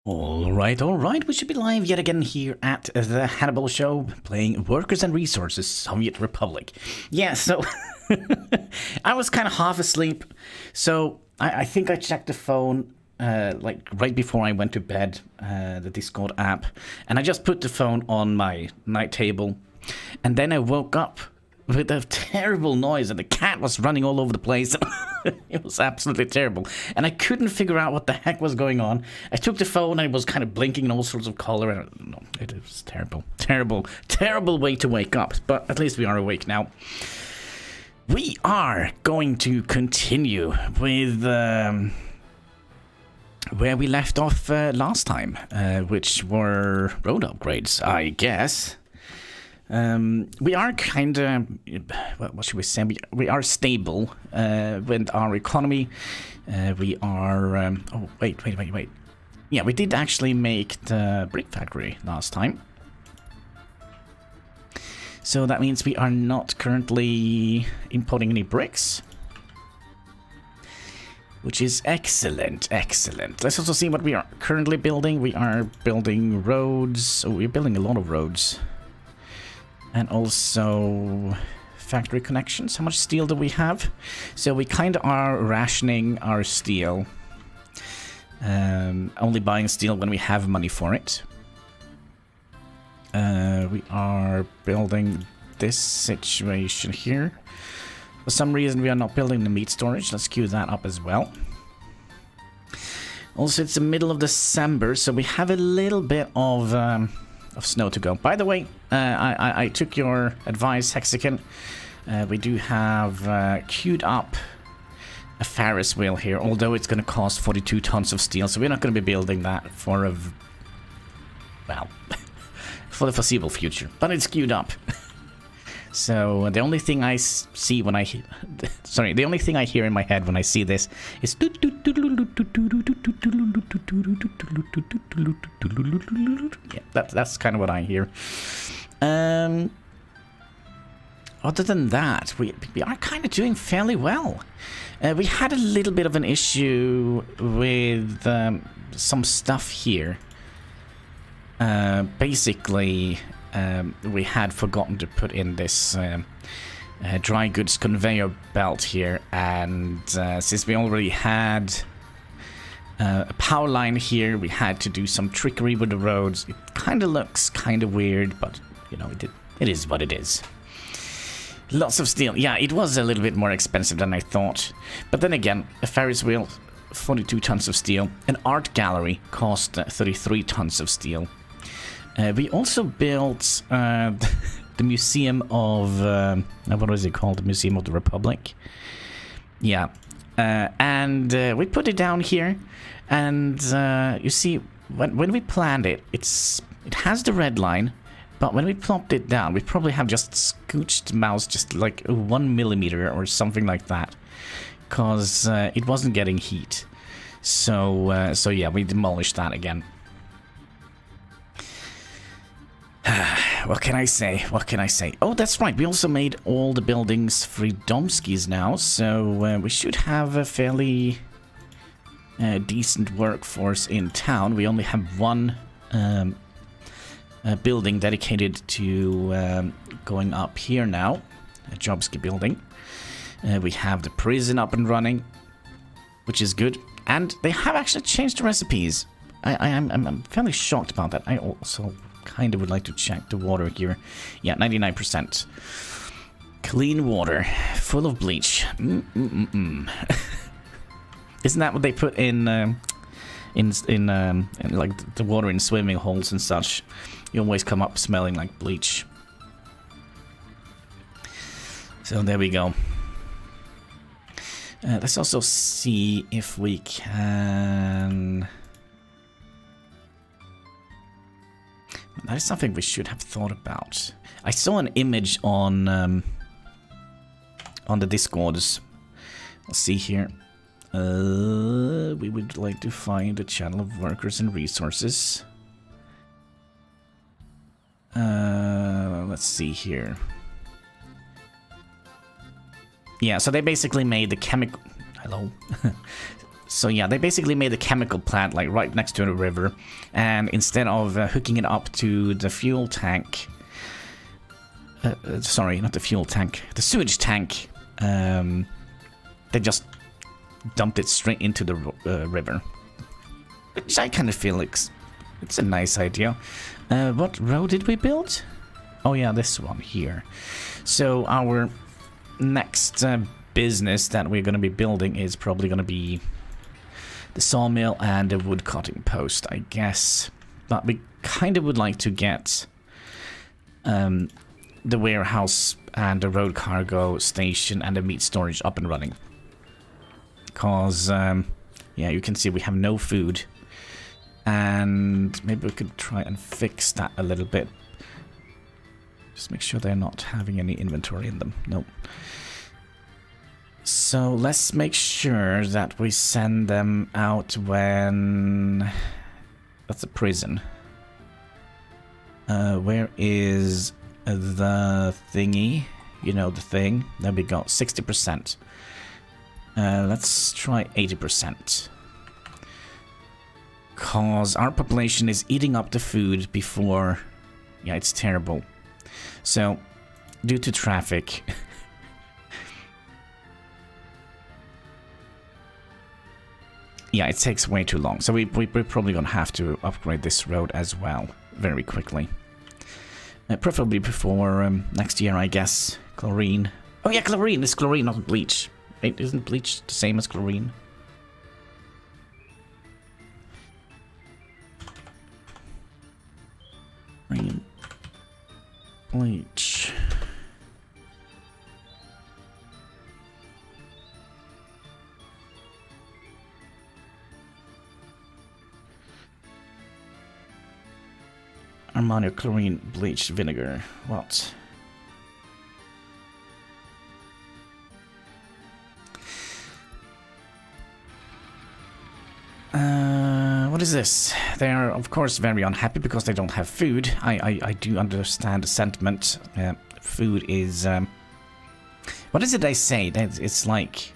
All right, we should be live yet again here at the Hannibal Show, playing Workers and Resources, Soviet Republic. Yeah, so I was kind of half asleep, so I think I checked the phone like right before I went to bed, the Discord app, and I just put the phone on my night table, and then I woke up with a terrible noise, and the cat was running all over the place. It was absolutely terrible, and I couldn't figure out what the heck was going on. I took the phone, and it was kind of blinking in all sorts of color, and no, it was terrible way to wake up, but at least we are awake now. We are going to continue with where we left off last time, which were road upgrades, I guess. We are kind of, what should we say? We are stable with our economy. We are, oh, wait. Yeah, we did actually make the brick factory last time. So that means we are not currently importing any bricks. Which is excellent. Let's also see what we are currently building. We are building roads. Oh, we're building a lot of roads. And also factory connections. How much steel do we have? So we kind of are rationing our steel. Only buying steel when we have money for it. We are building this situation here. For some reason we are not building the meat storage. Let's queue that up as well. Also, it's the middle of December, so we have a little bit of snow to go. By the way, I took your advice, Hexagon. We do have queued up a Ferris wheel here, although it's going to cost 42 tons of steel, so we're not going to be building that for a... well, for the foreseeable future. But it's queued up. So the only thing I see when I... sorry, the only thing I hear in my head when I see this is... yeah, that's kind of what I hear. Other than that, we are kind of doing fairly well. We had a little bit of an issue with some stuff here. Basically... we had forgotten to put in this dry goods conveyor belt here, and since we already had a power line here, we had to do some trickery with the roads. It kind of looks kind of weird, but you know, it is what it is. Lots of steel. Yeah, it was a little bit more expensive than I thought, but then again, a Ferris wheel, 42 tons of steel. An art gallery cost 33 tons of steel. We also built the Museum of... what was it called? The Museum of the Republic. Yeah. And we put it down here. And you see, when we planned it, it has the red line. But when we plopped it down, we probably have just scooched the mouse just like 1 millimeter or something like that. Because it wasn't getting heat. So yeah, we demolished that again. What can I say? Oh, that's right. We also made all the buildings Fridomskis now, so we should have a fairly decent workforce in town. We only have one building dedicated to going up here now, a Jobski building. We have the prison up and running, which is good, and they have actually changed the recipes. I'm fairly shocked about that. I also kind of would like to check the water here. Yeah, 99%. Clean water, full of bleach. Isn't that what they put in like the water in swimming holes and such? You always come up smelling like bleach. So there we go. Let's also see if we can... That is something we should have thought about. I saw an image on the Discords. Let's see here. We would like to find a channel of Workers and Resources. Let's see here. Yeah, so they basically made the chemical... Hello. So yeah, they basically made a chemical plant like right next to the river, and instead of hooking it up to the fuel tank, sorry, not the fuel tank, the sewage tank, they just dumped it straight into the river, which I kind of feel like it's a nice idea. What road did we build? Oh yeah, this one here. So our next business that we're going to be building is probably going to be the sawmill and the wood cutting post, I guess. But we kind of would like to get the warehouse and the road cargo station and the meat storage up and running. Because, yeah, you can see we have no food. And maybe we could try and fix that a little bit. Just make sure they're not having any inventory in them. Nope. So let's make sure that we send them out when... That's a prison. Where is the thingy? You know, the thing. There we go. 60%. Let's try 80%. Cause our population is eating up the food before... Yeah, it's terrible. So, due to traffic... yeah, it takes way too long. So we're probably going to have to upgrade this road as well very quickly. Preferably before next year, I guess. Chlorine. Oh yeah, chlorine. It's chlorine, not bleach. Isn't bleach the same as chlorine? Bleach. Ammonia, chlorine, bleach, vinegar. What? What is this? They are, of course, very unhappy because they don't have food. I do understand the sentiment. Food is... what is it they say? It's like...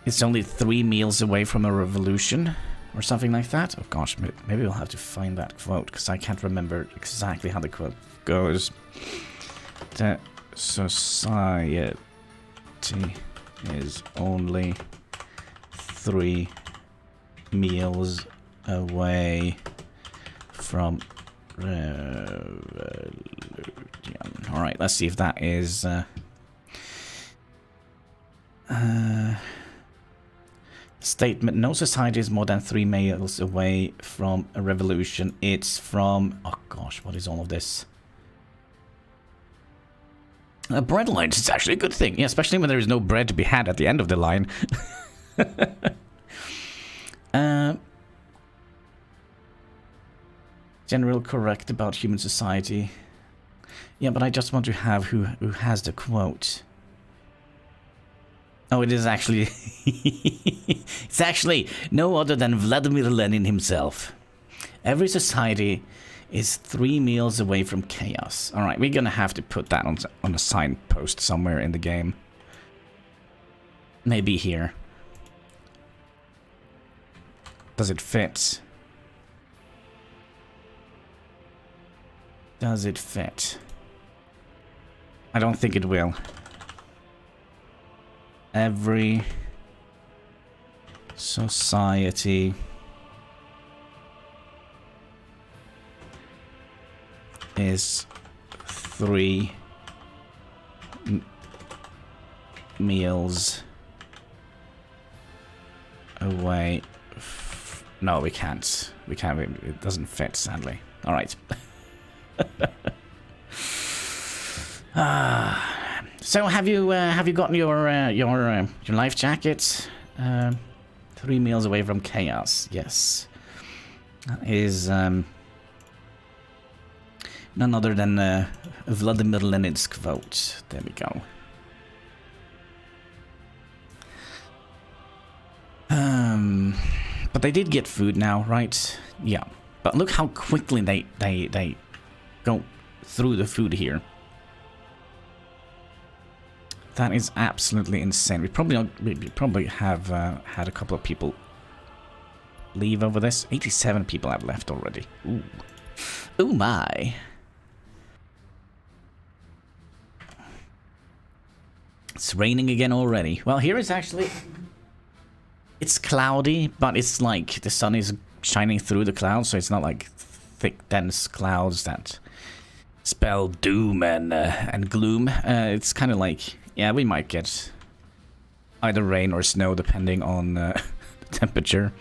It's only 3 meals away from a revolution? Or something like that? Oh gosh, maybe we'll have to find that quote, because I can't remember exactly how the quote goes. The society is only 3 meals away from revolution. Alright, let's see if that is... statement, no society is more than 3 miles away from a revolution. It's from... Oh gosh, what is all of this? Bread lines, it's actually a good thing. Yeah, especially when there is no bread to be had at the end of the line. General correct about human society. Yeah, but I just want to have who has the quote. Oh, it is actually... it's actually no other than Vladimir Lenin himself. Every society is 3 meals away from chaos. Alright, we're gonna have to put that on a signpost somewhere in the game. Maybe here. Does it fit? Does it fit? I don't think it will. Every society is 3 meals away. No, we can't. We can't. It doesn't fit, sadly. All right. So have you gotten your life jacket? 3 meals away from chaos. Yes, that is none other than Vladimir Lenin's quote. There we go. But they did get food now, right? Yeah. But look how quickly they go through the food here. That is absolutely insane. We probably have had a couple of people leave over this. 87 people have left already. Ooh. Oh my. It's raining again already. Well, here it's actually... It's cloudy, but it's like the sun is shining through the clouds, so it's not like thick, dense clouds that spell doom and gloom. It's kind of like, yeah, we might get either rain or snow depending on the temperature.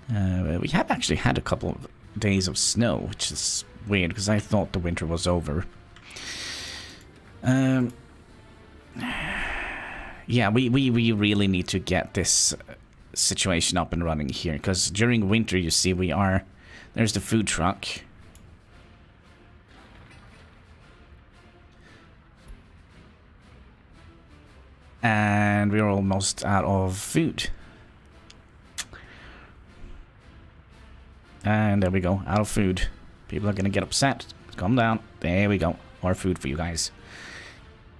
We have actually had a couple of days of snow, which is weird because I thought the winter was over. Yeah, we really need to get this situation up and running here, because during winter, you see, there's the food truck. And we're almost out of food. And there we go, out of food. People are gonna get upset. Calm down. There we go. More food for you guys.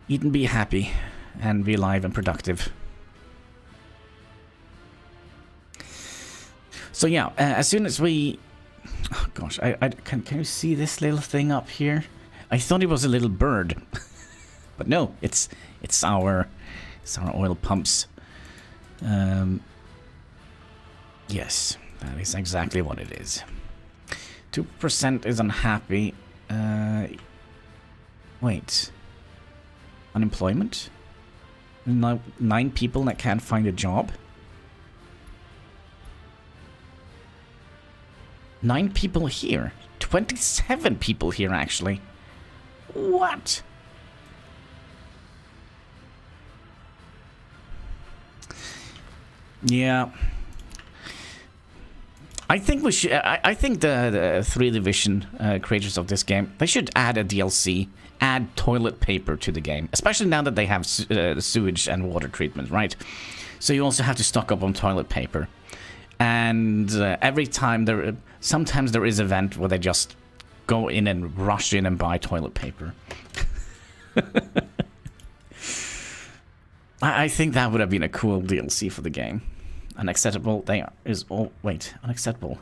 Eat and be happy. And be alive and productive. So yeah, as soon as we... Oh gosh, can you see this little thing up here? I thought it was a little bird. But no, it's our oil pumps. Yes, that is exactly what it is. 2% is unhappy. Wait. Unemployment? 9 people that can't find a job? 9 people here. 27 people here, actually. What? Yeah. I think we should. I think the 3 Division creators of this game, they should add a DLC, add toilet paper to the game, especially now that they have sewage and water treatment, right? So you also have to stock up on toilet paper, and every time sometimes there is an event where they just go in and rush in and buy toilet paper. I think that would have been a cool DLC for the game. Unacceptable. Unacceptable.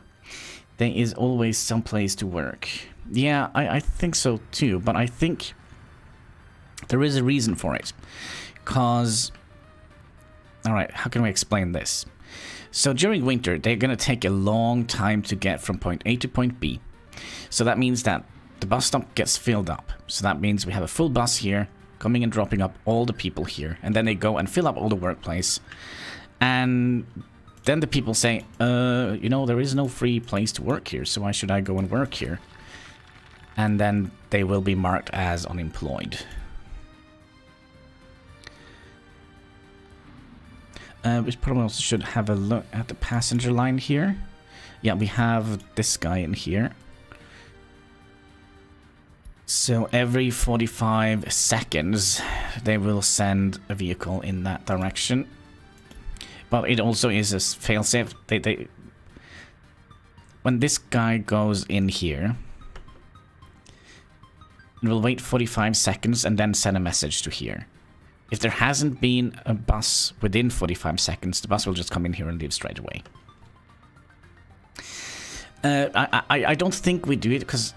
There is always some place to work. Yeah, I think so too, but I think there is a reason for it. Cause, alright, how can we explain this? So during winter, they're gonna take a long time to get from point A to point B. So that means that the bus stop gets filled up. So that means we have a full bus here, coming and dropping up all the people here, and then they go and fill up all the workplace. And then the people say, you know, there is no free place to work here, so why should I go and work here? And then they will be marked as unemployed. We probably also should have a look at the passenger line here. Yeah, we have this guy in here. So every 45 seconds, they will send a vehicle in that direction. But it also is a failsafe. When this guy goes in here, it will wait 45 seconds and then send a message to here. If there hasn't been a bus within 45 seconds, the bus will just come in here and leave straight away. I don't think we do it because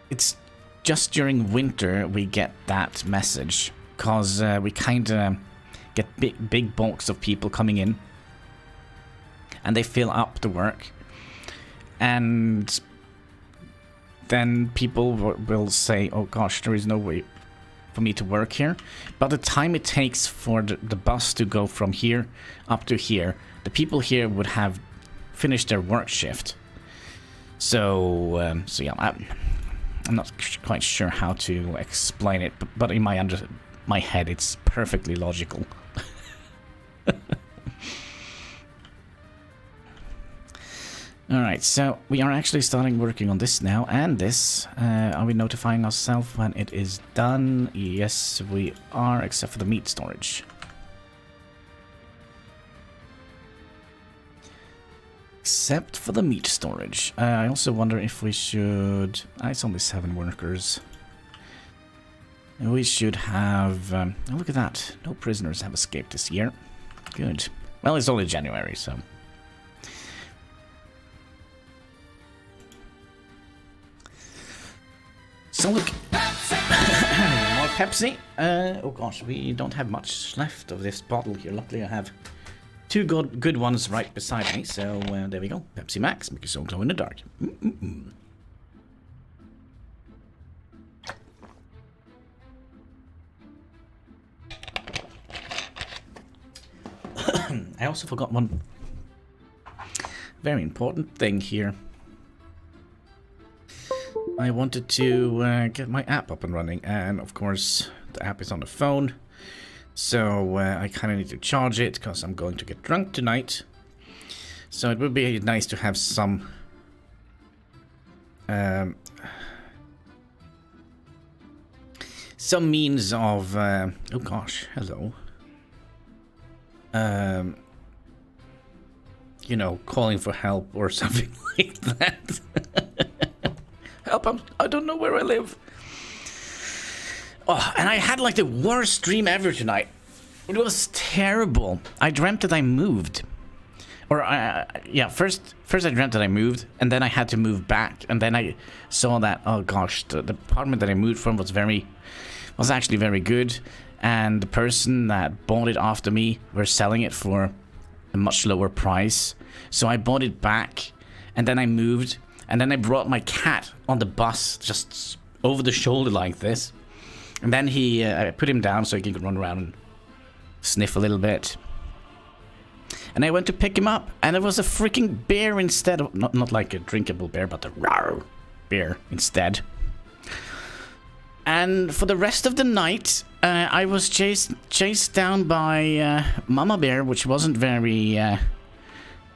it's just during winter we get that message, because we kind of get big bulks of people coming in and they fill up the work, and then people will say, oh gosh, there is no way for me to work here. But the time it takes for the bus to go from here up to here, the people here would have finished their work shift. So yeah, I'm not quite sure how to explain it, but in my head it's perfectly logical. Alright, so we are actually starting working on this now, and this, are we notifying ourselves when it is done? Yes, we are, except for the meat storage. Except for the meat storage. I also wonder if we should... it's only 7 workers. We should have... oh, look at that. No prisoners have escaped this year. Good. Well, it's only January, so... So look... More Pepsi. Oh gosh, we don't have much left of this bottle here. Luckily I have two good ones right beside me. So there we go. Pepsi Max. Make your soul glow in the dark. I also forgot one very important thing here. I wanted to get my app up and running, and of course the app is on the phone, so I kind of need to charge it because I'm going to get drunk tonight. So it would be nice to have some means of oh gosh, hello. You know, calling for help or something like that. Help, I don't know where I live. Oh, and I had like the worst dream ever tonight. It was terrible. I dreamt that I moved. Or, yeah, first I dreamt that I moved, and then I had to move back, and then I saw that, oh gosh, the apartment that I moved from was actually very good, and the person that bought it after me were selling it for a much lower price. So I bought it back, and then I moved, and then I brought my cat on the bus just over the shoulder like this. And then I put him down so he could run around and sniff a little bit. And I went to pick him up, and it was a freaking bear instead of... Not like a drinkable bear, but a rawr bear instead. And for the rest of the night, I was chased down by Mama Bear, which wasn't very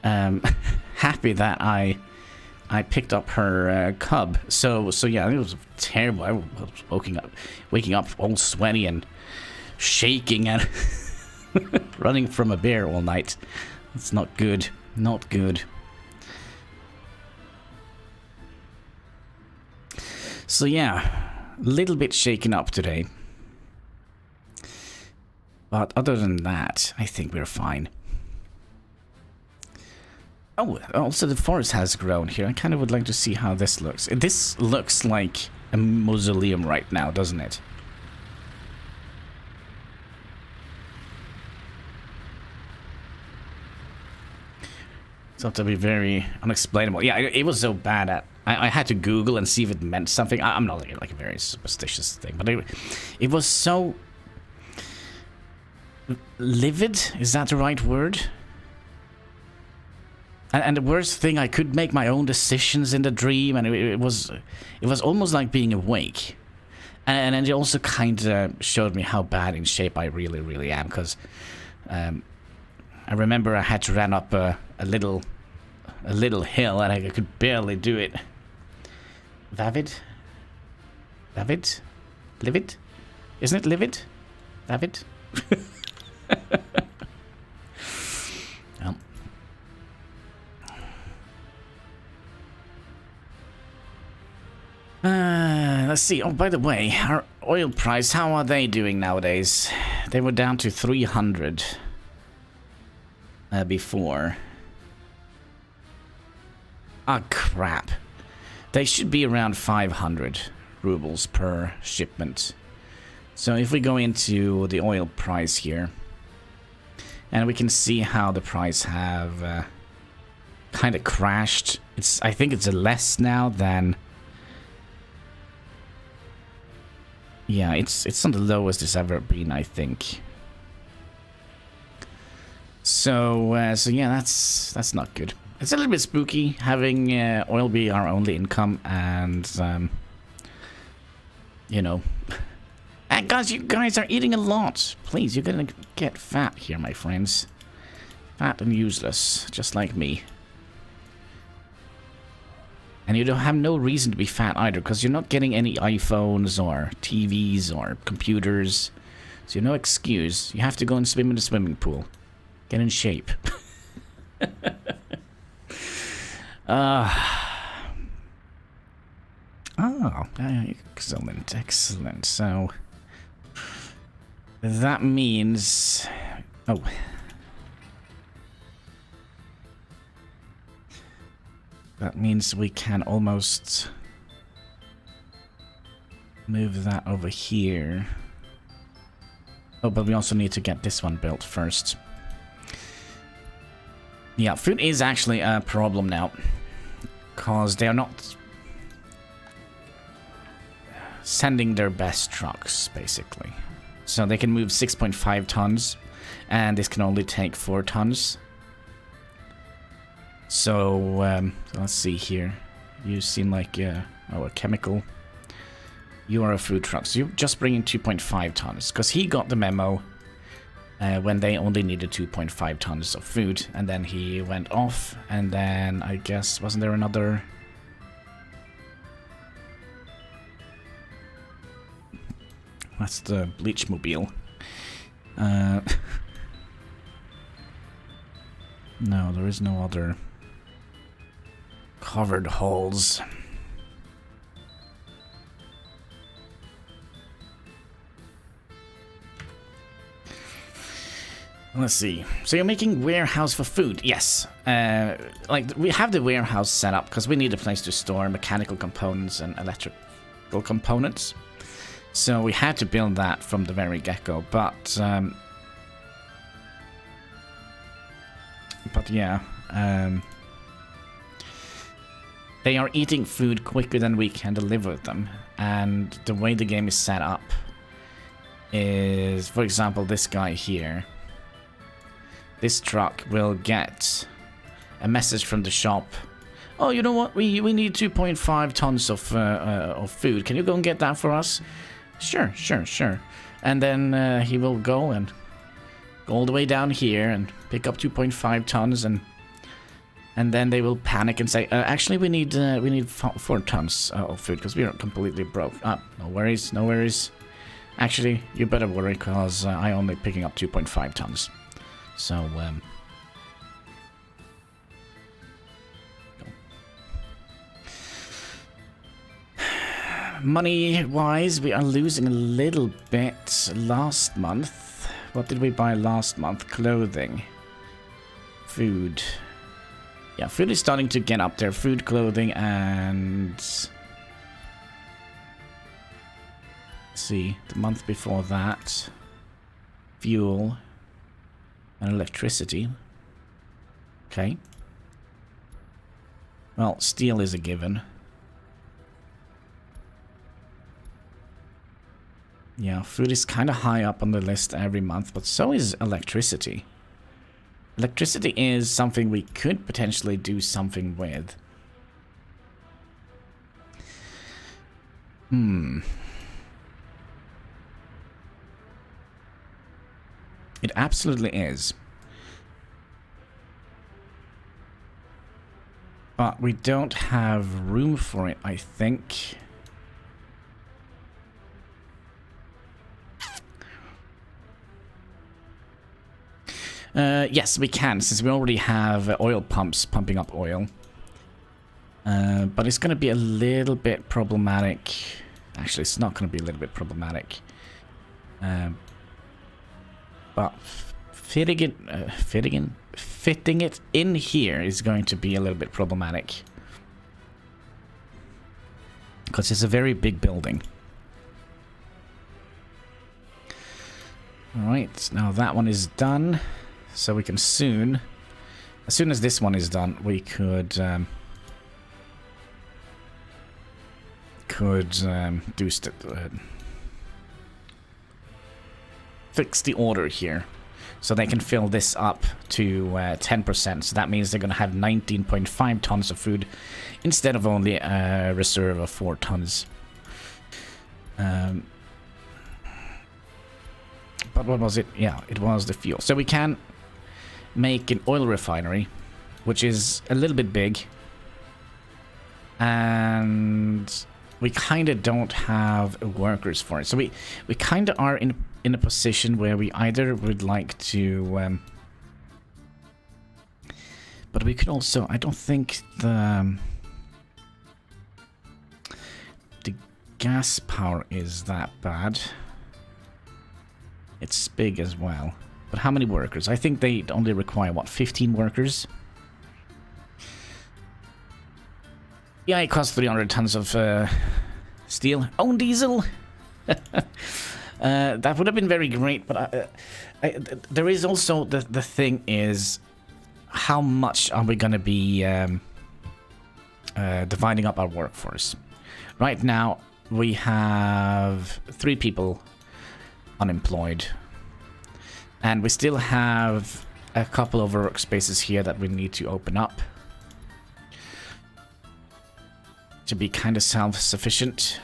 happy that I picked up her cub. So yeah, it was terrible. I was waking up all sweaty and shaking and running from a bear all night. It's not good. Not good. So yeah, a little bit shaken up today. But other than that, I think we're fine. Oh, also the forest has grown here. I kind of would like to see how this looks. This looks like a mausoleum right now, doesn't it? It's have to be very unexplainable. Yeah, it was so bad at... I had to Google and see if it meant something. I'm not like a very superstitious thing, but it was so... livid? Is that the right word? And the worst thing, I could make my own decisions in the dream, and it was almost like being awake. And it also kind of showed me how bad in shape I really, really am, because I remember I had to run up a little hill, and I could barely do it. Vavid? Livid? Isn't it livid? Vavid? Well. Let's see. Oh, by the way, our oil price, how are they doing nowadays? They were down to 300 before. Ah, crap. They should be around 500 rubles per shipment. So if we go into the oil price here, and we can see how the price have kind of crashed. I think it's less now than... Yeah, it's on the lowest it's ever been, I think. So yeah, that's not good. It's a little bit spooky having oil be our only income, and you know. And guys, you guys are eating a lot. Please, you're gonna get fat here, my friends. Fat and useless, just like me. And you don't have no reason to be fat either, because you're not getting any iPhones or TVs or computers. So you're no excuse. You have to go and swim in the swimming pool. Get in shape. Oh, excellent, excellent. So, That means... Oh. That means we can almost move that over here. Oh, but we also need to get this one built first. Yeah, food is actually a problem now. Because they are not sending their best trucks, basically. So they can move 6.5 tons, and this can only take 4 tons. So, let's see here. You seem like a chemical. You are a food truck, so you just bring in 2.5 tons. Because he got the memo when they only needed 2.5 tons of food, and then he went off, and then I guess, wasn't there another... That's the bleach mobile. No, there is no other covered holes. Let's see. So you're making warehouse for food? Yes. Like, we have the warehouse set up because we need a place to store mechanical components and electrical components. So we had to build that from the very get-go, but yeah, they are eating food quicker than we can deliver them, and the way the game is set up is, for example, this guy here. This truck will get a message from the shop. Oh, you know what? We need 2.5 tons of food. Can you go and get that for us? Sure. And then he will go all the way down here and pick up 2.5 tons, and then they will panic and say, actually, we need 4 tons of food because we are completely broke. No worries. Actually, you better worry because I only picking up 2.5 tons. So, money-wise, we are losing a little bit last month. What did we buy last month? Clothing. Food. Yeah, food is starting to get up there. Food, clothing, and... Let's see, the month before that. Fuel. And electricity. Okay. Well, steel is a given. Yeah, food is kind of high up on the list every month, but so is electricity. Electricity is something we could potentially do something with. It absolutely is. But we don't have room for it, I think. Yes, we can, since we already have oil pumps pumping up oil. But it's going to be a little bit problematic. Actually, it's not going to be a little bit problematic. But fitting it in here is going to be a little bit problematic. Because it's a very big building. Alright, now that one is done. So we can soon, as soon as this one is done, we could fix the order here. So they can fill this up to 10%. So that means they're going to have 19.5 tons of food instead of only a reserve of 4 tons. But what was it? Yeah, it was the fuel. So we can make an oil refinery, which is a little bit big. And we kind of don't have workers for it. So we kind of are in a position where we either would like to... but we could also... I don't think the gas power is that bad. It's big as well. But how many workers? I think they only require, what, 15 workers? Yeah, it costs 300 tons of steel. Own diesel! That would have been very great, but there is also the thing is, how much are we going to be dividing up our workforce? Right now, we have 3 people unemployed, and we still have a couple of workspaces here that we need to open up to be kind of self-sufficient.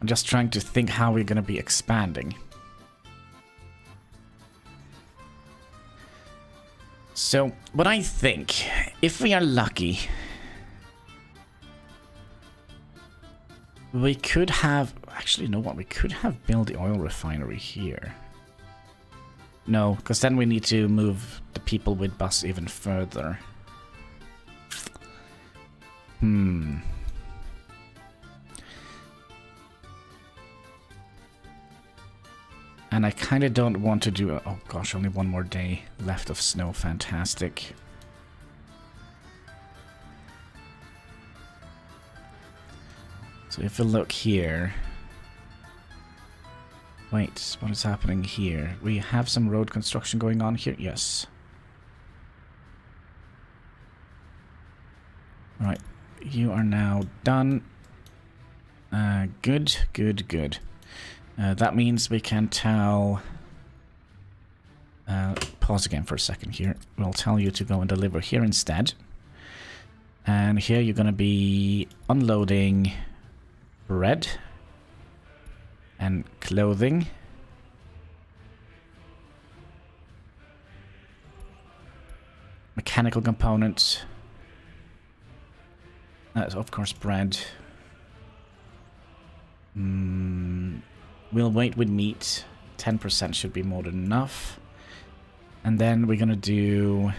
I'm just trying to think how we're going to be expanding. So, what I think, if we are lucky, we could have... Actually, you know what? We could have built the oil refinery here. No, because then we need to move the people with bus even further. And I kind of don't want to do... Oh gosh, only one more day left of snow. Fantastic. So if we look here... Wait, what is happening here? We have some road construction going on here? Yes. Right, you are now done. Good, good, good. That means we can tell... pause again for a second here. We'll tell you to go and deliver here instead. And here you're going to be unloading bread and clothing. Mechanical components. Of course, bread. We'll wait with meat. 10% should be more than enough. And then we're gonna do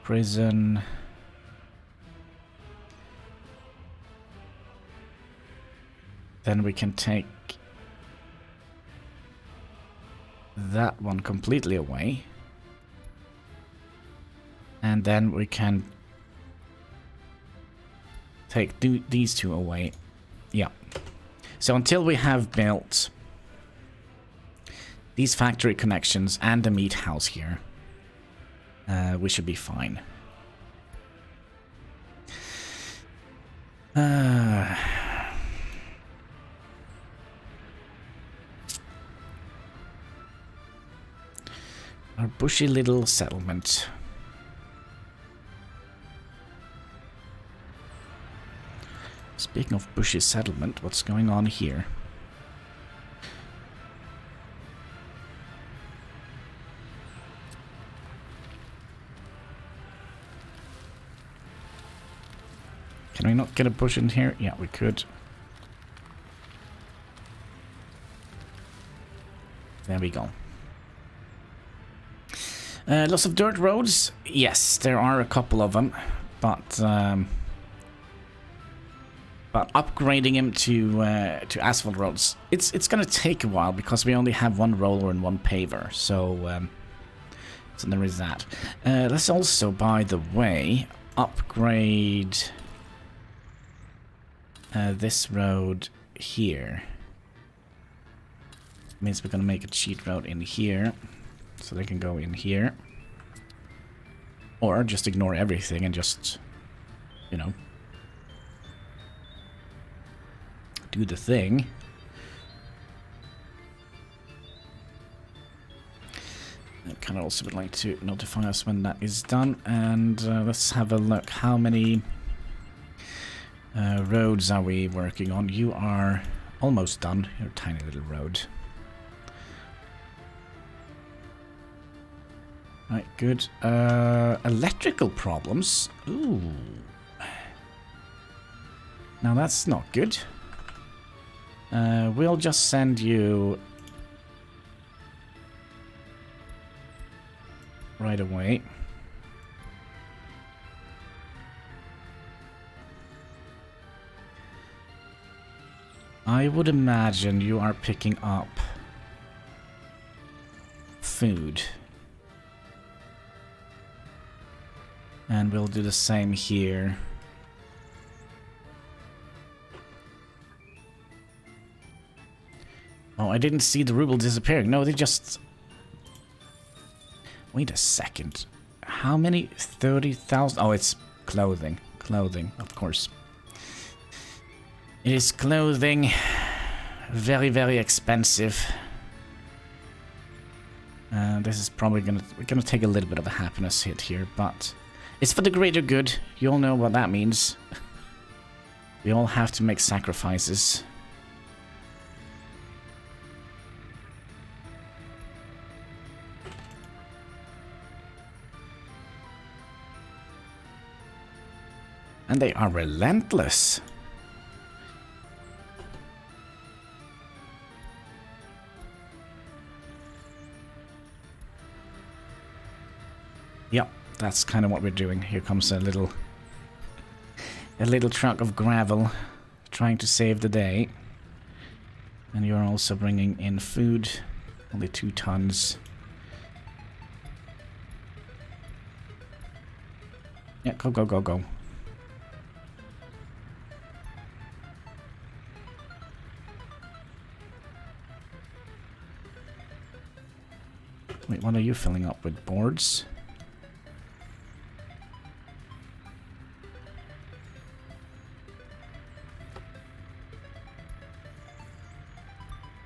prison. Then we can take that one completely away. And then we can take these 2 away. Yeah. So until we have built these factory connections and the meat house here, we should be fine. Our bushy little settlement. Speaking of bushy settlement, what's going on here? Can we not get a bush in here? Yeah, we could. There we go. Lots of dirt roads? Yes, there are a couple of them, but upgrading them to asphalt roads, it's gonna take a while because we only have 1 roller and 1 paver. So there is that. Let's also, by the way, upgrade this road here. Means we're gonna make a cheat road in here, so they can go in here, or just ignore everything and just, you know, do the thing. I kind of also would like to notify us when that is done. And let's have a look. How many roads are we working on? You are almost done. You're a tiny little road. Right, good. Electrical problems. Ooh. Now that's not good. We'll just send you right away. I would imagine you are picking up food. And we'll do the same here. Oh, I didn't see the ruble disappearing. No, they just... Wait a second. How many? 30,000? Oh, it's clothing. Clothing, of course. It is clothing. Very, very expensive. This is probably we're gonna take a little bit of a happiness hit here, but it's for the greater good. You all know what that means. We all have to make sacrifices. And they are relentless. Yep, that's kind of what we're doing. Here comes a little truck of gravel trying to save the day. And you're also bringing in food. Only 2 tons. Yeah, go, go, go, go. Wait, what are you filling up with? Boards?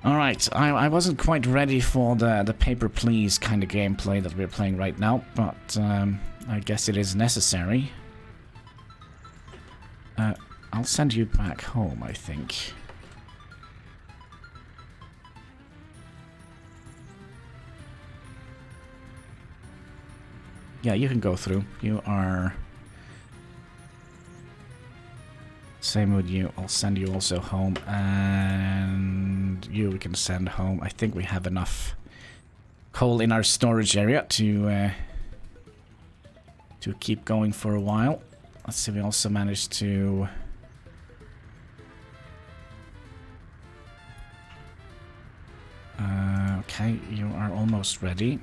Alright, I wasn't quite ready for the paper please kind of gameplay that we're playing right now, but I guess it is necessary. I'll send you back home, I think. Yeah, you can go through. You are... Same with you. I'll send you also home. And you we can send home. I think we have enough coal in our storage area to keep going for a while. Let's see, we also managed to... okay, you are almost ready.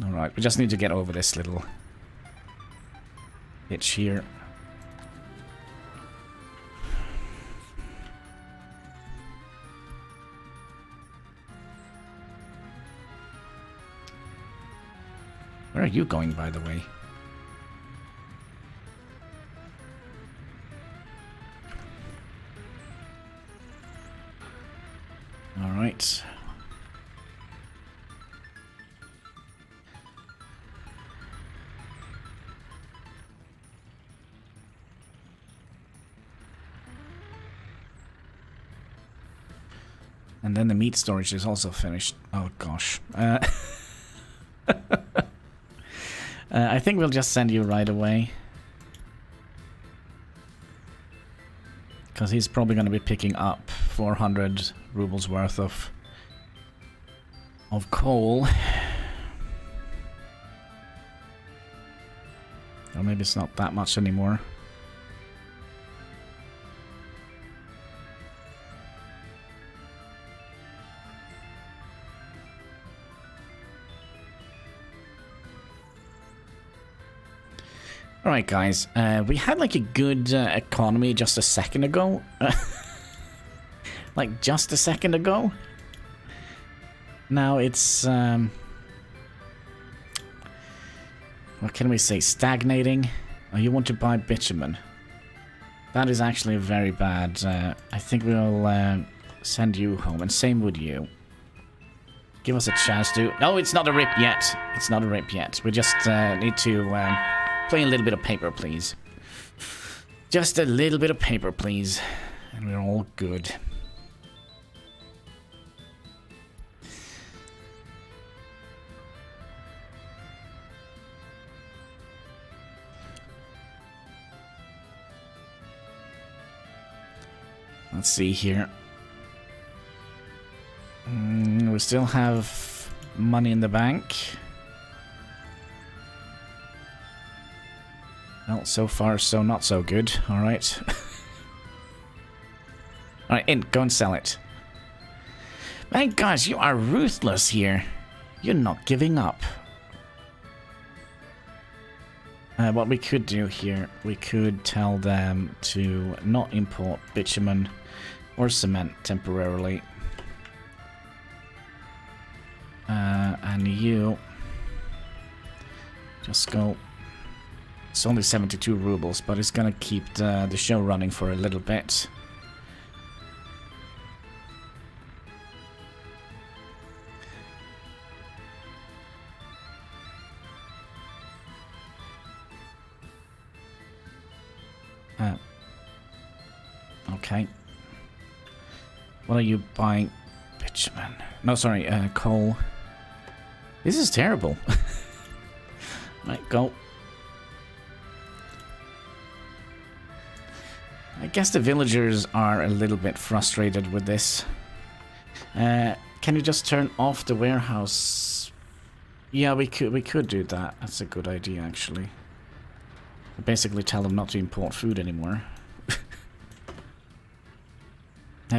Alright, we just need to get over this little hitch here. Where are you going, by the way? Alright. And then the meat storage is also finished. Oh gosh. I think we'll just send you right away. Because he's probably going to be picking up 400 rubles worth of coal. Or maybe it's not that much anymore. Alright guys, we had like a good economy just a second ago. Like just a second ago. Now it's, what can we say, stagnating. Oh, you want to buy bitumen. That is actually very bad. I think we'll send you home, and same with you. Give us a chance to... No, it's not a rip yet. It's not a rip yet. We just need to... play a little bit of paper, please. Just a little bit of paper, please. And we're all good. Let's see here. We still have money in the bank. Well, so far, so not so good. Alright. Alright, in. Go and sell it. My gosh, you are ruthless here. You're not giving up. What we could do here, we could tell them to not import bitumen or cement temporarily. And you just go. It's only 72 rubles, but it's gonna keep the show running for a little bit. Okay. What are you buying? Bitumen. No, sorry, coal. This is terrible. Right, go. I guess the villagers are a little bit frustrated with this. Can you just turn off the warehouse? Yeah, we could do that. That's a good idea, actually. Basically tell them not to import food anymore.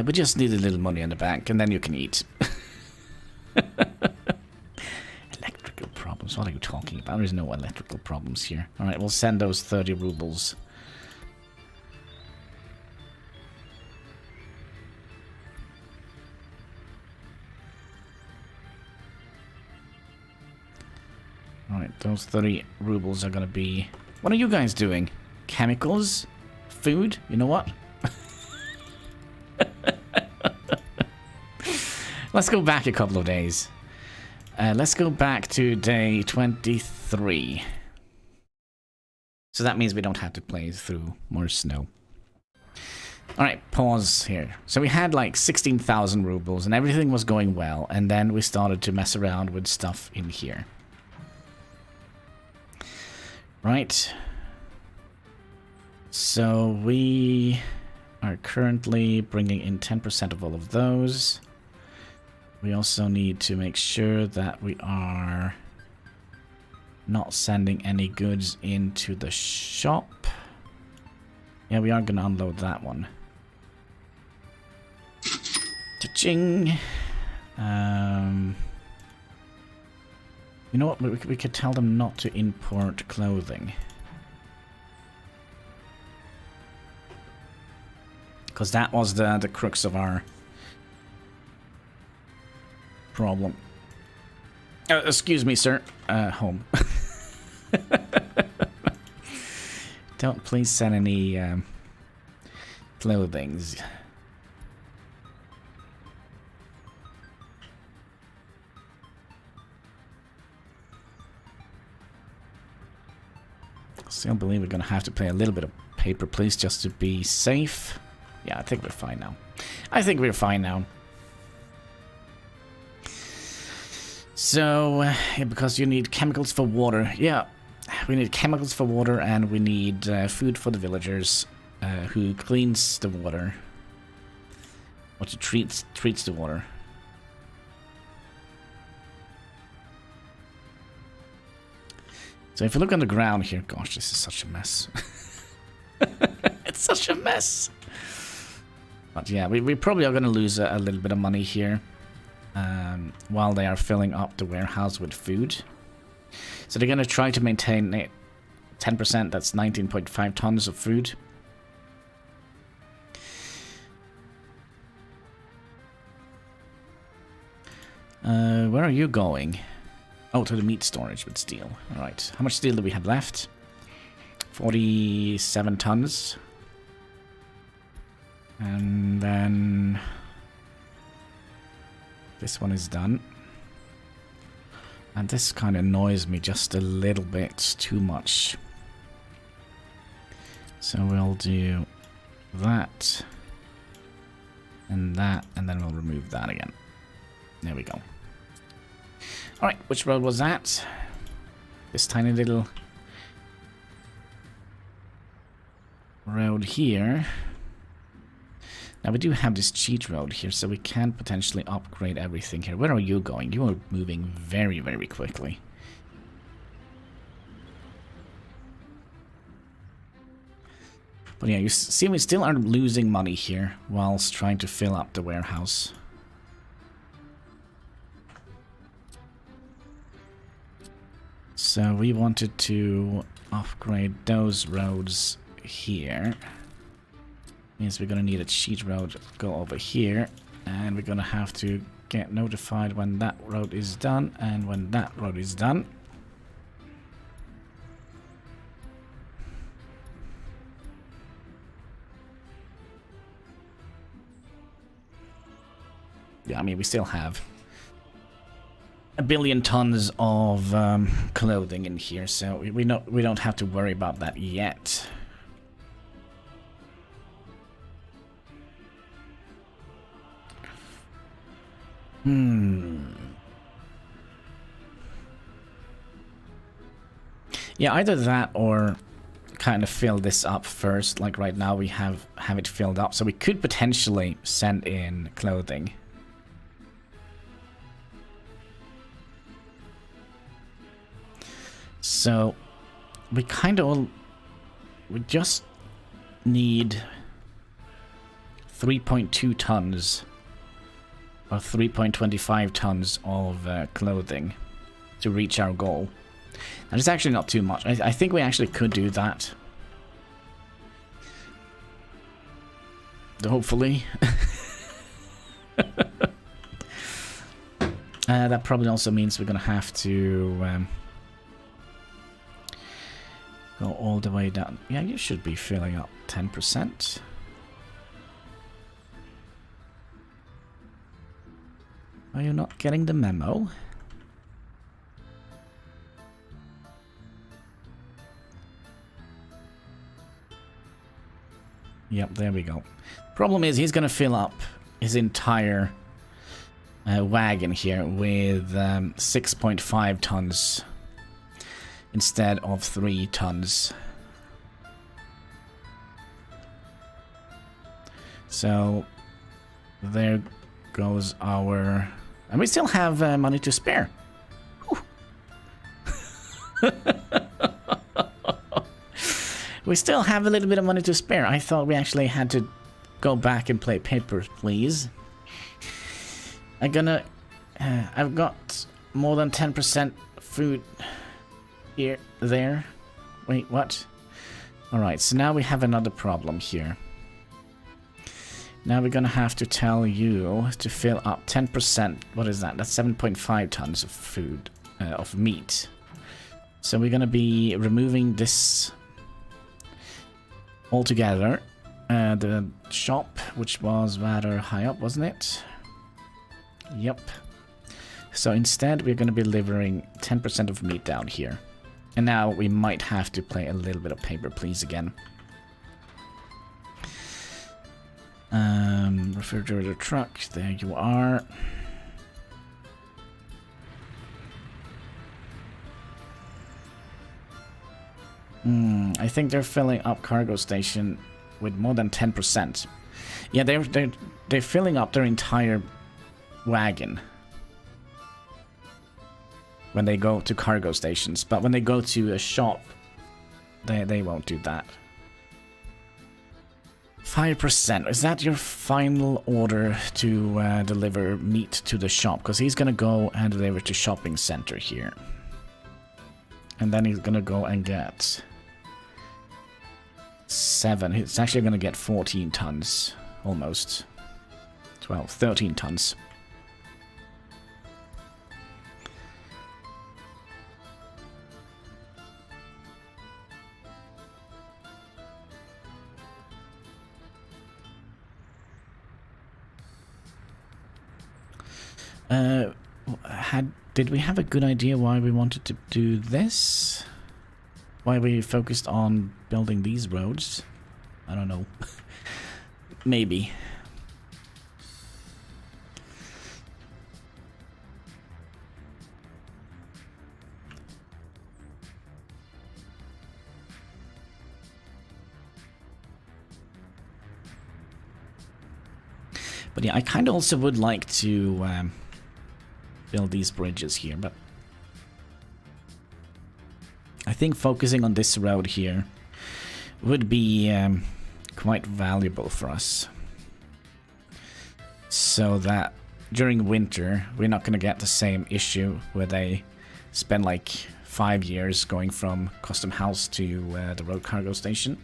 We just need a little money in the bank, and then you can eat. Electrical problems? What are you talking about? There's no electrical problems here. Alright, we'll send those 30 rubles. Alright, those 30 rubles are gonna be... What are you guys doing? Chemicals? Food? You know what? Let's go back a couple of days. Let's go back to day 23. So that means we don't have to play through more snow. Alright, pause here. So we had like 16,000 rubles and everything was going well. And then we started to mess around with stuff in here. Right. So we are currently bringing in 10% of all of those. We also need to make sure that we are not sending any goods into the shop. Yeah, we are going to unload that one. Cha-ching! You know what? We could tell them not to import clothing. Because that was the crux of our problem. Excuse me, sir. Home. Don't please send any clothings. Still believe we're gonna have to play a little bit of Paper Please just to be safe. Yeah, I think we're fine now. I think we're fine now. So, yeah, because you need chemicals for water. Yeah, we need chemicals for water and we need food for the villagers who cleans the water. Or to treats the water. So if you look on the ground here, gosh, this is such a mess. It's such a mess. But yeah, we probably are going to lose a little bit of money here. While they are filling up the warehouse with food. So they're going to try to maintain 10%, that's 19.5 tons of food. Where are you going? Oh, to the meat storage with steel. Alright, how much steel do we have left? 47 tons. And then... this one is done. And this kind of annoys me just a little bit too much. So we'll do that. And that. And then we'll remove that again. There we go. Alright, which road was that? This tiny little road here. Now we do have this cheat road here, so we can potentially upgrade everything here. Where are you going? You are moving very, very quickly. But yeah, you see we still are losing money here whilst trying to fill up the warehouse. So we wanted to upgrade those roads here. Means we're gonna need a cheat road go over here, and we're gonna have to get notified when that road is done and when that road is done. Yeah, I mean, we still have a billion tons of clothing in here, so we don't have to worry about that yet. Yeah, either that or kind of fill this up first. Like right now we have it filled up, so we could potentially send in clothing. So we just need 3.2 tons or 3.25 tons of clothing to reach our goal. And it's actually not too much. I think we actually could do that. Hopefully. That probably also means we're going to have to go all the way down. Yeah, you should be filling up 10%. Are you not getting the memo? Yep, there we go. Problem is, he's gonna fill up his entire wagon here with 6.5 tons instead of 3 tons. So there goes our... And we still have money to spare. We still have a little bit of money to spare. I thought we actually had to go back and play Papers, Please. I've got more than 10% food here, there. Wait, what? Alright, so now we have another problem here. Now we're gonna have to tell you to fill up 10%. What is that? That's 7.5 tons of food, of meat. So we're gonna be removing this altogether. The shop, which was rather high up, wasn't it? Yep. So instead, we're gonna be delivering 10% of meat down here. And now we might have to play a little bit of Paper, Please again. Refrigerator truck, there you are. I think they're filling up cargo station with more than 10%. Yeah, they're filling up their entire wagon when they go to cargo stations, but when they go to a shop, they won't do that. 5%. Is that your final order to deliver meat to the shop? Because he's gonna go and deliver to shopping center here, and then he's gonna go and get 7. He's actually gonna get 14 tons, almost 12, 13 tons. Did we have a good idea why we wanted to do this? Why we focused on building these roads? I don't know. Maybe. But yeah, I kind of also would like to build these bridges here, but I think focusing on this road here would be quite valuable for us. So that during winter, we're not going to get the same issue where they spend like 5 years going from Custom House to the road cargo station.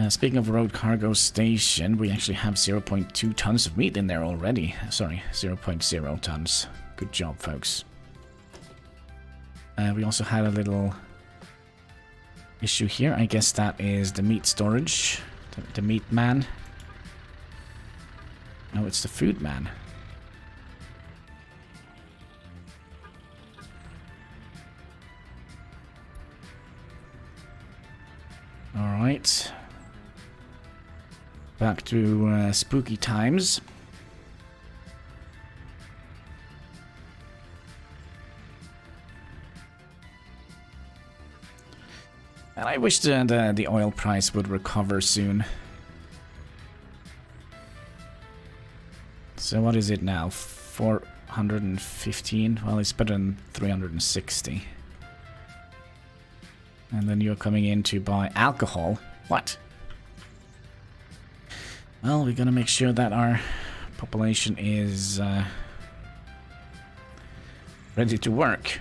Speaking of road cargo station, we actually have 0.2 tons of meat in there already. Sorry, 0.0 tons. Good job, folks. We also had a little issue here. I guess that is the meat storage. The meat man. No, it's the food man. Alright. Back to spooky times. And I wish the oil price would recover soon. So what is it now? 415? Well, it's better than 360. And then you're coming in to buy alcohol. What? Well, we're gonna make sure that our population is ready to work.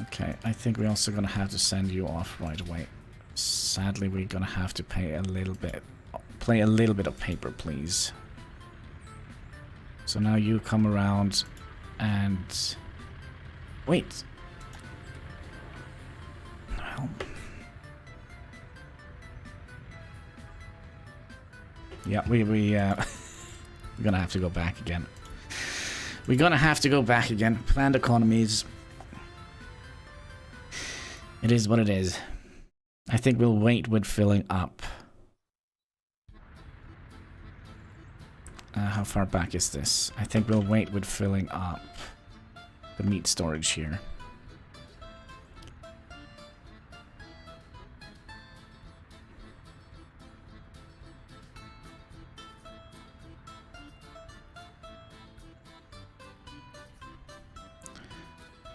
Okay, I think we're also gonna have to send you off right away. Sadly, we're gonna have to play a little bit of paper, please. So now you come around and wait. Well, yeah, we're gonna have to go back again. We're gonna have to go back again. Planned economies. It is what it is. I think we'll wait with filling up. How far back is this? I think we'll wait with filling up the meat storage here.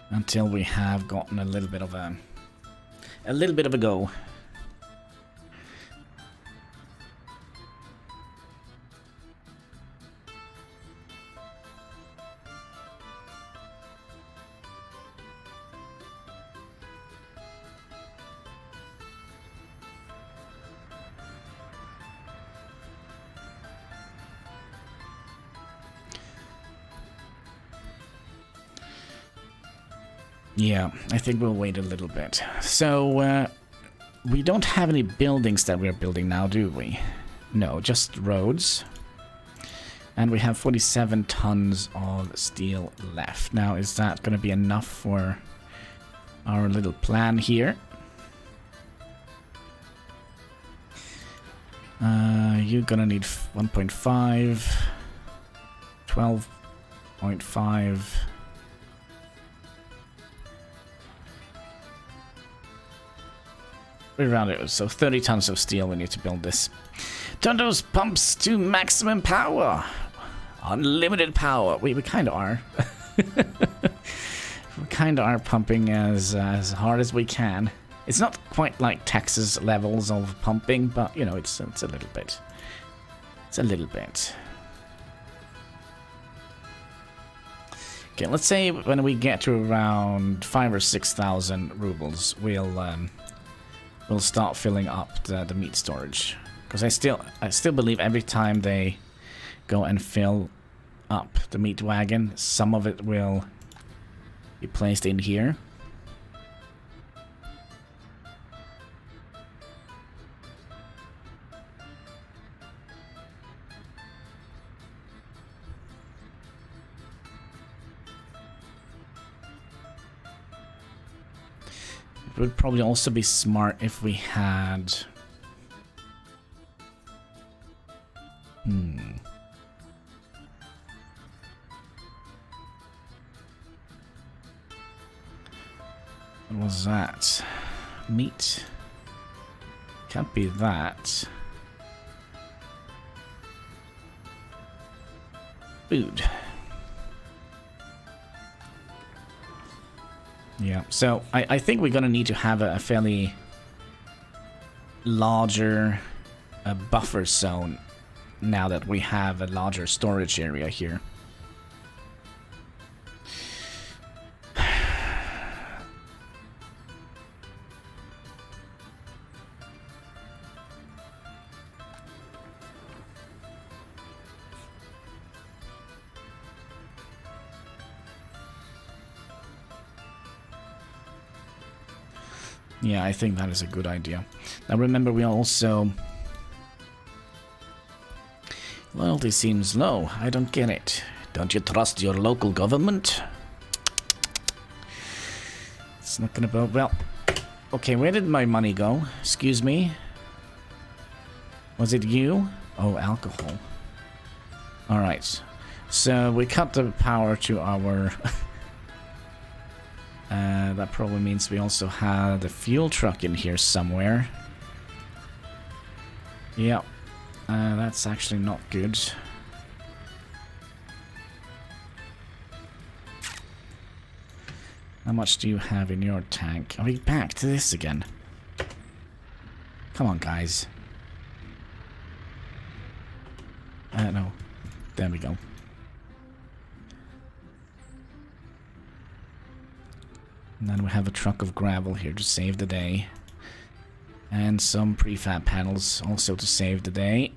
Until we have gotten a little bit of a go. Yeah, I think we'll wait a little bit. So, we don't have any buildings that we're building now, do we? No, just roads. And we have 47 tons of steel left. Now, is that going to be enough for our little plan here? You're going to need 1.5, 12.5... We round it, so 30 tons of steel we need to build this. Turn those pumps to maximum power. Unlimited power. We kind of are. We kind of are pumping as hard as we can. It's not quite like Texas levels of pumping, but you know, it's a little bit. It's a little bit. Okay, let's say when we get to around 5,000 or 6,000 rubles, we'll start filling up the meat storage, because I still believe every time they go and fill up the meat wagon, some of it will be placed in here. It would probably also be smart if we had... What was that? Meat? Can't be that. Food. Yeah, so I think we're gonna need to have a fairly larger buffer zone now that we have a larger storage area here. Yeah, I think that is a good idea. Now remember, we also... Loyalty seems low. I don't get it. Don't you trust your local government? It's not gonna go well. Okay, where did my money go? Excuse me? Was it you? Oh, alcohol. Alright. So we cut the power to our... that probably means we also had a fuel truck in here somewhere. Yeah. That's actually not good. How much do you have in your tank? Are we back to this again? Come on, guys. No. There we go. And then we have a truck of gravel here to save the day. And some prefab panels also to save the day.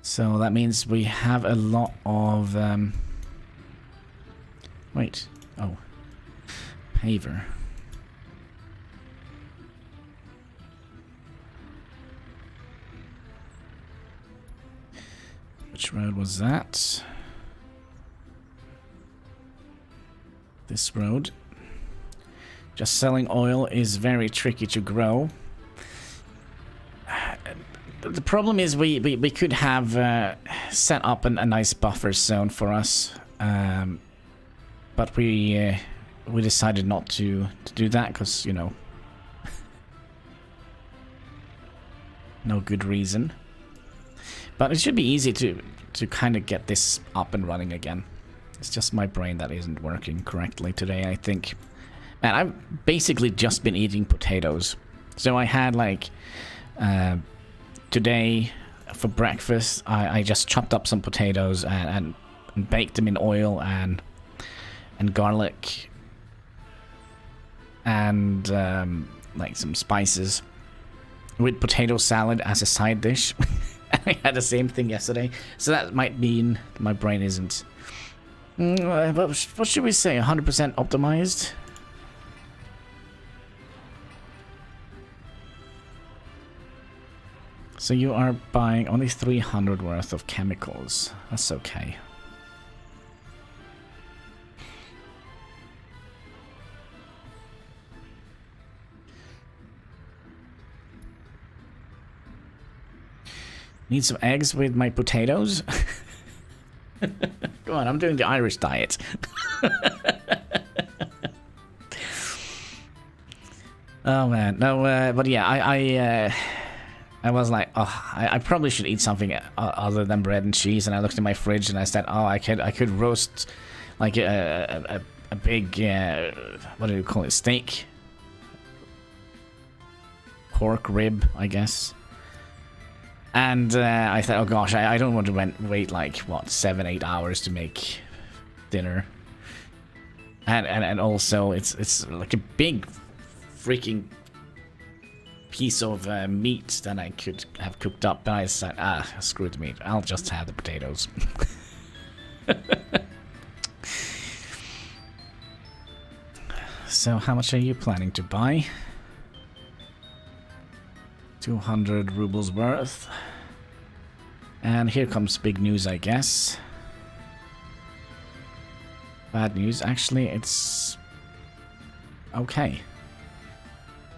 So that means we have a lot of... Wait. Oh. Paver. Which road was that? This road. Just selling oil is very tricky to grow. The problem is we could have set up a nice buffer zone for us, but we decided not to do that because, you know, no good reason. But it should be easy to kind of get this up and running again. It's just my brain that isn't working correctly today, I think. And I've basically just been eating potatoes. So I had like today for breakfast I just chopped up some potatoes and baked them in oil and garlic and like some spices with potato salad as a side dish. I had the same thing yesterday, so that might mean my brain isn't what should we say, 100% optimized. So you are buying only 300 worth of chemicals. That's okay. Need some eggs with my potatoes? Come on, I'm doing the Irish diet. Oh man, no, but yeah, I was like, oh, I probably should eat something other than bread and cheese, and I looked in my fridge and I said, oh, I could roast like a big what do you call it, steak, pork rib, I guess. And I thought, oh gosh, I don't want to wait like what 7-8 hours to make dinner. And also it's like a big freaking piece of meat that I could have cooked up, but I said, screw the meat, I'll just have the potatoes. So how much are you planning to buy? 200 rubles worth. And here comes big news, I guess. Bad news, actually, it's okay.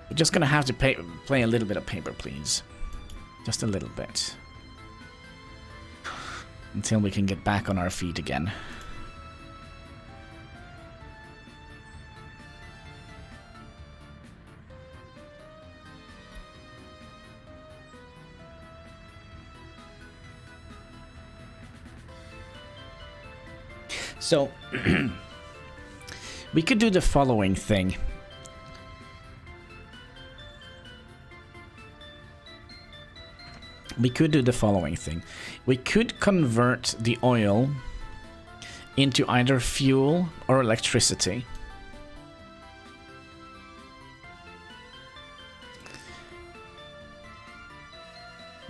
We're just gonna have to play a little bit of paper, please. Just a little bit. Until we can get back on our feet again. So, we could do the following thing. We could do the following thing. We could convert the oil into either fuel or electricity.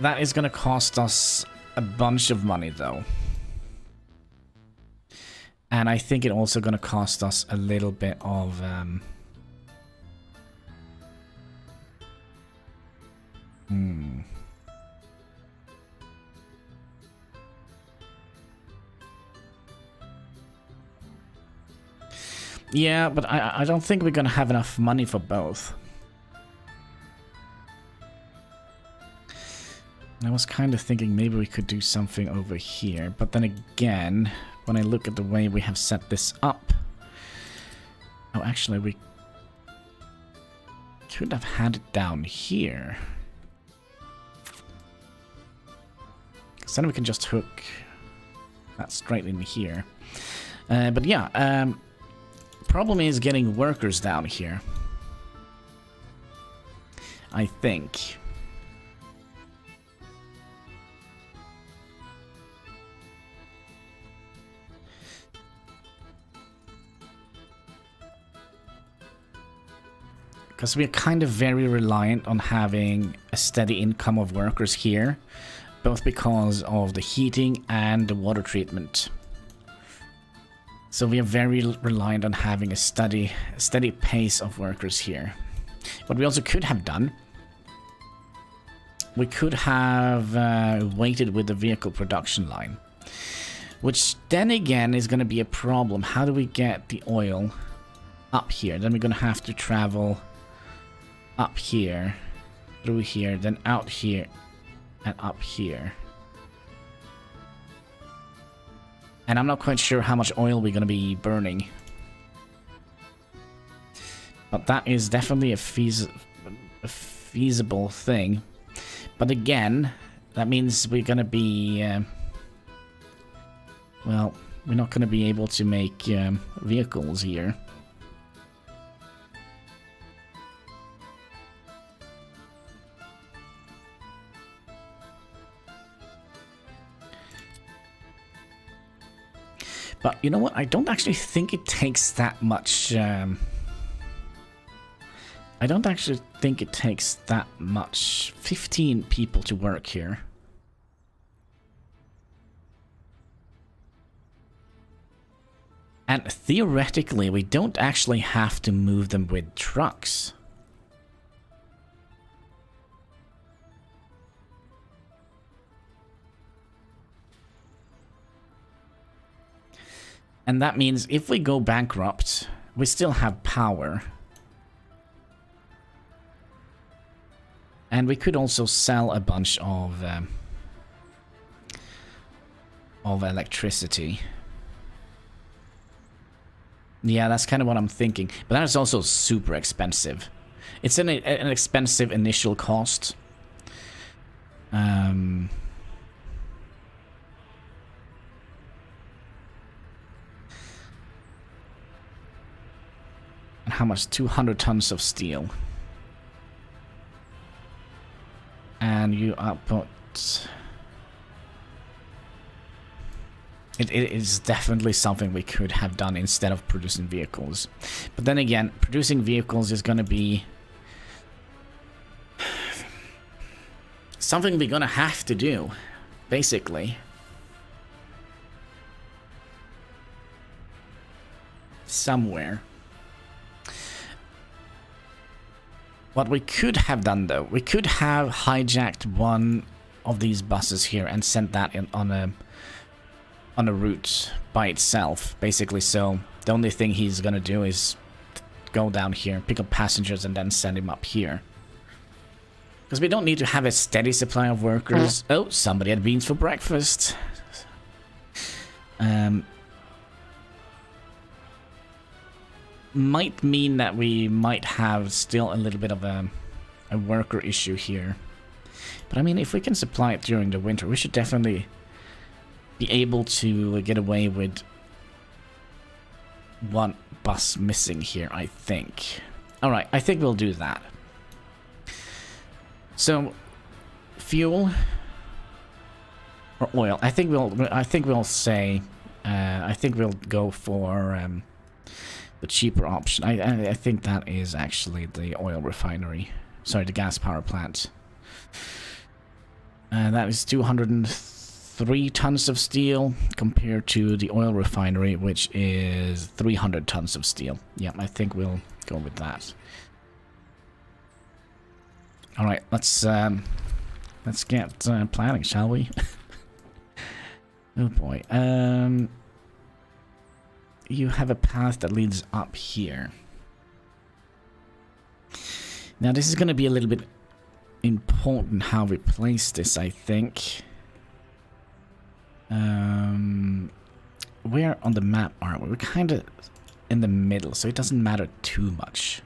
That is going to cost us a bunch of money, though. And I think it's also going to cost us a little bit of... Yeah, but I don't think we're going to have enough money for both. I was kind of thinking maybe we could do something over here, but then again, when I look at the way we have set this up... Oh, actually, we could have had it down here. Because then we can just hook that straight in here. But yeah, problem is getting workers down here, I think. Because we're kind of very reliant on having a steady income of workers here, both because of the heating and the water treatment. So we are very reliant on having a steady pace of workers here. What we also could have done, we could have waited with the vehicle production line, which then again is going to be a problem. How do we get the oil up here? Then we're going to have to travel up here, through here, then out here, and up here. And I'm not quite sure how much oil we're going to be burning. But that is definitely a feasible thing. But again, that means we're going to be... well, we're not going to be able to make vehicles here. But you know what? I don't actually think it takes that much... I don't actually think it takes that much. 15 people to work here. And theoretically, we don't actually have to move them with trucks. And that means if we go bankrupt, we still have power. And we could also sell a bunch of electricity. Yeah, that's kind of what I'm thinking. But that is also super expensive. It's an expensive initial cost. And how much? 200 tons of steel. And you output... It is definitely something we could have done instead of producing vehicles. But then again, producing vehicles is going to be... something we're going to have to do, basically. Somewhere. What we could have done, though, we could have hijacked one of these buses here and sent that in on a route by itself, basically. So the only thing he's gonna do is go down here, pick up passengers, and then send him up here. Because we don't need to have a steady supply of workers. Oh, somebody had beans for breakfast. Might mean that we might have still a little bit of a worker issue here. But I mean, if we can supply it during the winter, we should definitely be able to get away with one bus missing here, I think. Alright, I think we'll do that. So, fuel or oil. I think we'll say I think we'll go for the cheaper option. I think that is actually the oil refinery. Sorry, the gas power plant. That is 203 tons of steel compared to the oil refinery, which is 300 tons of steel. Yeah, I think we'll go with that. All right, let's get planning, shall we? Oh boy. You have a path that leads up here. Now this is going to be a little bit important how we place this, I think. Where on the map are we? We're kind of in the middle, so it doesn't matter too much.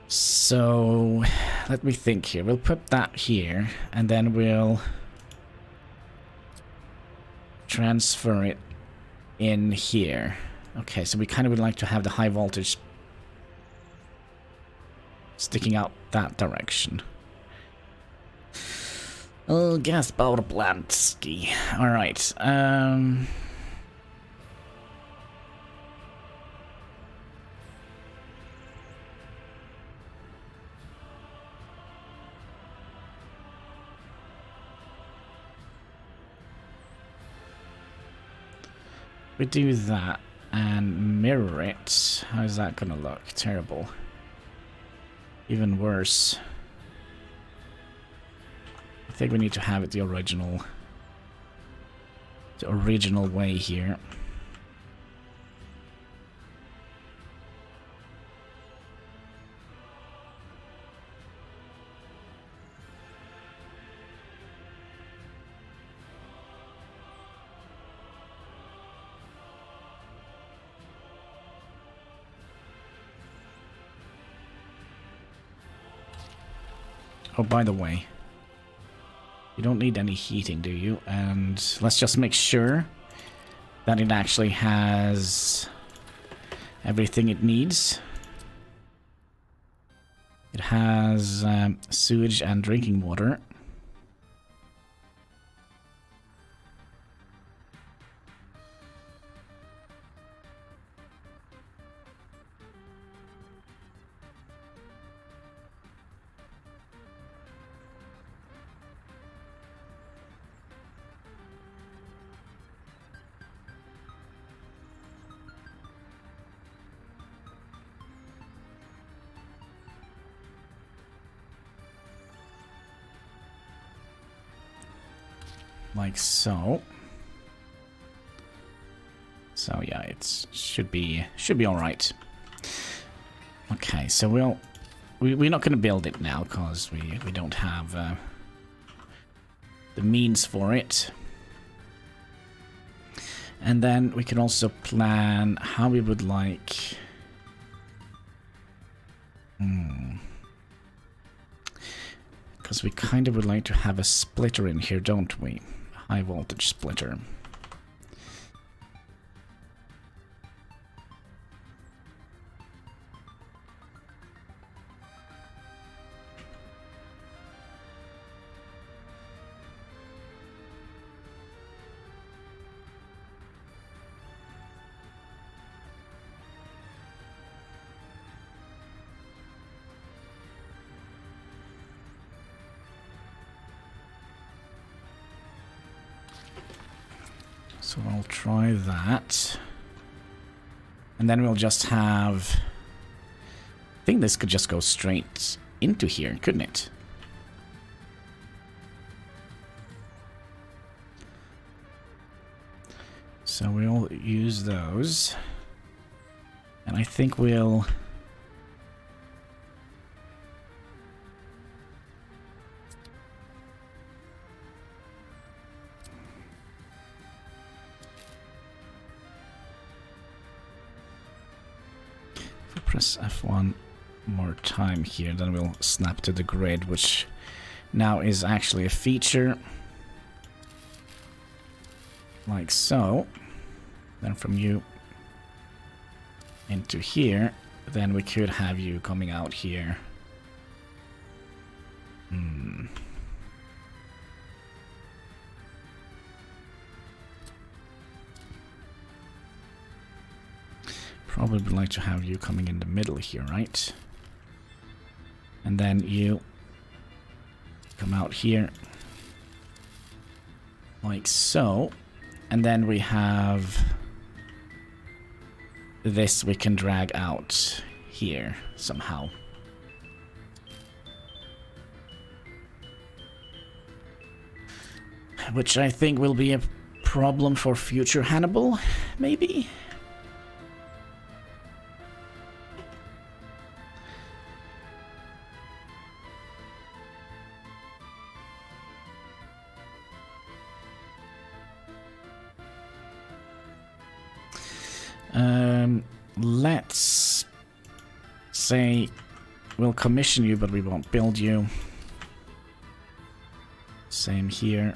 So let me think here. We'll put that here, and then we'll transfer it in here. Okay, so we kind of would like to have the high voltage sticking out that direction. Oh, gas power plant ski. All right. We do that and mirror it. How's that gonna look? Terrible. Even worse. I think we need to have it the original way here. Oh, by the way, you don't need any heating, do you? And let's just make sure that it actually has everything it needs. It has sewage and drinking water. Like so. So yeah, it should be all right. Okay, so we're not going to build it now because we don't have the means for it. And then we can also plan how we would like. Because we kind of would like to have a splitter in here, don't we? High voltage splitter. So I'll try that. And then we'll just have... I think this could just go straight into here, couldn't it? So we'll use those. And I think we'll... Press F1 more time here, then we'll snap to the grid, which now is actually a feature. Like so. Then from you into here, then we could have you coming out here. Probably would like to have you coming in the middle here, right? And then you come out here. Like so. And then we have this we can drag out here somehow. Which I think will be a problem for future Hannibal, maybe? Let's say we'll commission you, but we won't build you. Same here.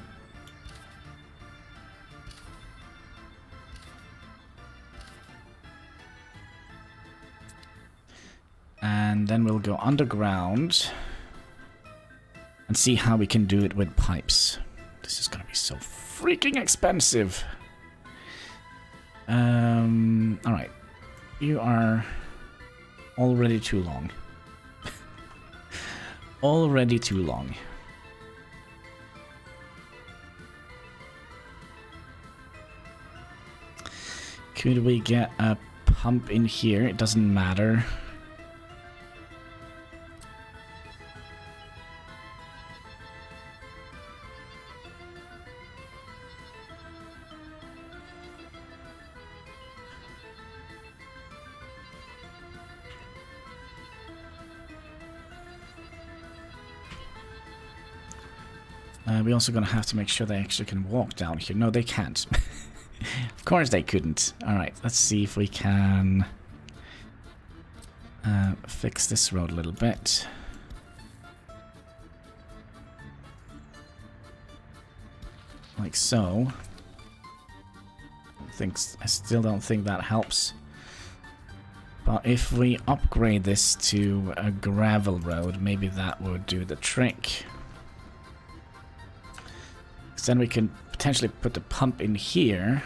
And then we'll go underground and see how we can do it with pipes. This is gonna be so freaking expensive. Alright. You are already too long. Already too long. Could we get a pump in here? It doesn't matter. We're also going to have to make sure they actually can walk down here. No, they can't. Of course they couldn't. Alright, let's see if we can fix this road a little bit. Like so. I still don't think that helps. But if we upgrade this to a gravel road, maybe that would do the trick. Then we can potentially put the pump in here.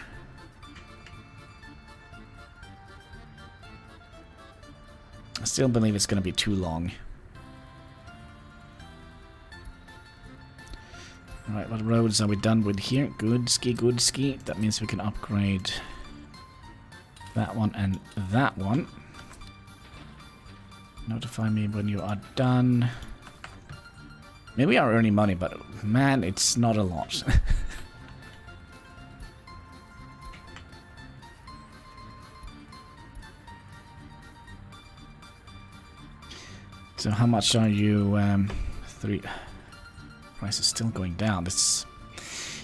I still believe it's going to be too long. Alright, what roads are we done with here? Good ski, good ski. That means we can upgrade that one and that one. Notify me when you are done. Maybe we are earning money, but man, it's not a lot. So how much are you? Price is still going down. This,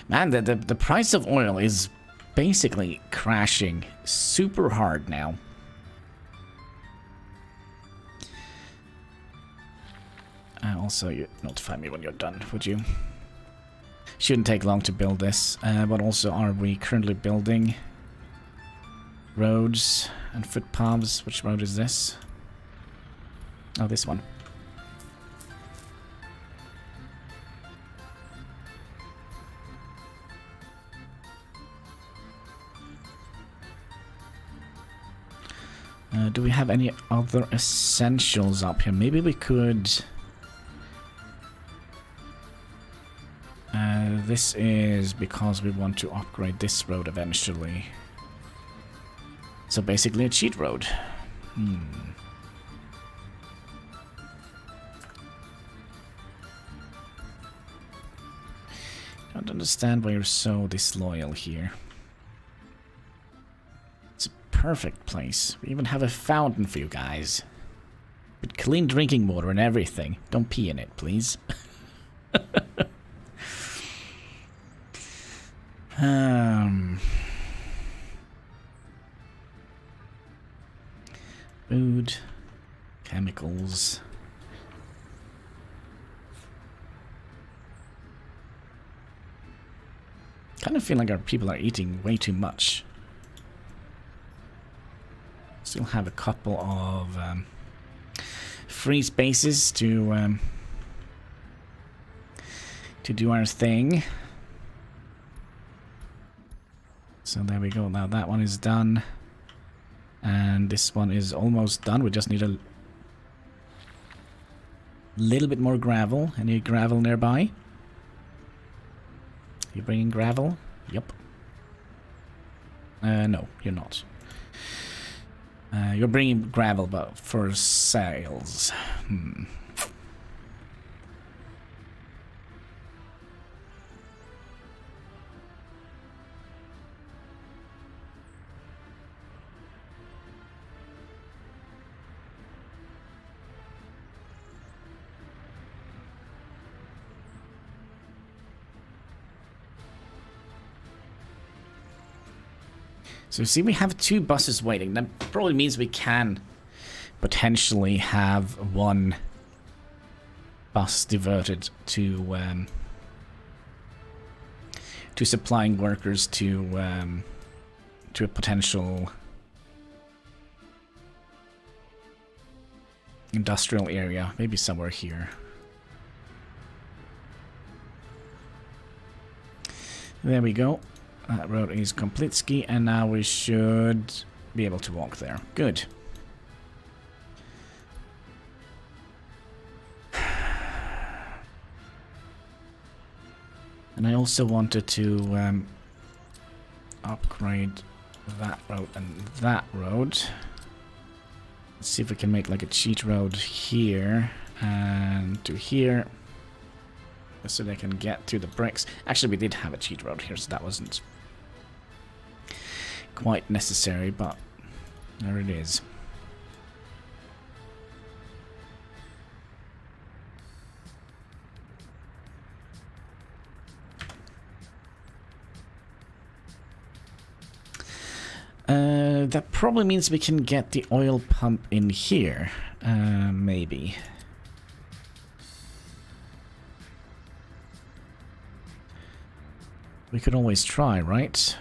man, the price of oil is basically crashing super hard now. Also, you notify me when you're done, would you? Shouldn't take long to build this, but also are we currently building roads and footpaths? Which road is this? Oh, this one. Do we have any other essentials up here? Maybe we could... this is because we want to upgrade this road eventually. So basically a cheat road. Don't understand why you're so disloyal here. It's a perfect place. We even have a fountain for you guys. With clean drinking water and everything. Don't pee in it, please. Food, chemicals. Kind of feel like our people are eating way too much. Still have a couple of free spaces to do our thing. So there we go. Now that one is done. And this one is almost done. We just need a little bit more gravel. Any gravel nearby? You bringing gravel? Yep. No, you're not. You're bringing gravel, but for sales. So see, we have 2 buses waiting. That probably means we can potentially have 1 bus diverted to supplying workers to a potential industrial area, maybe somewhere here. There we go. That road is complete ski, and now we should be able to walk there. Good. And I also wanted to upgrade that road and that road. Let's see if we can make like a cheat road here and to here, so they can get to the bricks. Actually, we did have a cheat road here, so that wasn't quite necessary, but there it is. That probably means we can get the oil pump in here, maybe. We could always try, right?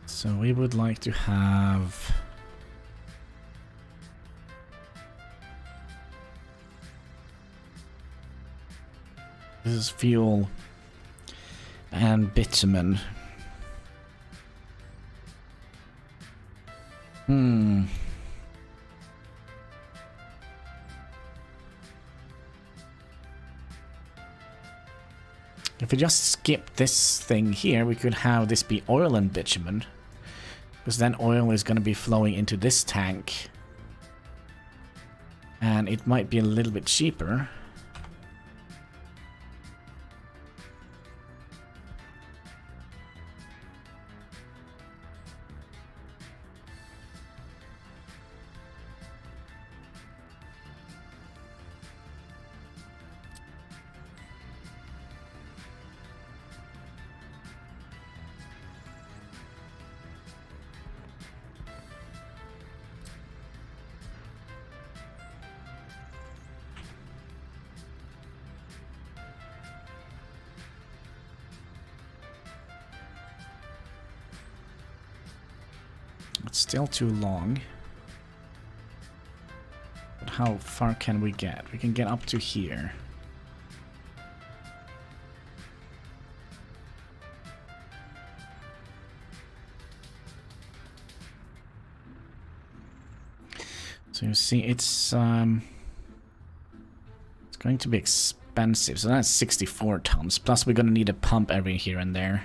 So we would like to have this is fuel and bitumen. If we just skip this thing here, we could have this be oil and bitumen. Because then oil is going to be flowing into this tank. And it might be a little bit cheaper. It's still too long. But how far can we get? We can get up to here. So you see, it's going to be expensive. So that's 64 tons. Plus, we're going to need a pump every here and there.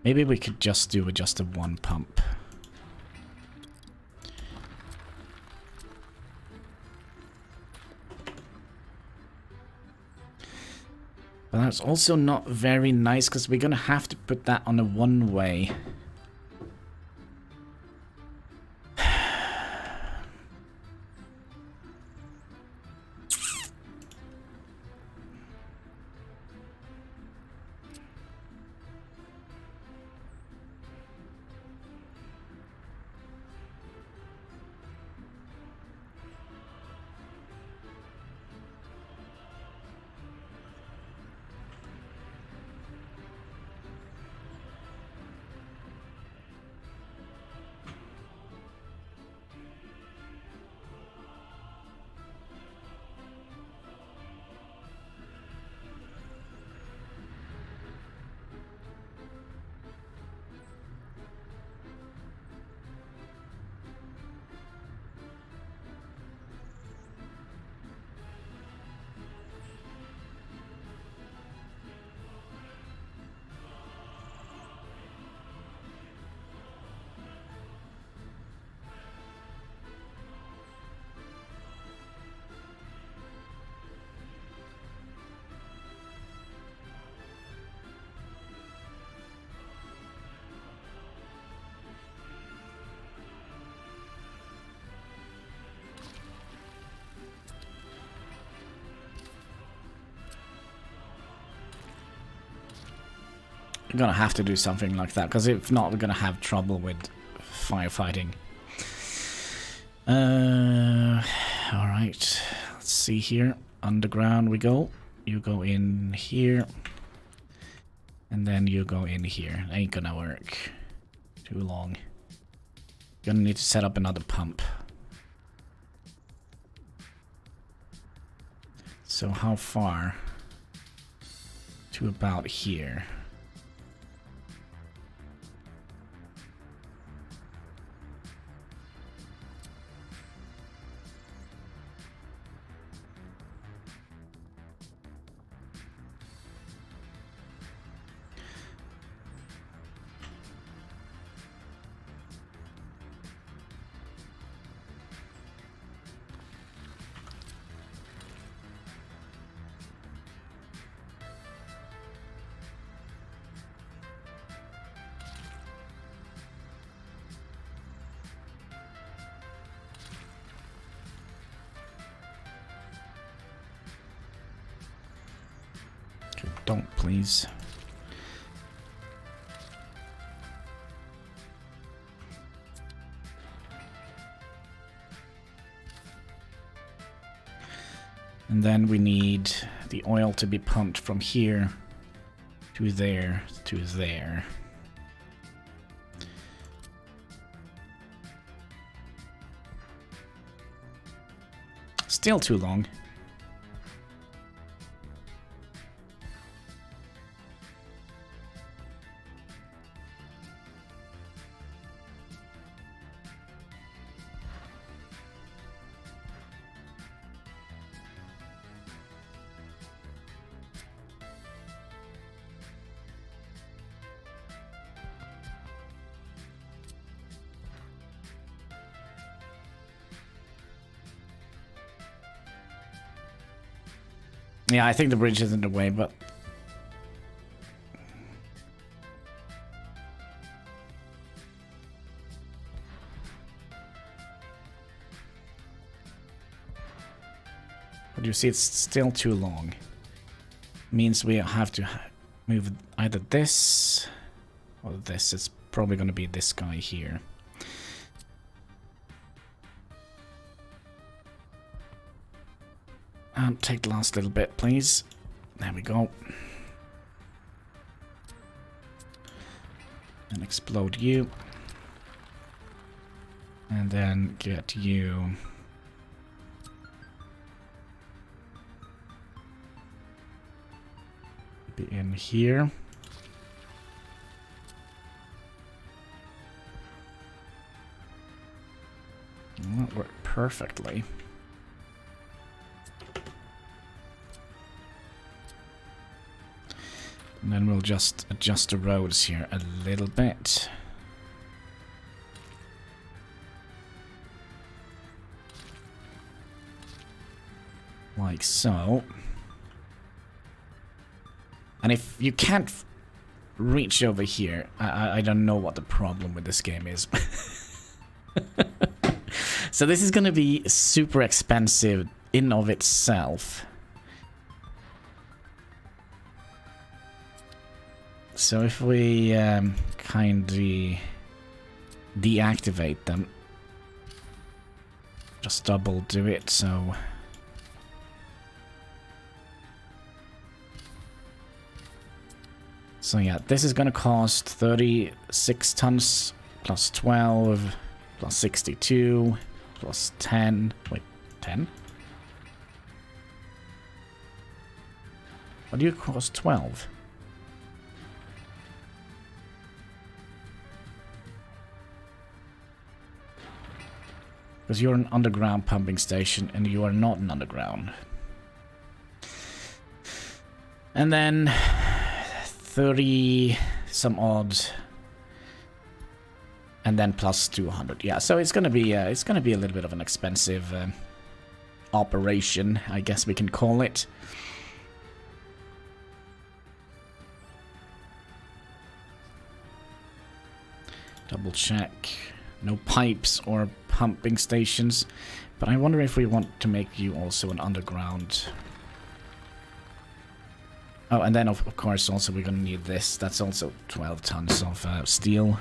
Maybe we could just do just a 1 pump. But that's also not very nice, because we're going to have to put that on a 1-way. We're gonna have to do something like that, because if not, we're gonna have trouble with firefighting. Alright, let's see here. Underground we go. You go in here. And then you go in here. Ain't gonna work. Too long. Gonna need to set up another pump. So how far? To about here. Don't, please. And then we need the oil to be pumped from here to there to there. Still too long. Yeah, I think the bridge is in the way, but... But you see, it's still too long. Means we have to move either this or this. It's probably going to be this guy here. And take the last little bit, please. There we go. And explode you. And then get you... be in here. And that worked perfectly. And then we'll just adjust the roads here a little bit. Like so. And if you can't reach over here, I don't know what the problem with this game is. So this is going to be super expensive in of itself. So if we kindly deactivate them, just double do it, so... So yeah, this is gonna cost 36 tons plus 12 plus 62 plus 10. Wait, 10? What do you cost 12? Because you're an underground pumping station and you are not an underground. And then 30 some odd, and then plus 200. Yeah, so it's gonna be a little bit of an expensive operation, I guess we can call it. Double check. No pipes or pumping stations, but I wonder if we want to make you also an underground. Oh, and then of course also we're gonna need this. That's also 12 tons of steel.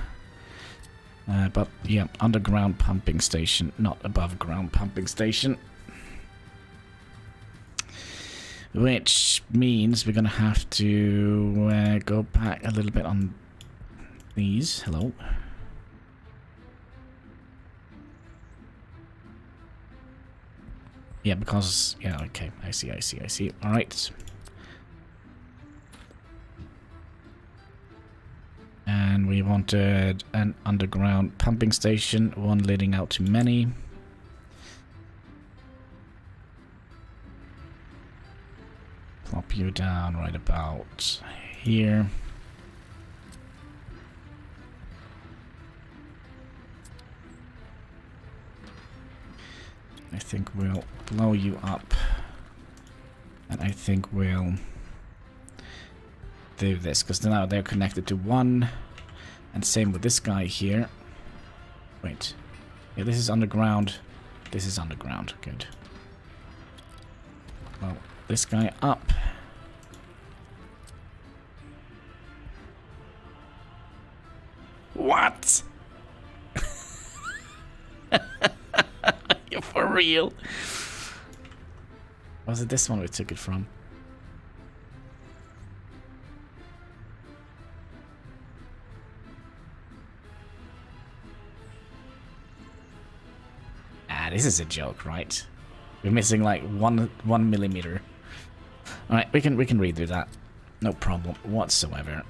But yeah, underground pumping station, not above ground pumping station. Which means we're gonna have to go back a little bit on these. Hello. Yeah, because... yeah, okay. I see. Alright. And we wanted an underground pumping station, one leading out to many. Plop you down right about here. I think we'll blow you up. And I think we'll do this, because now they're connected to one. And same with this guy here. Wait. Yeah, this is underground. This is underground. Good. Well, this guy up. What? You're for real? Was it this one we took it from? Ah, this is a joke, right? We're missing like one millimeter. All right, we can redo that. No problem whatsoever.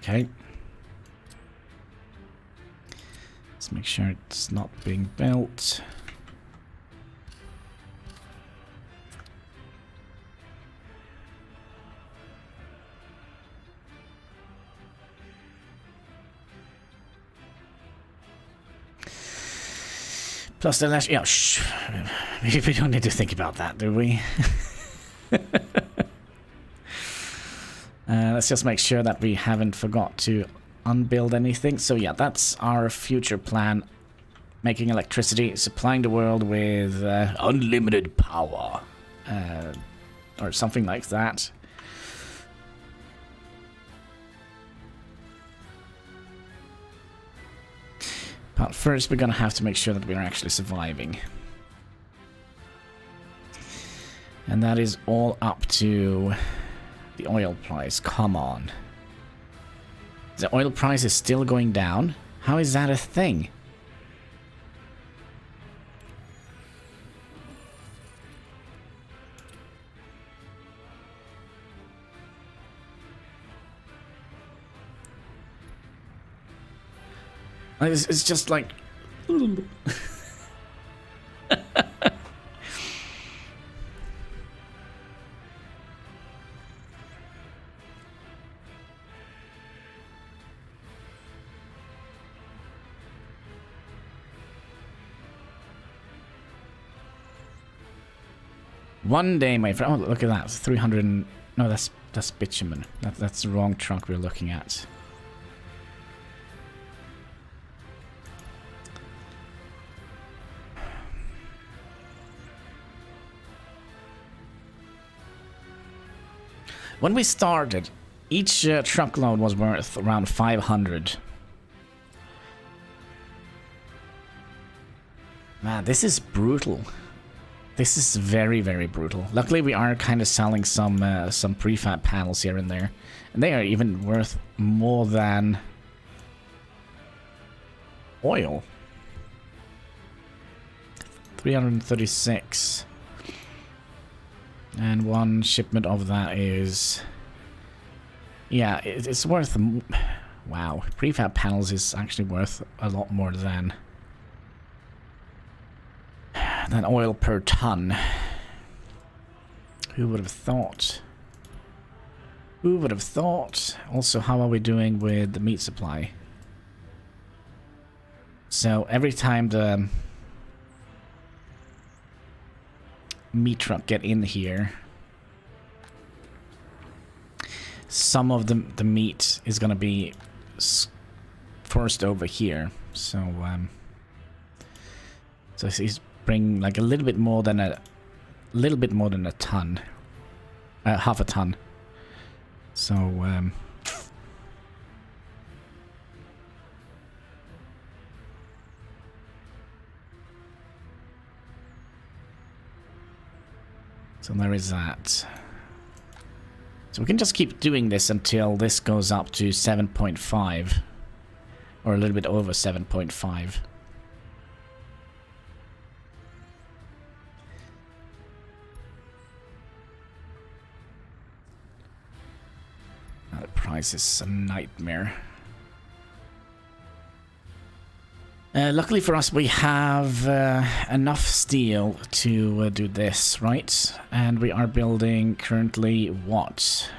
Okay. Let's make sure it's not being built. Plus the last... yeah, shh. Maybe we don't need to think about that, do we? Let's just make sure that we haven't forgot to unbuild anything. So yeah, that's our future plan. Making electricity, supplying the world with unlimited power. Or something like that. But first we're gonna have to make sure that we're actually surviving. And that is all up to... the oil price. Come on. The oil price is still going down? How is that a thing? It's just like... One day, my friend. Oh, look at that. 300. No, that's bitumen. That's the wrong truck we're looking at. When we started, each truckload was worth around 500. Man, this is brutal. This is very, very brutal. Luckily, we are kind of selling some prefab panels here and there. And they are even worth more than Oil. 336. And one shipment of that is... Yeah, it's worth... Wow, prefab panels is actually worth a lot more than oil per ton. Who would have thought? Who would have thought? Also, how are we doing with the meat supply? So every time the meat truck get in here, some of the meat is gonna be forced over here. So so he's bringing like a little bit more than a ton, half a ton. So so there is that. So we can just keep doing this until this goes up to 7.5. Or a little bit over 7.5. The price is a nightmare. Luckily for us, we have enough steel to do this, right? And we are building currently what?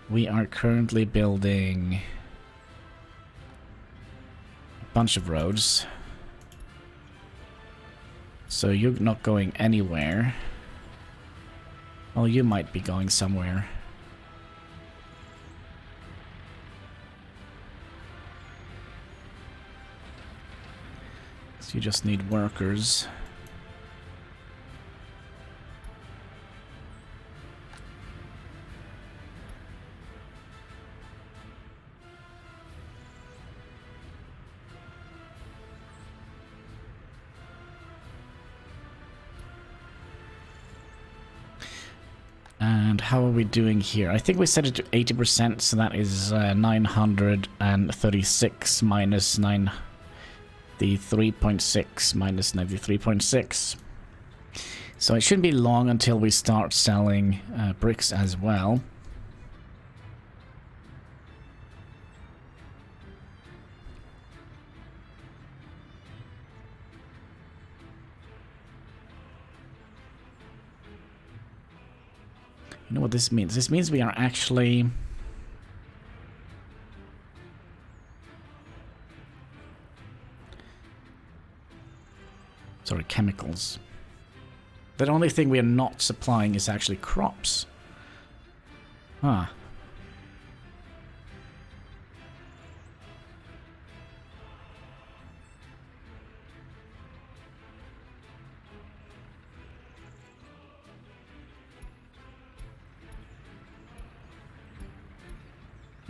We are currently building a bunch of roads. So you're not going anywhere. Well, you might be going somewhere. So you just need workers. And how are we doing here? I think we set it to 80%, so that is 936 minus 93.6 minus 93.6. So it shouldn't be long until we start selling bricks as well. You know what this means? This means we are actually... Sorry, chemicals. The only thing we are not supplying is actually crops. Huh.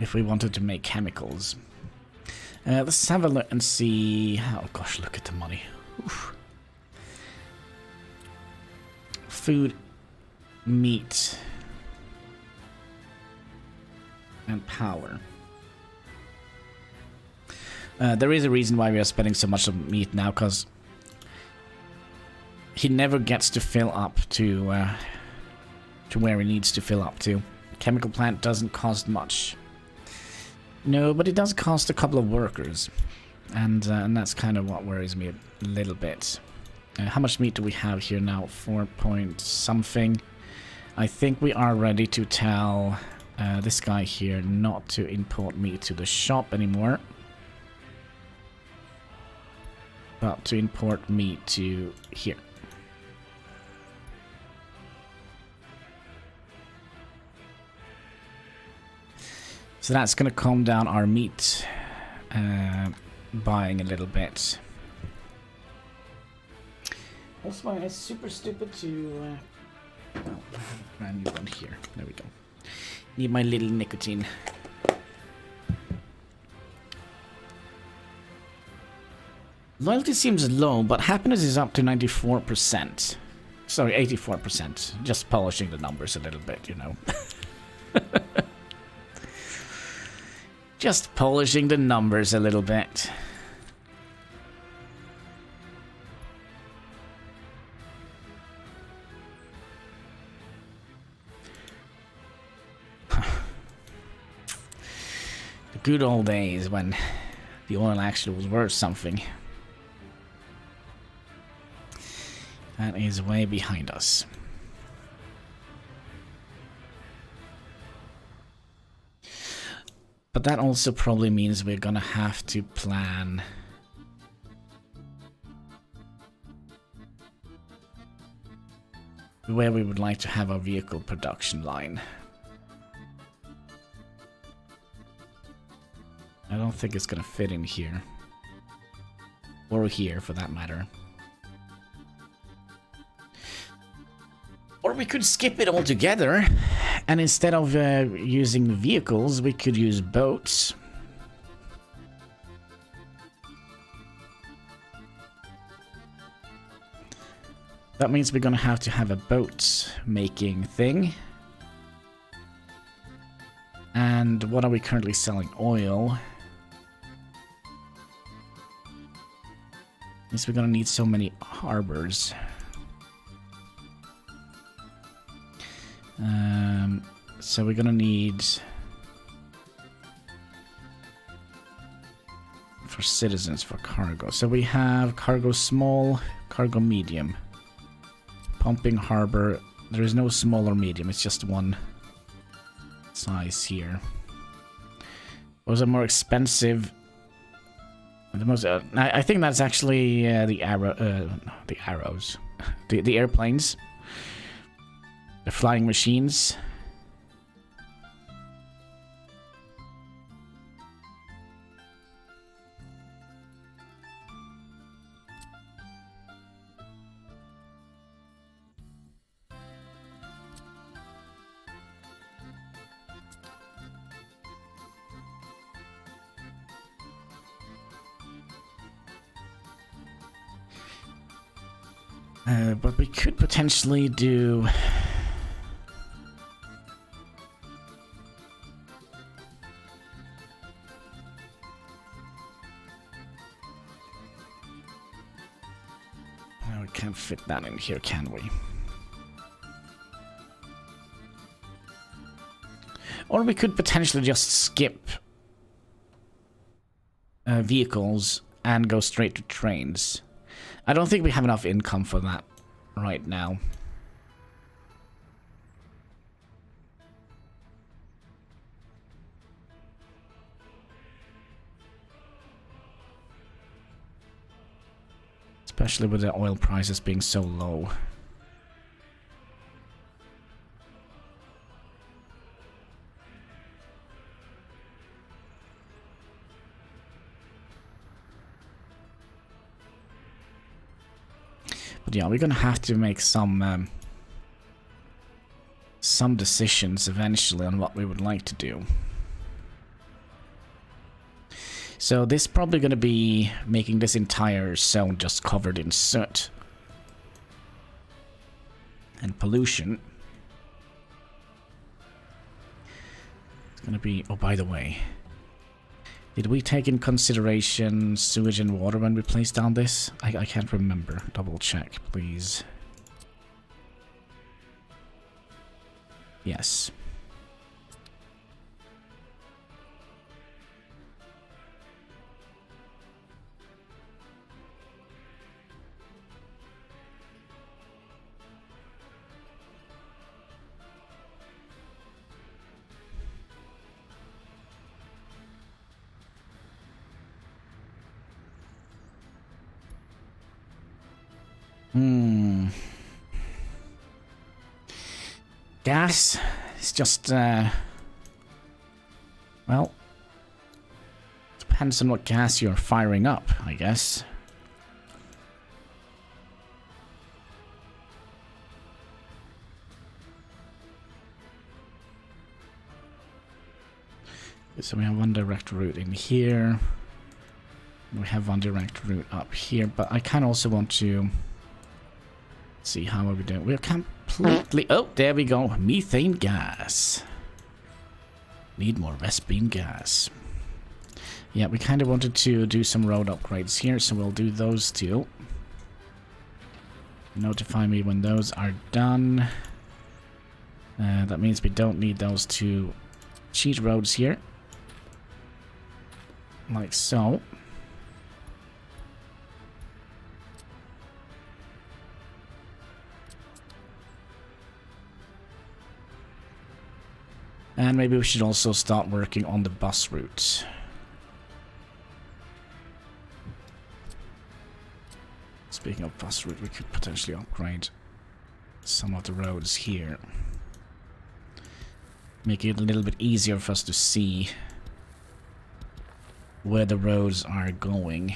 If we wanted to make chemicals. Let's have a look and see... Oh gosh, look at the money. Oof. Food, meat, and power. There is a reason why we are spending so much on meat now, because he never gets to fill up to where he needs to fill up to. Chemical plant doesn't cost much. No, but it does cost a couple of workers, and that's kind of what worries me a little bit. How much meat do we have here now? 4 point something. I think we are ready to tell this guy here not to import meat to the shop anymore, but to import meat to here. So that's going to calm down our meat buying a little bit. Also, it's super stupid to... Oh, brand new one here. There we go. Need my little nicotine. Loyalty seems low, but happiness is up to 94%. Sorry, 84%. Just polishing the numbers a little bit, you know. Just polishing the numbers a little bit. The good old days when the oil actually was worth something. That is way behind us. But that also probably means we're gonna have to plan where we would like to have our vehicle production line. I don't think it's gonna fit in here. Or here, for that matter. Or we could skip it altogether, and instead of using vehicles, we could use boats. That means we're gonna have to have a boat making thing. And what are we currently selling? Oil. Means we're gonna need so many harbors. So we're gonna need for citizens for cargo. So we have cargo small, cargo medium, pumping harbor. There is no small or medium. It's just one size here. Those are more expensive. The most, I think that's actually the arrows, the airplanes. The flying machines. But we could potentially do... We can't fit that in here, can we? Or we could potentially just skip vehicles and go straight to trains. I don't think we have enough income for that right now. Especially with the oil prices being so low. But yeah, we're gonna have to make some decisions eventually on what we would like to do. So this is probably going to be making this entire zone just covered in soot and pollution. It's going to be... Oh, by the way, did we take in consideration sewage and water when we placed down this? I can't remember. Double check, please. Yes. Gas is just, well, depends on what gas you're firing up, I guess. So we have one direct route in here. We have one direct route up here, but I kind of also want to see how are we doing. We're completely... Oh, there we go. Methane gas. Need more Vespene gas. Yeah, we kind of wanted to do some road upgrades here, so we'll do those two. Notify me when those are done. That means we don't need those two cheat roads here. Like so. And maybe we should also start working on the bus route. Speaking of bus route, we could potentially upgrade some of the roads here. Make it a little bit easier for us to see where the roads are going.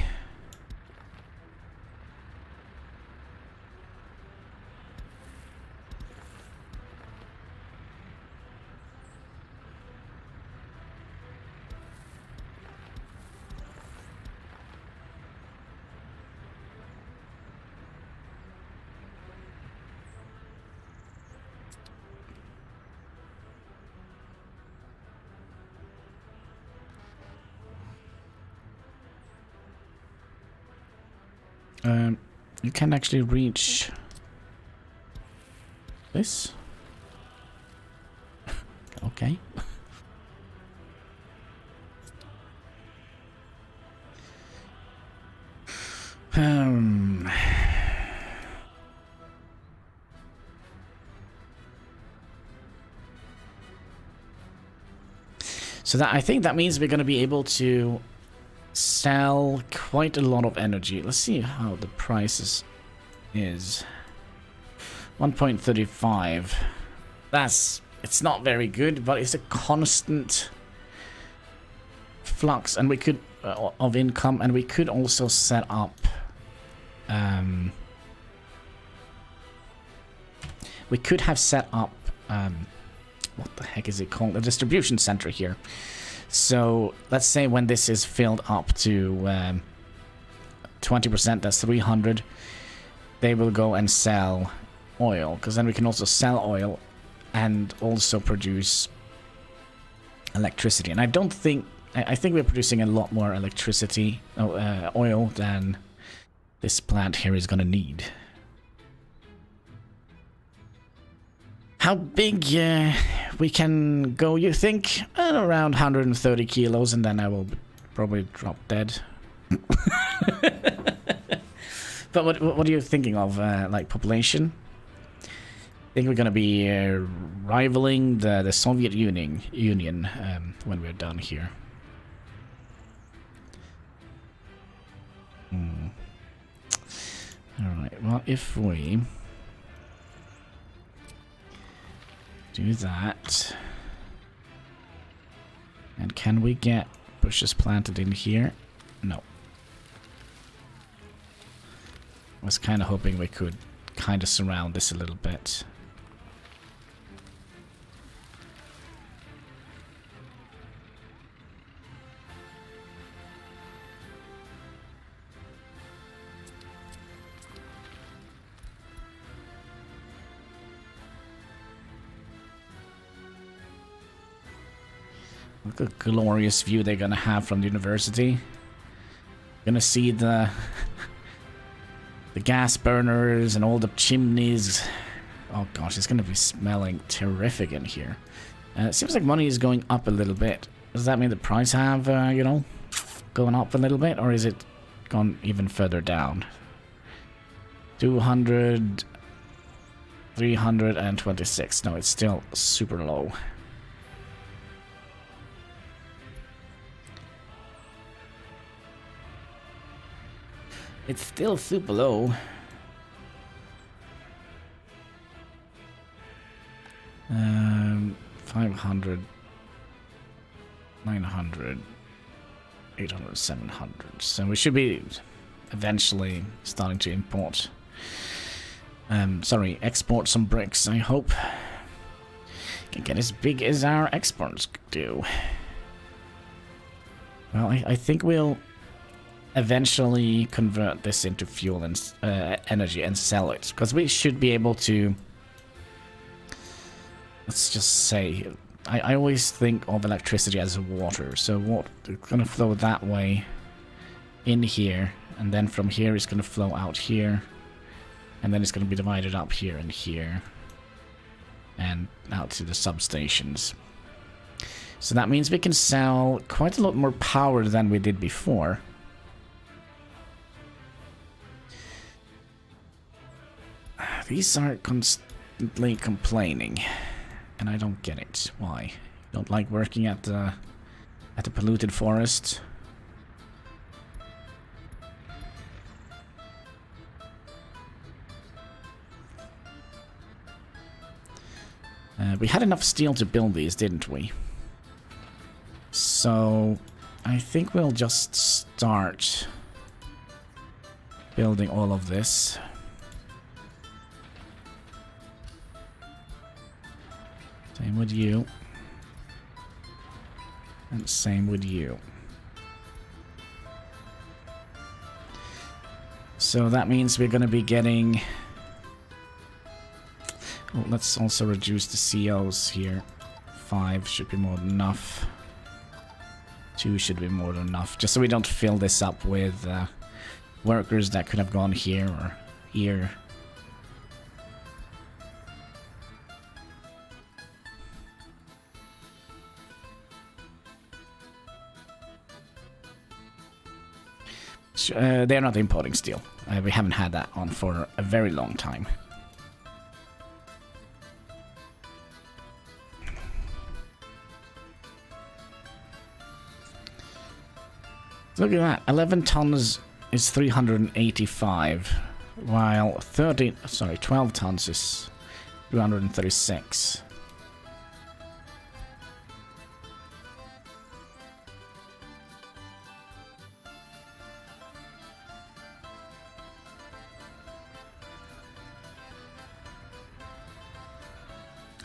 You can actually reach this. Okay. So that I think that means we're going to be able to sell quite a lot of energy. Let's see how the prices is. 1.35. It's not very good, but it's a constant flux, and we could of income, and we could also set up we could have set up what the heck is it called? A distribution center here. So let's say when this is filled up to 20%, that's 300, they will go and sell oil, because then we can also sell oil and also produce electricity. And I think we're producing a lot more electricity, oil than this plant here is going to need. How big we can go, you think? Around 130 kilos, and then I will probably drop dead. But what are you thinking of, like population? I think we're going to be rivaling the Soviet Union when we're done here. Alright, well, if we do that, and can we get bushes planted in here? No. I was kind of hoping we could kind of surround this a little bit. Look at the glorious view they're gonna have from the university. Gonna see the gas burners and all the chimneys. Oh gosh, it's gonna be smelling terrific in here. It seems like money is going up a little bit. Does that mean the price have, you know, going up a little bit, or is it gone even further down? 200, 326. No, it's still super low. It's still super low. 500, 900, 800, 700. So we should be eventually starting to import. Export some bricks, I hope. Can get as big as our exports do. Well, I think we'll eventually convert this into fuel and energy and sell it, because we should be able to, let's just say, I always think of electricity as water. So what it's gonna flow that way in here, and then from here it's gonna flow out here, and then it's gonna be divided up here and here, and out to the substations. So that means we can sell quite a lot more power than we did before. These are constantly complaining, and I don't get it. Why? Don't like working at the polluted forest? We had enough steel to build these, didn't we? So I think we'll just start building all of this. Same with you. And same with you. So that means we're going to be getting... Well, let's also reduce the COs here. 5 should be more than enough. 2 should be more than enough. Just so we don't fill this up with workers that could have gone here or here. They're not importing steel. We haven't had that on for a very long time. Look at that. 11 tons is 385, while 12 tons is 236.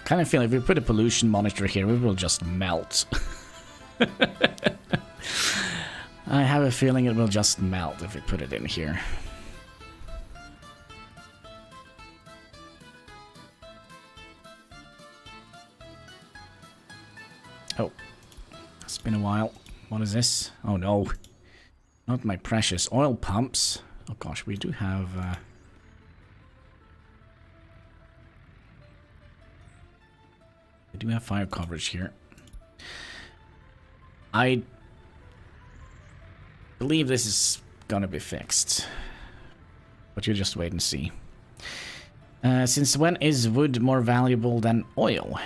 Kind of feel if we put a pollution monitor here, we will just melt. I have a feeling it will just melt if we put it in here. Oh, it's been a while. What is this? Oh no, not my precious oil pumps. Oh gosh, we do have... We do have fire coverage here. I believe this is gonna be fixed, but you just wait and see. Since when is wood more valuable than oil?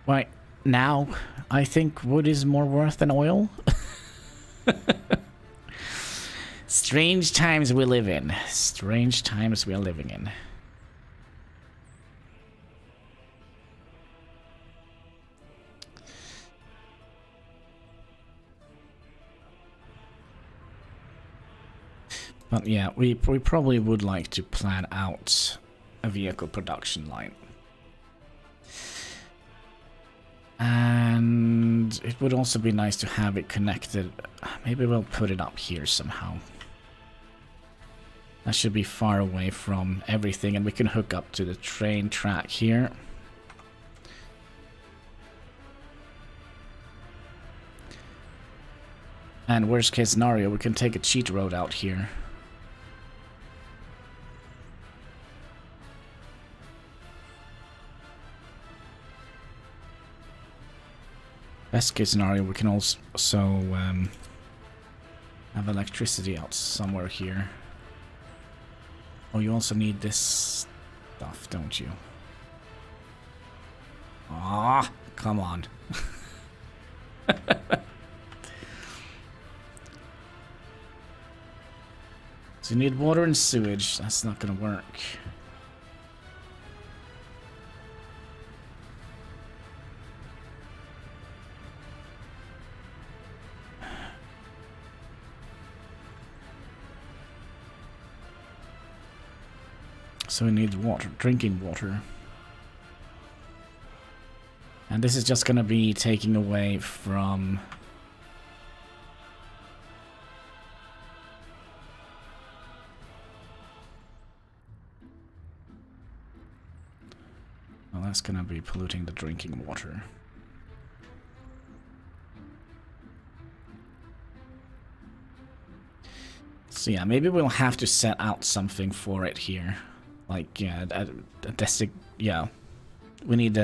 Why, now I think wood is more worth than oil. Strange times we live in. Strange times we are living in. But yeah, we probably would like to plan out a vehicle production line. And it would also be nice to have it connected. Maybe we'll put it up here somehow. That should be far away from everything, and we can hook up to the train track here. And worst case scenario, we can take a cheat road out here. Best case scenario, we can also have electricity out somewhere here. Oh, you also need this stuff, don't you? Ah, come on. So you need water and sewage. That's not gonna work. So we need water, drinking water. And this is just gonna be taking away from... Well, that's gonna be polluting the drinking water. So yeah, maybe we'll have to set out something for it here. Like, yeah, yeah. We need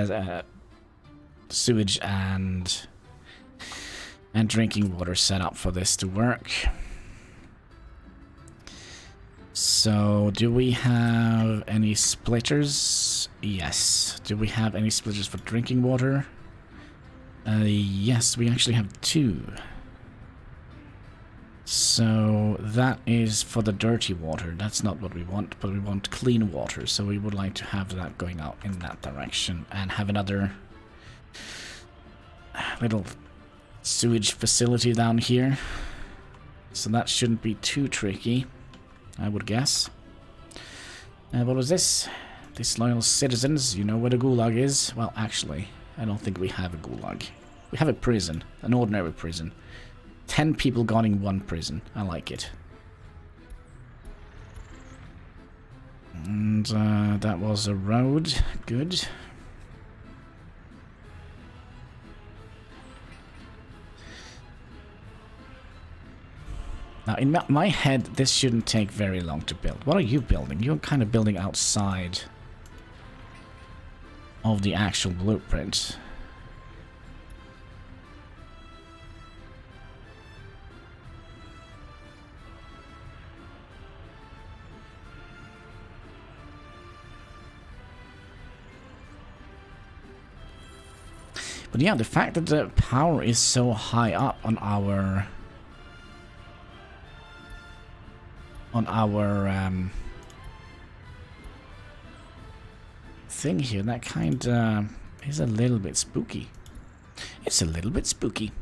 sewage and drinking water set up for this to work. So, do we have any splitters? Yes. Do we have any splitters for drinking water? Yes, we actually have 2. So, that is for the dirty water. That's not what we want, but we want clean water. So, we would like to have that going out in that direction and have another little sewage facility down here. So, that shouldn't be too tricky, I would guess. What was this? Disloyal citizens, you know where the gulag is? Well, actually, I don't think we have a gulag. We have a prison, an ordinary prison. 10 people guarding 1 prison. I like it. And that was a road. Good. Now, in my head, this shouldn't take very long to build. What are you building? You're kind of building outside of the actual blueprint. But yeah, the fact that the power is so high up on our thing here, that kind of is a little bit spooky. It's a little bit spooky.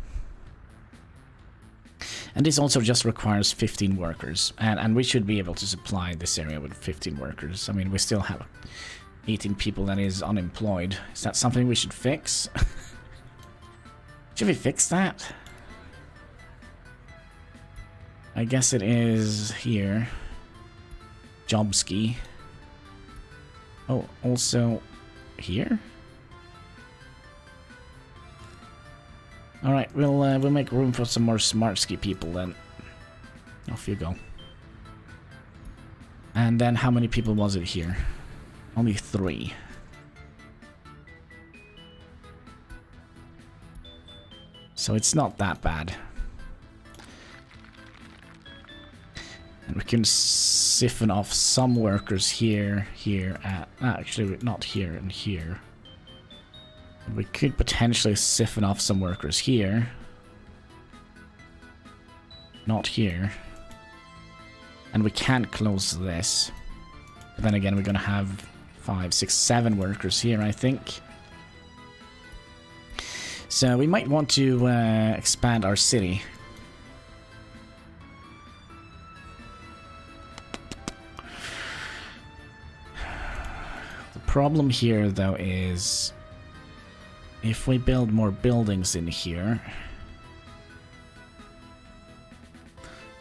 And this also just requires 15 workers, and we should be able to supply this area with 15 workers. I mean, we still have 18 people that is unemployed. Is that something we should fix? Should we fix that? I guess it is here. Jobski. Oh, also here? Alright, we'll make room for some more Smartsky people then. Off you go. And then how many people was it here? Only 3. So it's not that bad. And we can siphon off some workers here, actually not here and here. We could potentially siphon off some workers here. Not here. And we can't close this. But then again, we're gonna have 5, 6, 7 workers here, I think. So we might want to expand our city. The problem here, though, is if we build more buildings in here,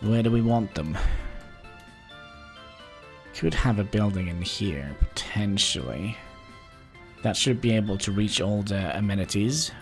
where do we want them? Could have a building in here, potentially. That should be able to reach all the amenities.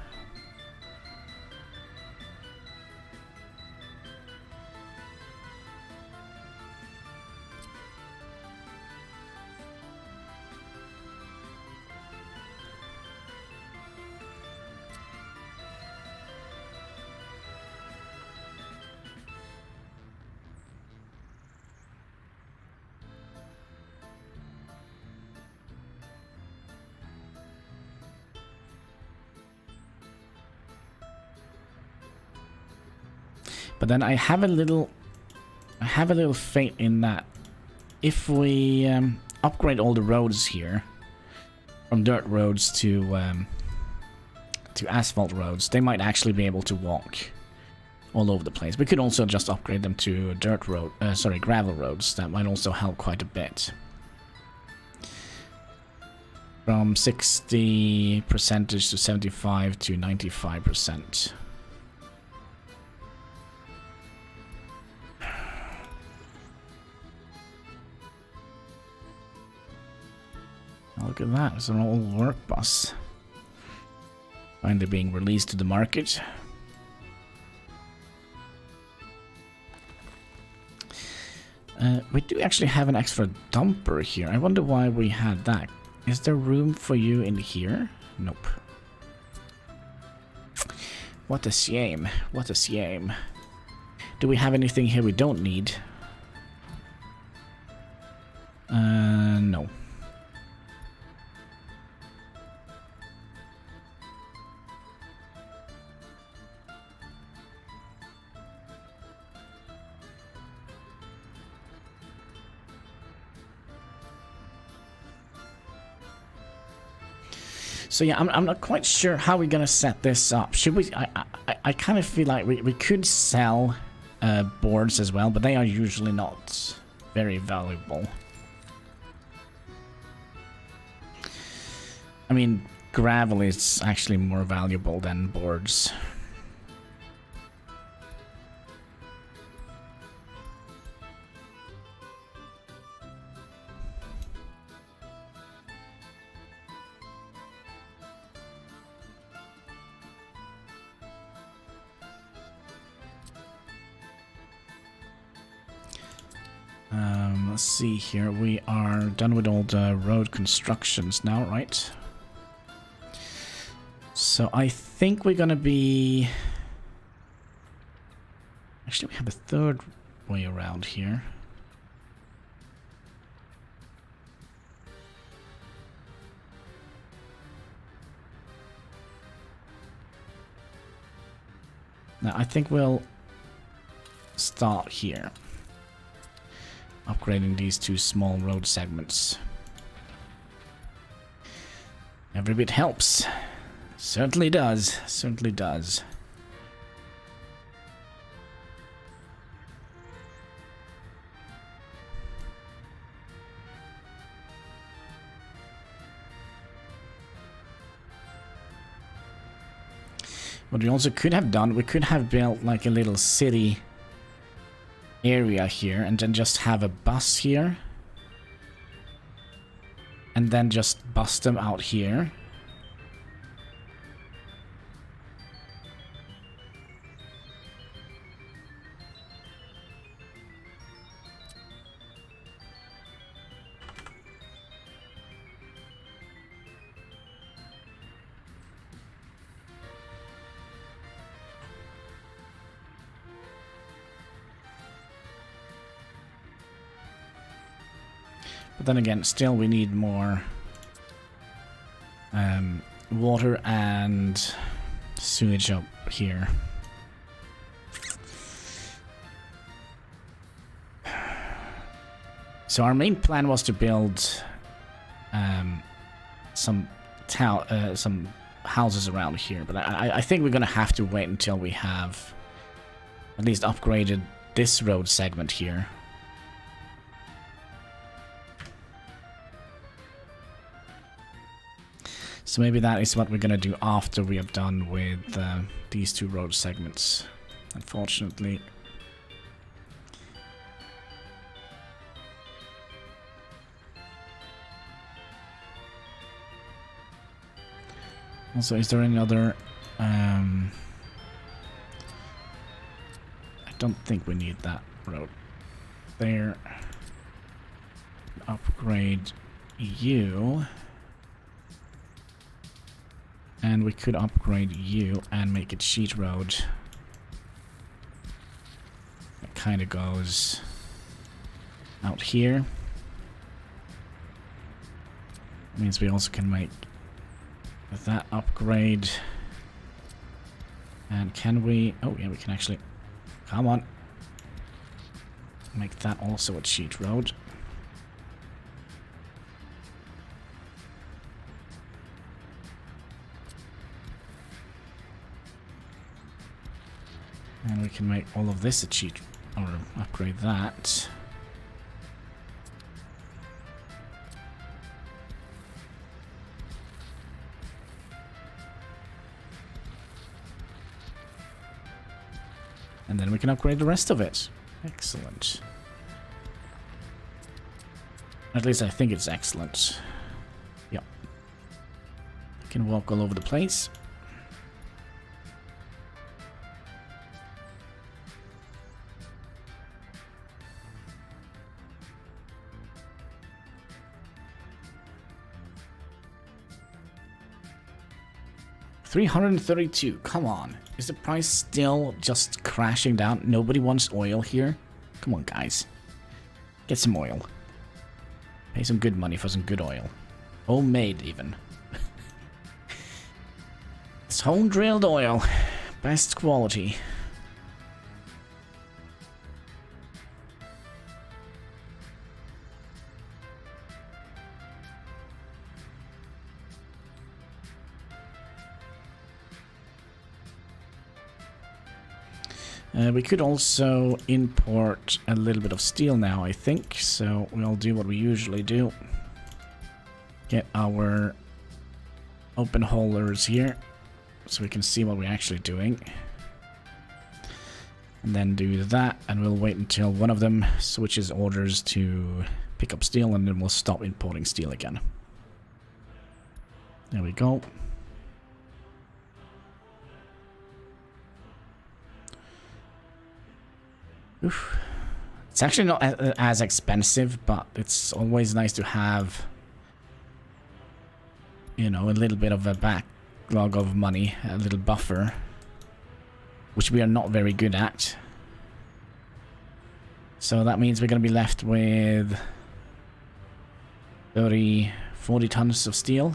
But then I have a little faith in that if we upgrade all the roads here from dirt roads to asphalt roads, they might actually be able to walk all over the place. We could also just upgrade them to gravel roads. That might also help quite a bit. From 60% to 75 to 95%. look at that. It's an old work bus. Finally being released to the market. We do actually have an extra dumper here. I wonder why we had that. Is there room for you in here? Nope. What a shame. What a shame. Do we have anything here we don't need? No. So yeah, I'm not quite sure how we're gonna set this up. Should we? I kind of feel like we could sell boards as well, but they are usually not very valuable. I mean, gravel is actually more valuable than boards. Let's see here. We are done with all the road constructions now, right? So I think we're gonna be... Actually, we have a third way around here. Now, I think we'll start here. Upgrading these two small road segments. Every bit helps. Certainly does. Certainly does. What we also could have done, we could have built like a little city area here and then just have a bus here. And then just bus them out here. But then again, still we need more water and sewage up here. So our main plan was to build some houses around here, but I think we're gonna have to wait until we have at least upgraded this road segment here. So maybe that is what we're gonna do after we are done with these two road segments, unfortunately. Also, is there any other... I don't think we need that road there. Upgrade you. And we could upgrade you and make it sheet road. It kind of goes out here. Means we also can make that upgrade. And can we... Oh yeah, we can actually... Come on. Make that also a sheet road. And we can make all of this a cheat, or upgrade that. And then we can upgrade the rest of it. Excellent. At least I think it's excellent. Yep. Can walk all over the place. $332. Come on. Is the price still just crashing down? Nobody wants oil here? Come on, guys. Get some oil. Pay some good money for some good oil. Homemade, even. It's home-drilled oil. Best quality. We could also import a little bit of steel now, I think. So we'll do what we usually do. Get our open haulers here so we can see what we're actually doing. And then do that, and we'll wait until one of them switches orders to pick up steel, and then we'll stop importing steel again. There we go. Oof. It's actually not as expensive, but it's always nice to have, you know, a little bit of a backlog of money, a little buffer, which we are not very good at. So that means we're going to be left with 40 tons of steel.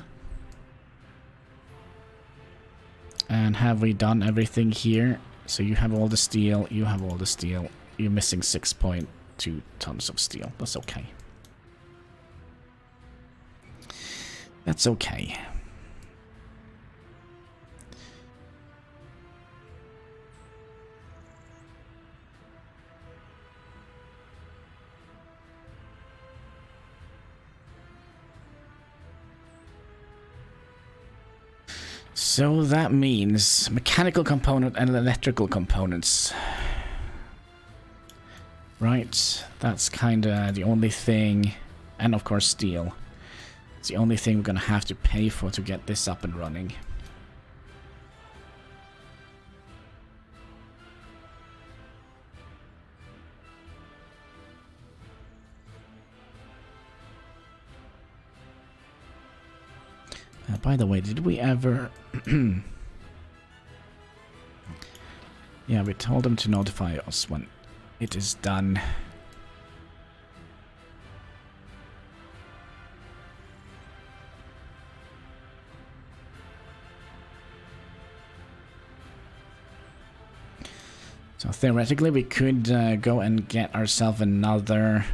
And have we done everything here? So you have all the steel, you have all the steel. You're missing 6.2 tons of steel. That's okay. That's okay. So that means mechanical component and electrical components. Right, that's kinda the only thing, and of course steel. It's the only thing we're gonna have to pay for to get this up and running. By the way, did we ever... Yeah, we told them to notify us when it is done. So theoretically we could go and get ourselves another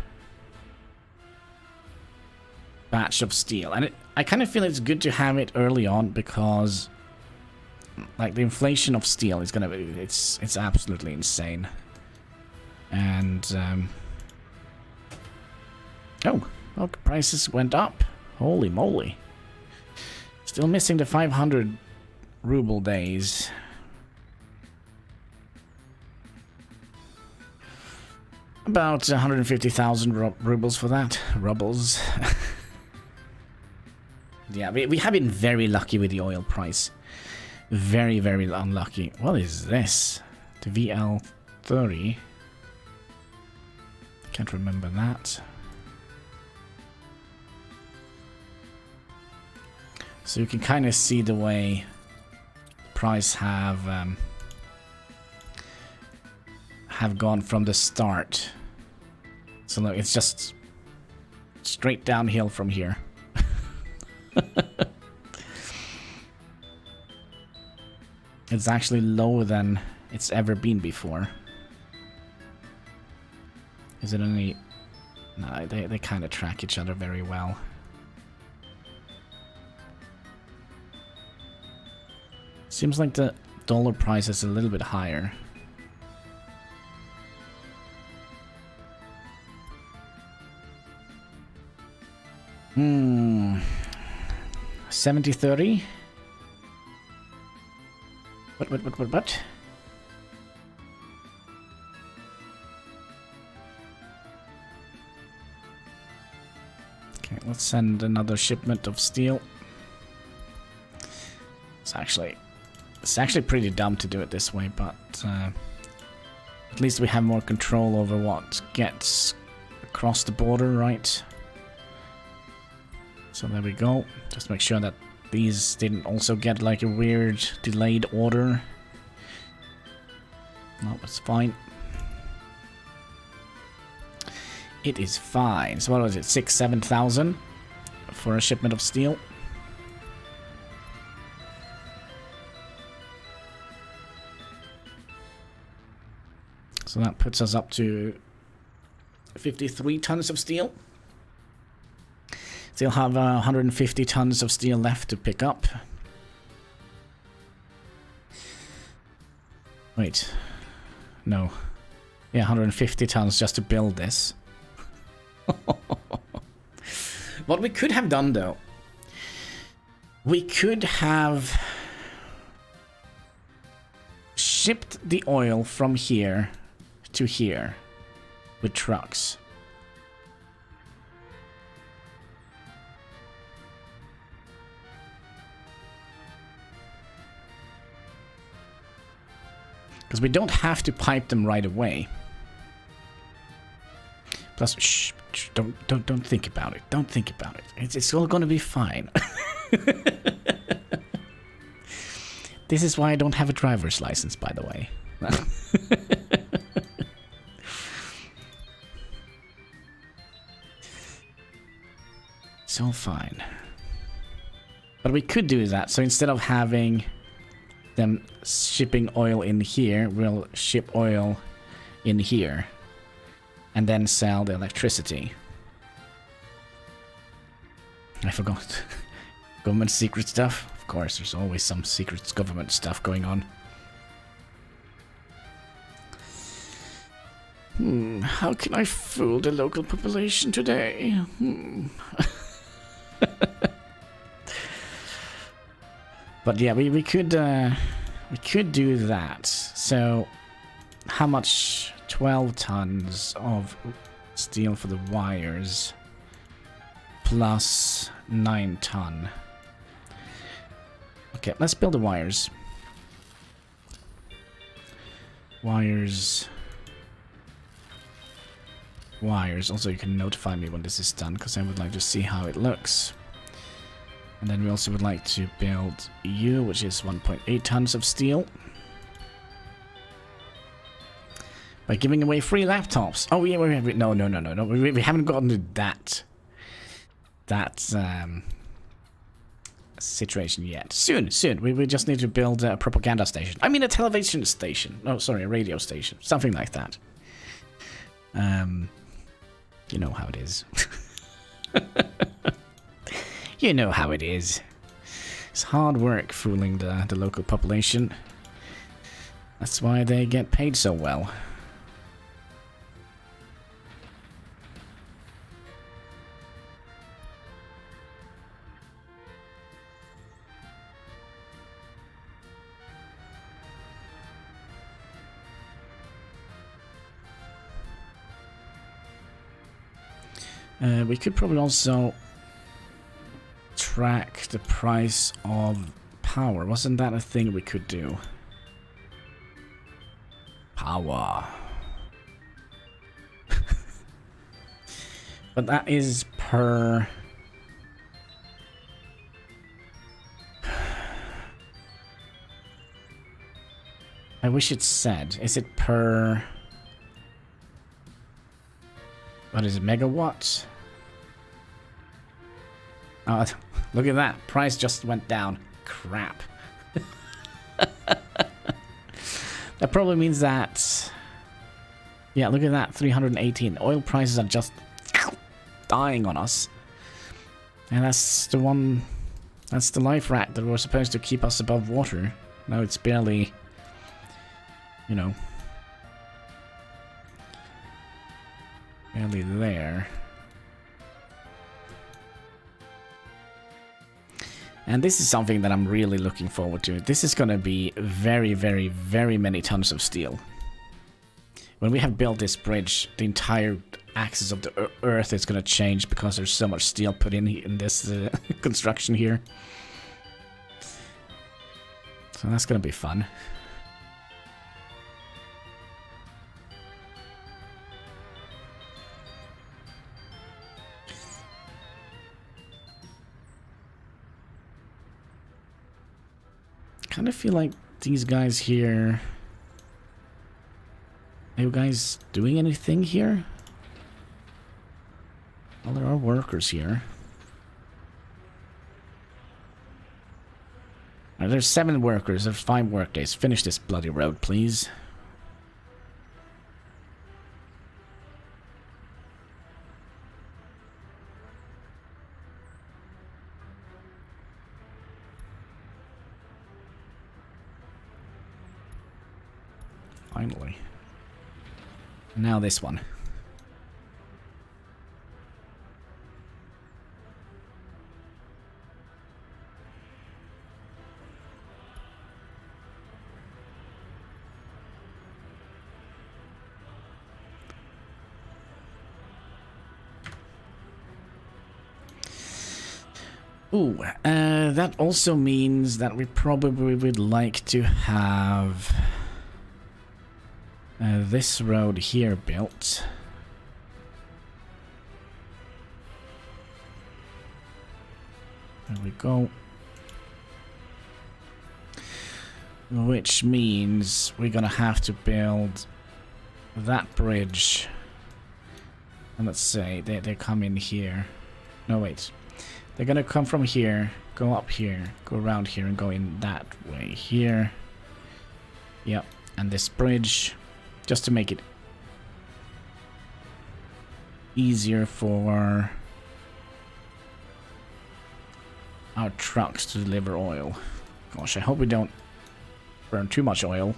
batch of steel. And I kind of feel it's good to have it early on because like the inflation of steel is gonna be, it's absolutely insane. And oh, look, prices went up. Holy moly. Still missing the 500 ruble days. About 150,000 rubles for that. Rubles. Yeah, we have been very lucky with the oil price. Very, very unlucky. What is this? The VL30. Can't remember that. So you can kind of see the way price have gone from the start. So look, it's just straight downhill from here. It's actually lower than it's ever been before. Is it any... No, they kind of track each other very well. Seems like the dollar price is a little bit higher. Hmm. 70-30? What? Okay, let's send another shipment of steel. It's actually pretty dumb to do it this way, but at least we have more control over what gets across the border, right? So there we go. Just make sure that these didn't also get like a weird delayed order. No, it's fine. It is fine. So what was it? 7,000 for a shipment of steel. So that puts us up to 53 tons of steel. Still have 150 tons of steel left to pick up. Wait. No. Yeah, 150 tons just to build this. What we could have done, though, we could have shipped the oil from here to here with trucks. Because we don't have to pipe them right away. Plus, shh, don't think about it. Don't think about it. It's all gonna be fine. This is why I don't have a driver's license, by the way. It's all fine. But we could do that. So instead of having them shipping oil in here, we'll ship oil in here. And then sell the electricity. I forgot. Government secret stuff? Of course, there's always some secret government stuff going on. How can I fool the local population today? But yeah, we could do that. So how much? 12 tons of steel for the wires plus 9 ton. Okay, let's build the wires. Wires. Also, you can notify me when this is done, because I would like to see how it looks. And then we also would like to build you, which is 1.8 tons of steel. By giving away free laptops. Oh, yeah, no. We haven't gotten to that situation yet. Soon. We just need to build a propaganda station. I mean, a television station. Oh, sorry, a radio station. Something like that. You know how it is. You know how it is. It's hard work fooling the local population. That's why they get paid so well. We could probably also track the price of power. Wasn't that a thing we could do? Power. But that is per... I wish it said. Is it per... What is it? Megawatts? Oh, look at that. Price just went down. Crap. That probably means that... Yeah, look at that. 318. Oil prices are just dying on us. And that's the one... That's the life raft that was supposed to keep us above water. Now it's barely... You know... Barely there. And this is something that I'm really looking forward to. This is going to be very, very, very many tons of steel. When we have built this bridge, the entire axis of the Earth is going to change because there's so much steel put in this construction here. So that's gonna be fun. Kind of feel like these guys here... Are you guys doing anything here? Well, there are workers here. There's 7 workers. There's 5 workdays. Finish this bloody road, please. Finally. Now this one. Ooh, that also means that we probably would like to have this road here built. There we go. Which means we're gonna have to build that bridge. And let's say they come in here. No, wait. They're gonna come from here, go up here, go around here, and go in that way here. Yep, and this bridge, just to make it easier for our trucks to deliver oil. Gosh, I hope we don't burn too much oil.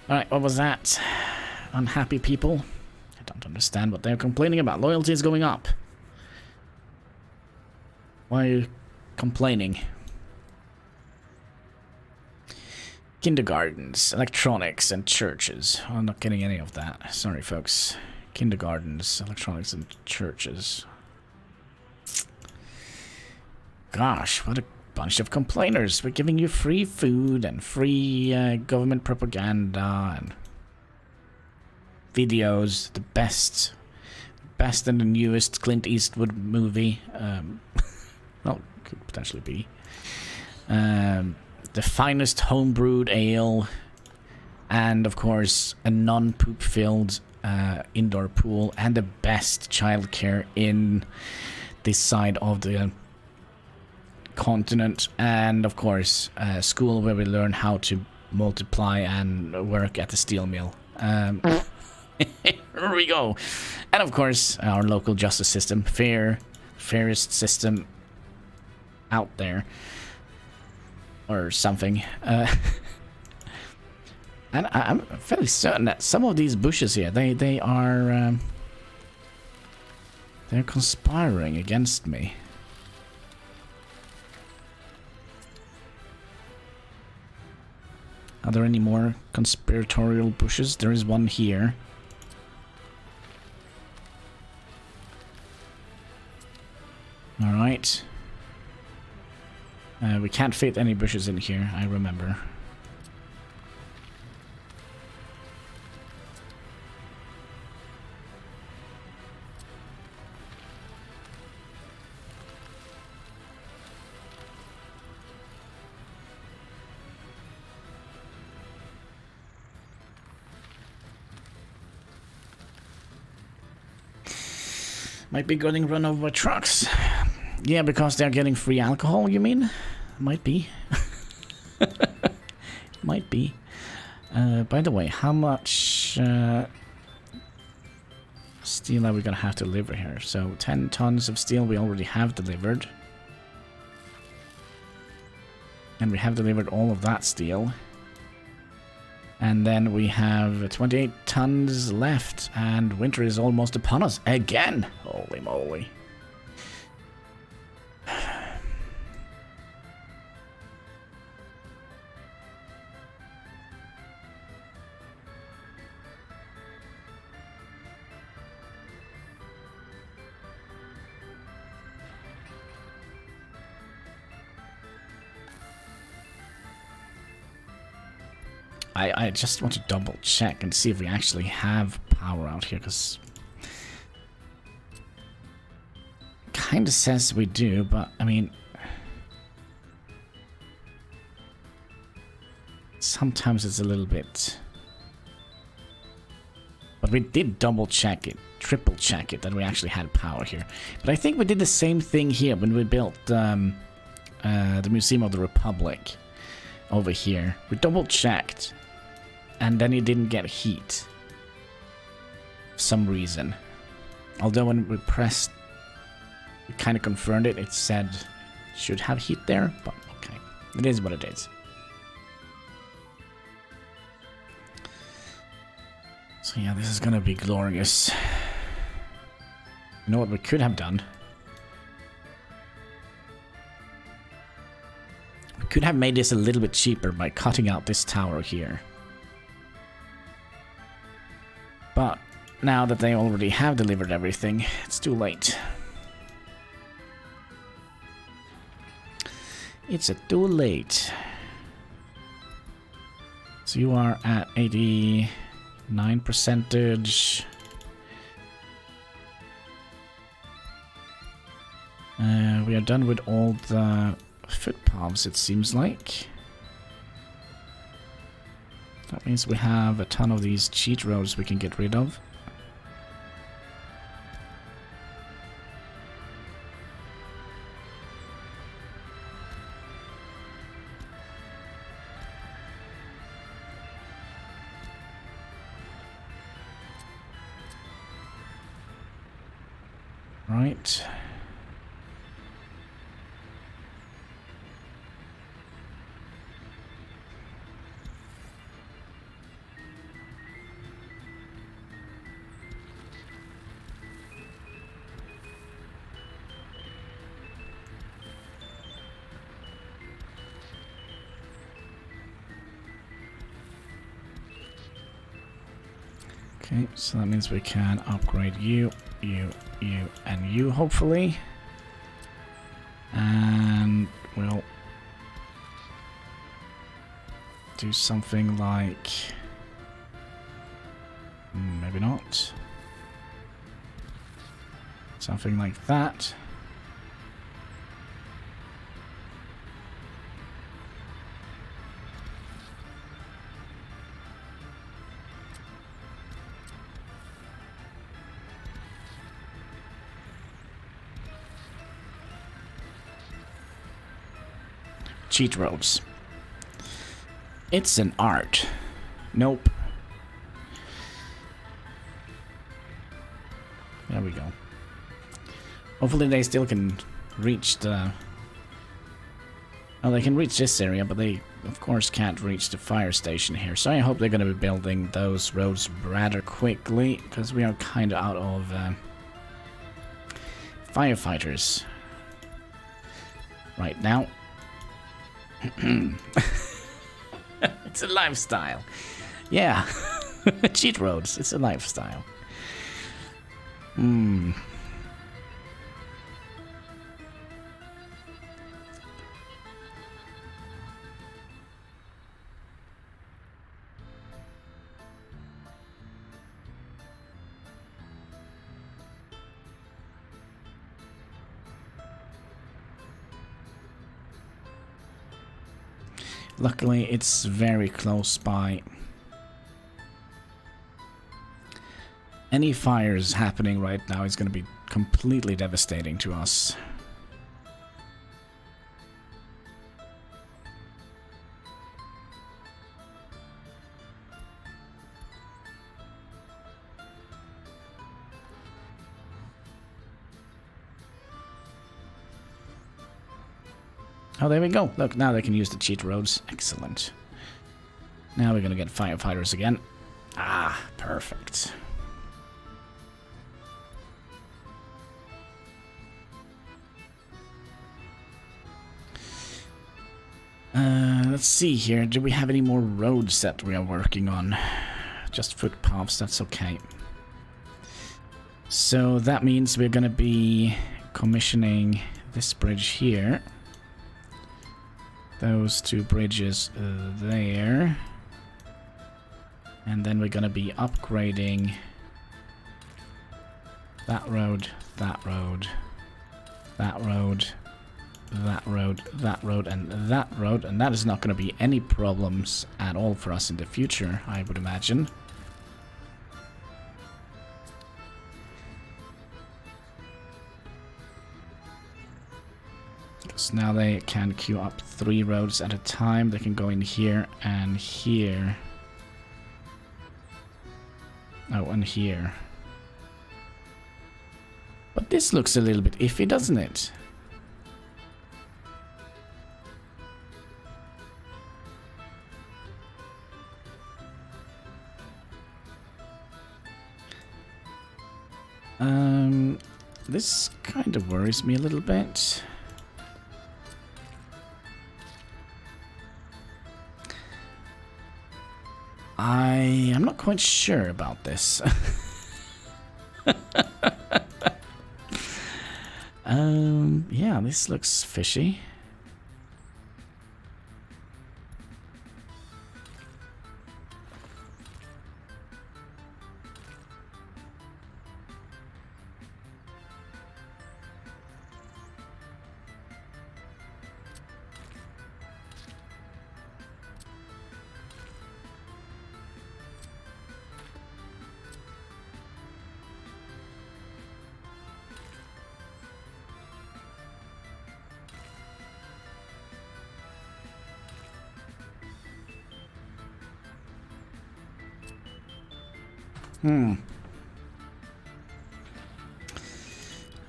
Alright, what was that? Unhappy people? I don't understand what they're complaining about. Loyalty is going up. Why are you complaining? Kindergartens, electronics, and churches. I'm not getting any of that. Sorry, folks. Kindergartens, electronics, and churches. Gosh, what a bunch of complainers. We're giving you free food and free government propaganda and videos. The best and the newest Clint Eastwood movie. Well, could potentially be. The finest homebrewed ale. And, of course, a non-poop filled indoor pool. And the best childcare in this side of the continent. And, of course, a school where we learn how to multiply and work at the steel mill. Here we go. And, of course, our local justice system. Fairest system out there. Or something. And I'm fairly certain that some of these bushes here, they are they're conspiring against me. Are there any more conspiratorial bushes? There is one here. Alright. We can't fit any bushes in here, I remember. Might be getting run over by trucks. Yeah, because they're getting free alcohol, you mean? Might be. Might be. By the way, how much steel are we gonna have to deliver here? So 10 tons of steel we already have delivered. And we have delivered all of that steel. And then we have 28 tons left, and winter is almost upon us again. Holy moly. I just want to double check and see if we actually have power out here, because kind of says we do, but I mean, sometimes it's a little bit. But we did double check it, triple check it, that we actually had power here. But I think we did the same thing here when we built the Museum of the Republic over here. We double checked, and then it didn't get heat for some reason. Although when we pressed, we kind of confirmed it, it said should have heat there, but okay, it is what it is. So yeah, this is gonna be glorious. You know what we could have done? We could have made this a little bit cheaper by cutting out this tower here. But now that they already have delivered everything, it's too late. It's too late. So you are at 89%. We are done with all the footpaths, it seems like. That means we have a ton of these cheat roads we can get rid of. Right. Okay, so that means we can upgrade you, and you, hopefully. And we'll do something like... maybe not. Something like that. Cheat roads. It's an art. Nope. There we go. Hopefully they still can reach the... Oh, they can reach this area, but they, of course, can't reach the fire station here. So I hope they're going to be building those roads rather quickly, because we are kind of out of firefighters right now. It's a lifestyle. Yeah. Cheat roads. It's a lifestyle. Luckily, it's very close by. Any fires happening right now is going to be completely devastating to us. Oh, there we go. Look, now they can use the cheat roads. Excellent. Now we're gonna get firefighters again. Ah, perfect. Let's see here. Do we have any more roads that we are working on? Just footpaths, that's okay. So that means we're gonna be commissioning this bridge here. Those two bridges there. And then we're going to be upgrading that road, that road, that road, that road, that road, and that road. And that is not going to be any problems at all for us in the future, I would imagine. Because now they can queue up 3 roads at a time. They can go in here and here. Oh, and here. But this looks a little bit iffy, doesn't it? This kind of worries me a little bit. I am not quite sure about this. Yeah, this looks fishy.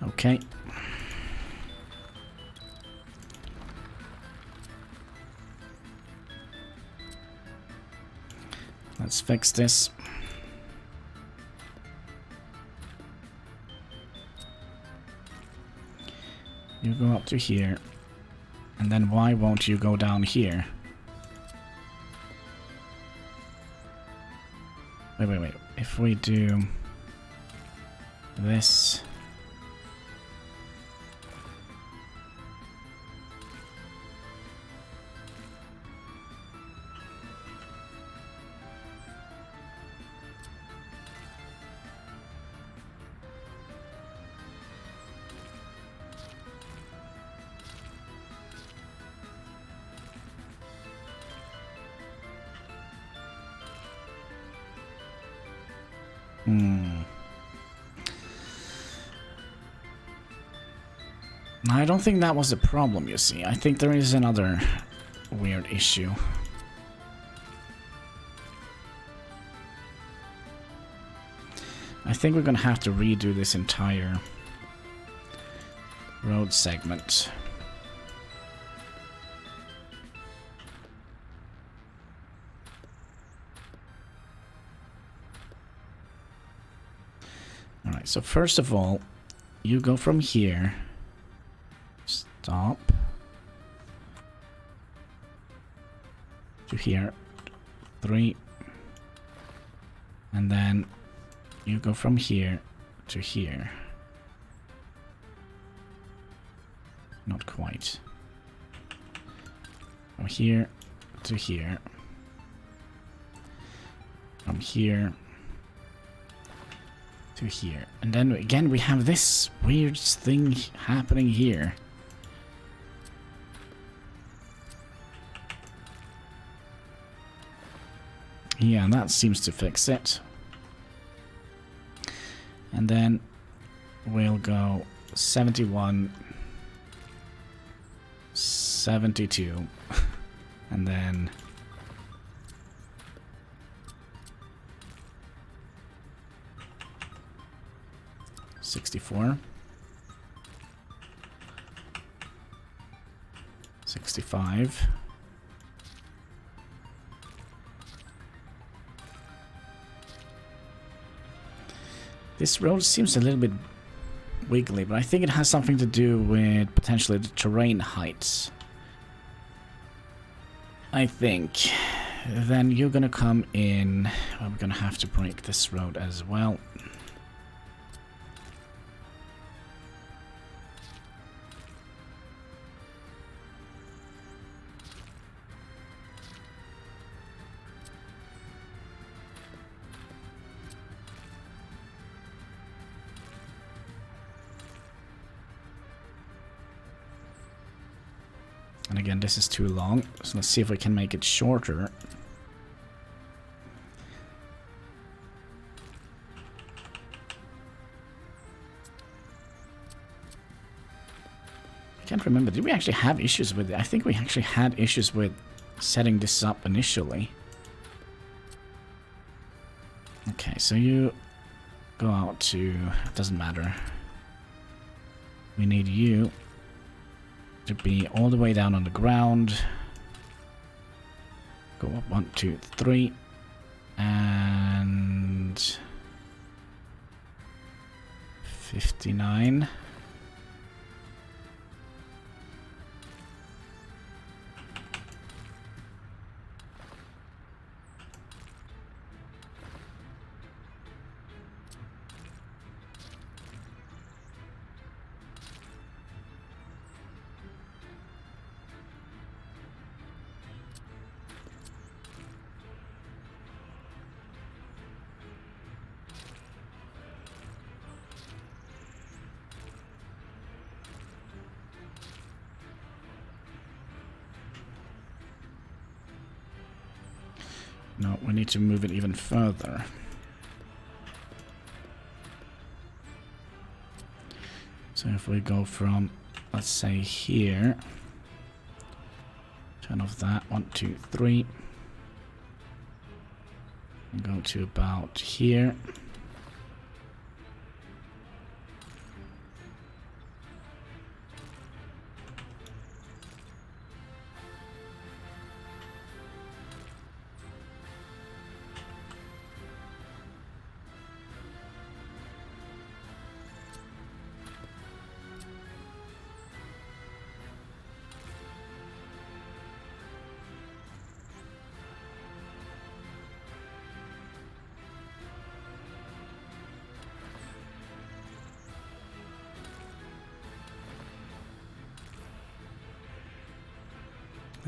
Okay. Let's fix this. You go up to here. And then why won't you go down here? Wait. If we do this. I don't think that was a problem, you see. I think there is another weird issue. I think we're gonna have to redo this entire road segment. Alright, so first of all, you go from here. Stop. To here. 3. And then you go from here to here. Not quite. From here to here. From here to here. And then again we have this weird thing happening here. Yeah, and that seems to fix it. And then we'll go 71, 72, and then 64, 65. This road seems a little bit wiggly, but I think it has something to do with potentially the terrain heights. I think. Then you're gonna come in. Well, we're gonna have to break this road as well. And again, this is too long, so let's see if we can make it shorter. I can't remember, did we actually have issues with it? I think we actually had issues with setting this up initially. Okay, so you go out to, it doesn't matter. We need you to be all the way down on the ground. Go up 1, 2, 3. And 59. No, we need to move it even further. So if we go from, let's say here, turn off that, 1, 2, 3, and go to about here.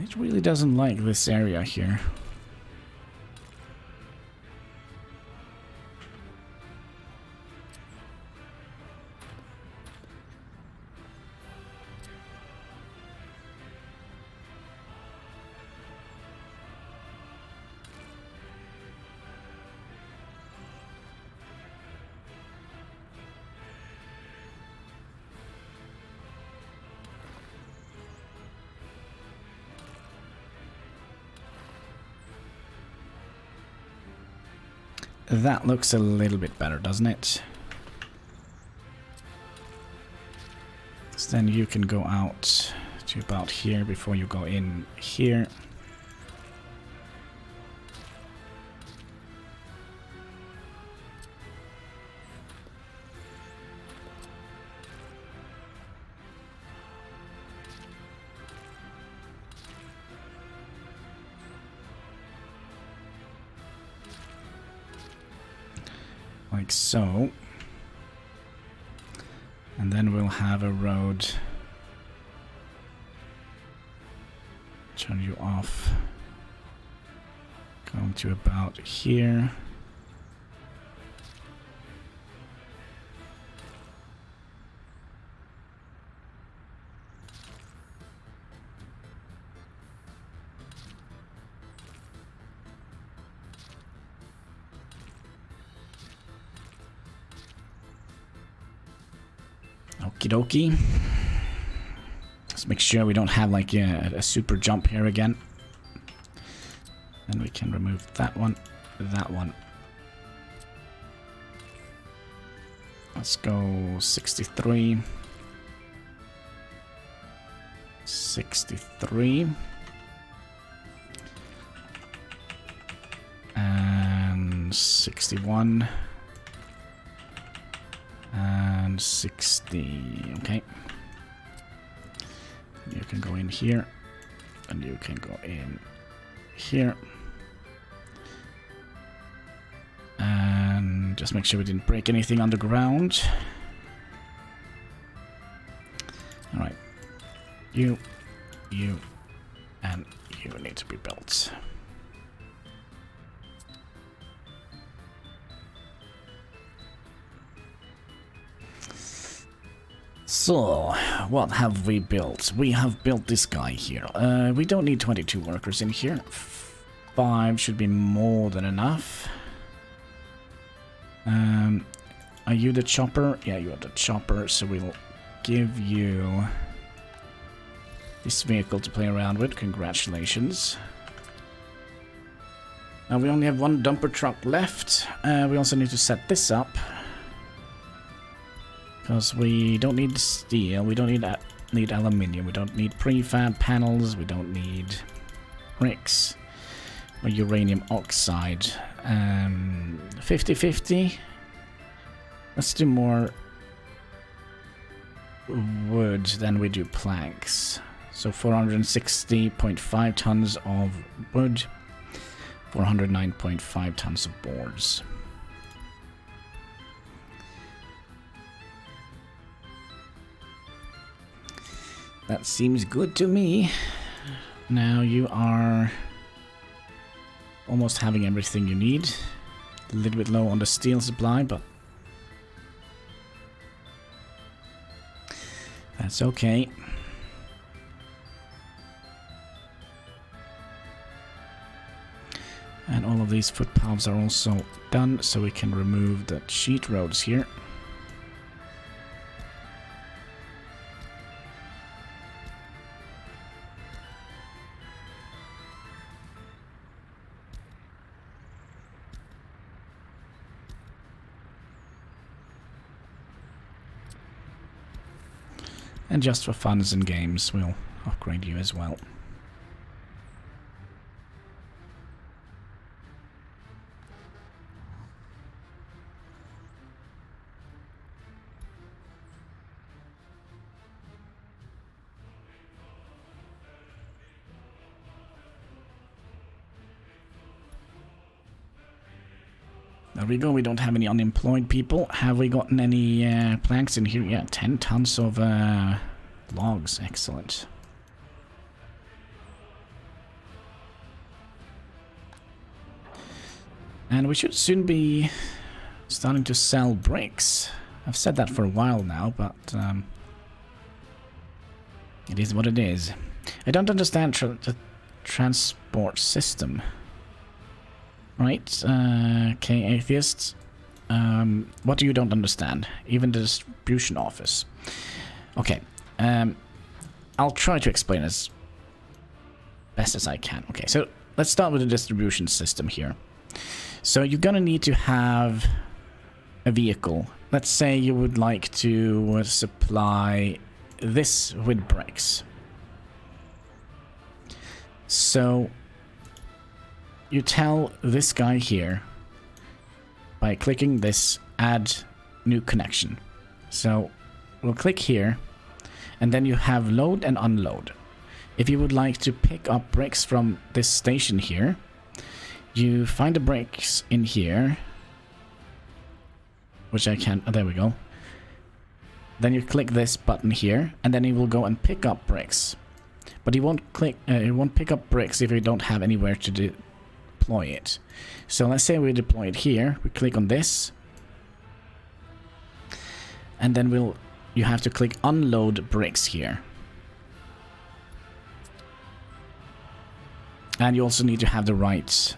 It really doesn't like this area here. That looks a little bit better, doesn't it? So then you can go out to about here before you go in here. Like so. And then we'll have a road. Turn you off. Going to about here. Okie dokie. Let's make sure we don't have like a super jump here again. Then we can remove that one, that one. Let's go 63. 63. And 61. And 60. Okay. You can go in here. And you can go in here. And just make sure we didn't break anything underground. Alright. You, and you need to be built. So, what have we built? We have built this guy here. We don't need 22 workers in here. 5 should be more than enough. Are you the chopper? Yeah, you are the chopper, so we'll give you this vehicle to play around with. Congratulations. Now we only have 1 dumper truck left. We also need to set this up. Because we don't need steel, we don't need aluminium, we don't need prefab panels, we don't need bricks or uranium oxide. 50-50. Let's do more wood than we do planks. So 460.5 tons of wood, 409.5 tons of boards. That seems good to me. Now you are almost having everything you need. A little bit low on the steel supply, but that's okay. And all of these footpaths are also done, so we can remove the sheet roads here. And just for funs and games, we'll upgrade you as well. There we go, we don't have any unemployed people. Have we gotten any planks in here? Yeah, 10 tons of logs, excellent. And we should soon be starting to sell bricks. I've said that for a while now, but it is what it is. I don't understand the transport system. Right, okay, atheists. What do you don't understand? Even the distribution office. Okay, I'll try to explain as best as I can. Okay, so let's start with the distribution system here. So you're gonna need to have a vehicle. Let's say you would like to supply this with bricks. So you tell this guy here by clicking this add new connection. So we'll click here and then you have load and unload. If you would like to pick up bricks from this station here, you find the bricks in here, which I can, oh, there we go. Then you click this button here and then you will go and pick up bricks. But you won't pick up bricks if you don't have anywhere to deploy it. So let's say we deploy it here. We click on this, and then you have to click unload bricks here. And you also need to have the right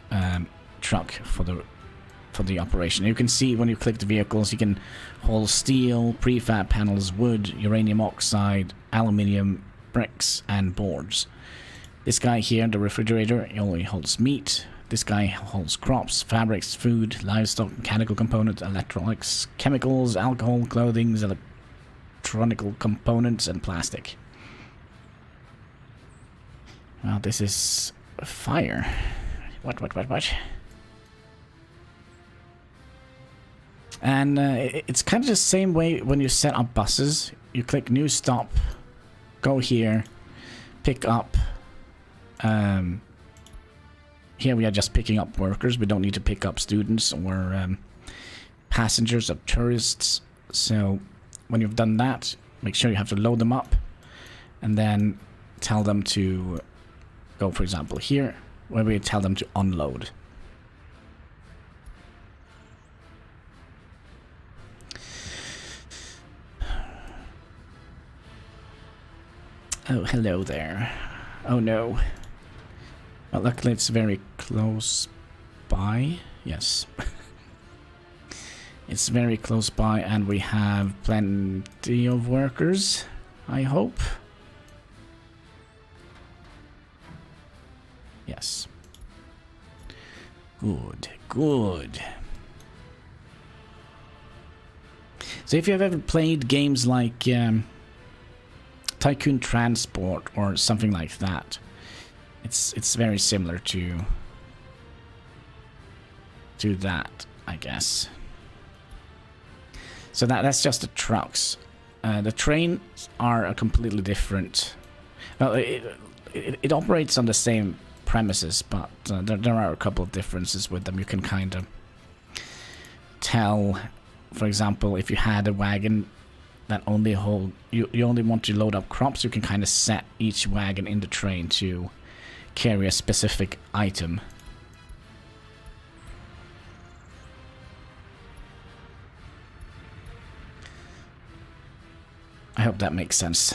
truck for the operation. You can see when you click the vehicles, you can haul steel, prefab panels, wood, uranium oxide, aluminium, bricks, and boards. This guy here, the refrigerator, he only holds meat. This guy holds crops, fabrics, food, livestock, mechanical components, electronics, chemicals, alcohol, clothing, electronic components, and plastic. Well, this is fire. What? And it's kind of the same way when you set up buses. You click new stop, go here, pick up. Here we are just picking up workers. We don't need to pick up students or passengers or tourists. So when you've done that, make sure you have to load them up and then tell them to go, for example, here, where we tell them to unload. Oh, hello there. Oh no. Well, luckily it's very close by. Yes. It's very close by and we have plenty of workers, I hope. Yes. Good, good. So if you've ever played games like Tycoon Transport or something like that, it's very similar to that, I guess. So that's just the trucks. The trains are a completely different. Well, it operates on the same premises, but there are a couple of differences with them. You can kind of tell, for example, if you had a wagon that only you only want to load up crops, you can kind of set each wagon in the train to carry a specific item. I hope that makes sense.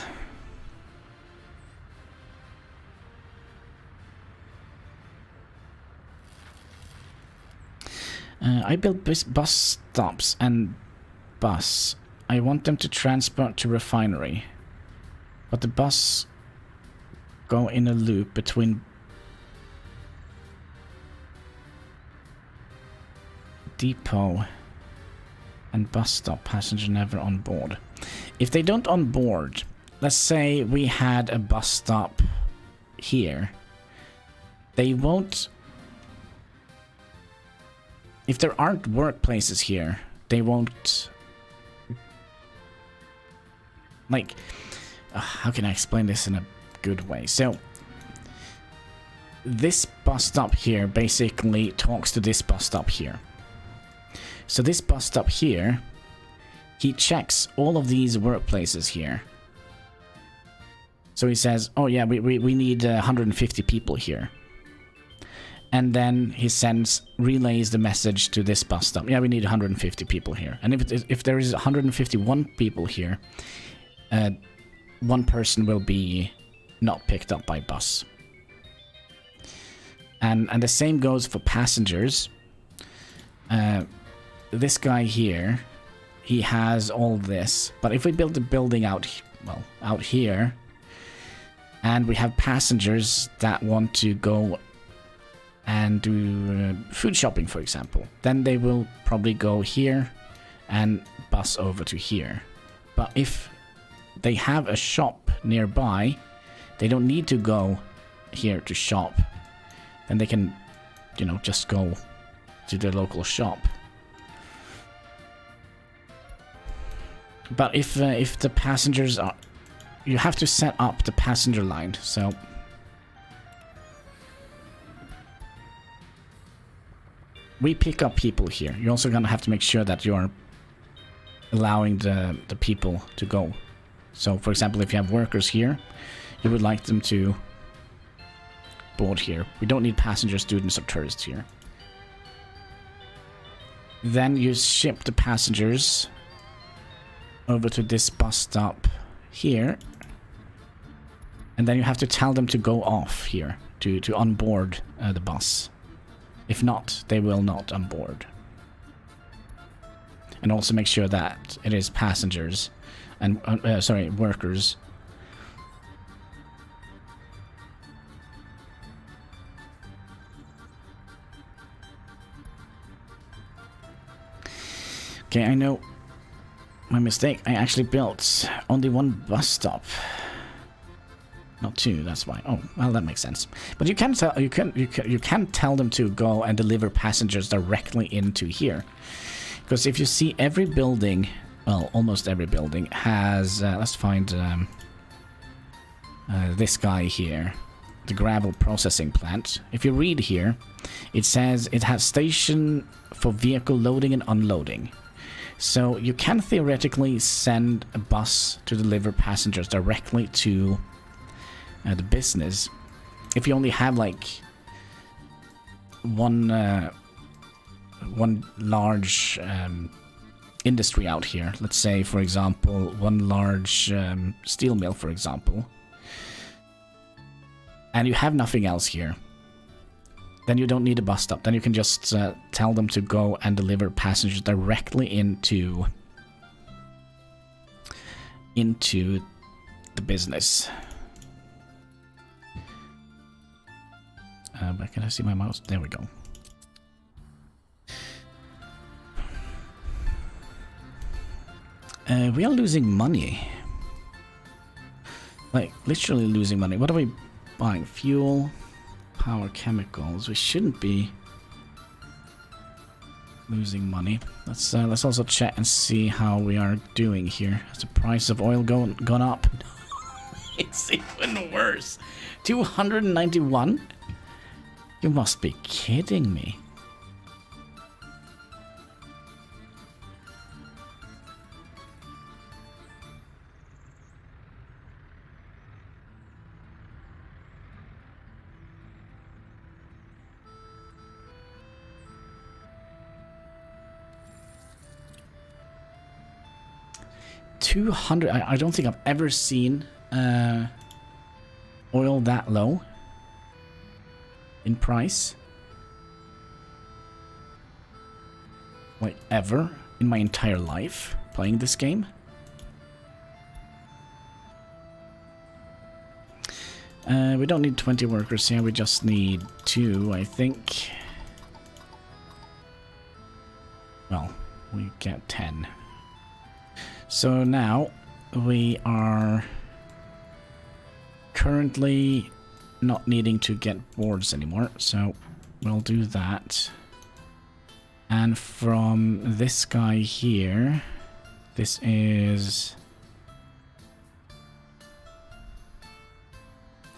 I built bus stops and bus. I want them to transport to refinery. But the bus go in a loop between depot and bus stop. Passenger never on board. If they don't on board, let's say we had a bus stop here. They won't... If there aren't workplaces here, they won't... Like, how can I explain this in a good way? So, this bus stop here basically talks to this bus stop here. So this bus stop here, he checks all of these workplaces here. So he says, oh yeah, we need 150 people here. And then he relays the message to this bus stop. Yeah, we need 150 people here. And if there is 151 people here, one person will be not picked up by bus. And the same goes for passengers. This guy here, he has all this. But if we build a building out here, and we have passengers that want to go and do food shopping, for example, then they will probably go here and bus over to here. But if they have a shop nearby, they don't need to go here to shop. Then they can, you know, just go to their local shop. But if the passengers are... You have to set up the passenger line, so... We pick up people here. You're also gonna have to make sure that you're allowing the people to go. So, for example, if you have workers here, you would like them to board here. We don't need passengers, students, or tourists here. Then you ship the passengers over to this bus stop here. And then you have to tell them to go off here to onboard the bus. If not, they will not onboard. And also make sure that it is passengers and workers. Okay, I know my mistake. I actually built only one bus stop. Not two, that's why. Oh, well, that makes sense. But you can tell them to go and deliver passengers directly into here. Because if you see every building, well, almost every building has, let's find this guy here, the gravel processing plant. If you read here, it says it has station for vehicle loading and unloading. So you can theoretically send a bus to deliver passengers directly to the business. If you only have like one large industry out here, let's say for example one large steel mill, for example, and you have nothing else here, then you don't need a bus stop. Then you can just tell them to go and deliver passengers directly into the business. But can I see my mouse? There we go. We are losing money. Like, literally losing money. What are we buying? Fuel, power, chemicals. We shouldn't be losing money. Let's also check and see how we are doing here. Has the price of oil gone up? It's even worse. 291? You must be kidding me. I don't think I've ever seen oil that low in price. Like, ever in my entire life playing this game. We don't need 20 workers here, we just need 2, I think. Well, we get 10. So now we are currently not needing to get boards anymore, so we'll do that. And from this guy here, this is...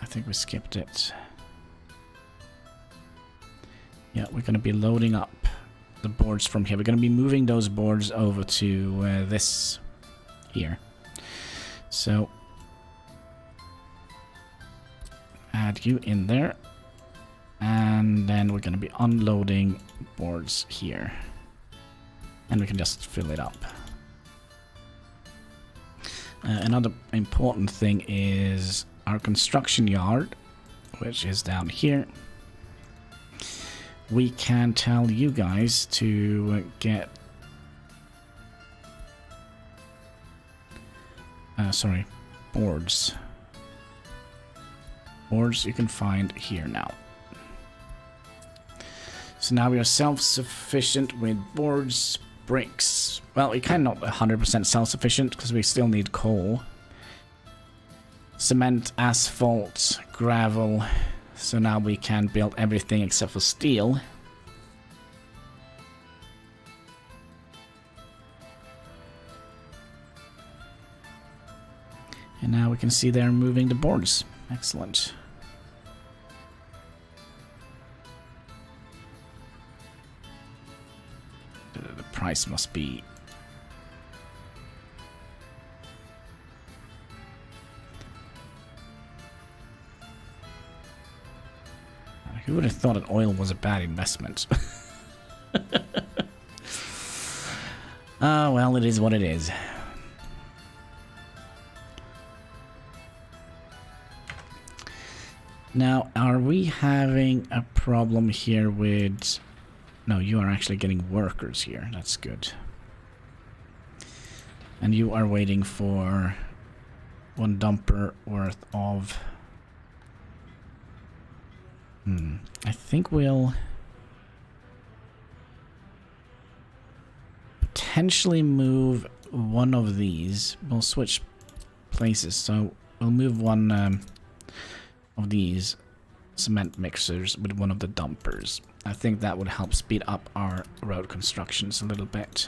I think we skipped it. Yeah, we're going to be loading up the boards from here. We're going to be moving those boards over to this here. So add you in there, and then we're going to be unloading boards here, and we can just fill it up. Another important thing is our construction yard, which is down here. We can tell you guys to get boards. Boards you can find here now. So now we are self-sufficient with boards, bricks. Well, we kind of not 100% self-sufficient because we still need coal. Cement, asphalt, gravel. So now we can build everything except for steel. And now we can see they're moving the boards. Excellent. The price must be... Who would have thought that oil was a bad investment? Ah, well, it is what it is. Now, are we having a problem here with... No, you are actually getting workers here. That's good. And you are waiting for 1 dumper worth of... I think we'll... potentially move one of these. We'll switch places, so we'll move one... of these cement mixers with one of the dumpers. I think that would help speed up our road constructions a little bit.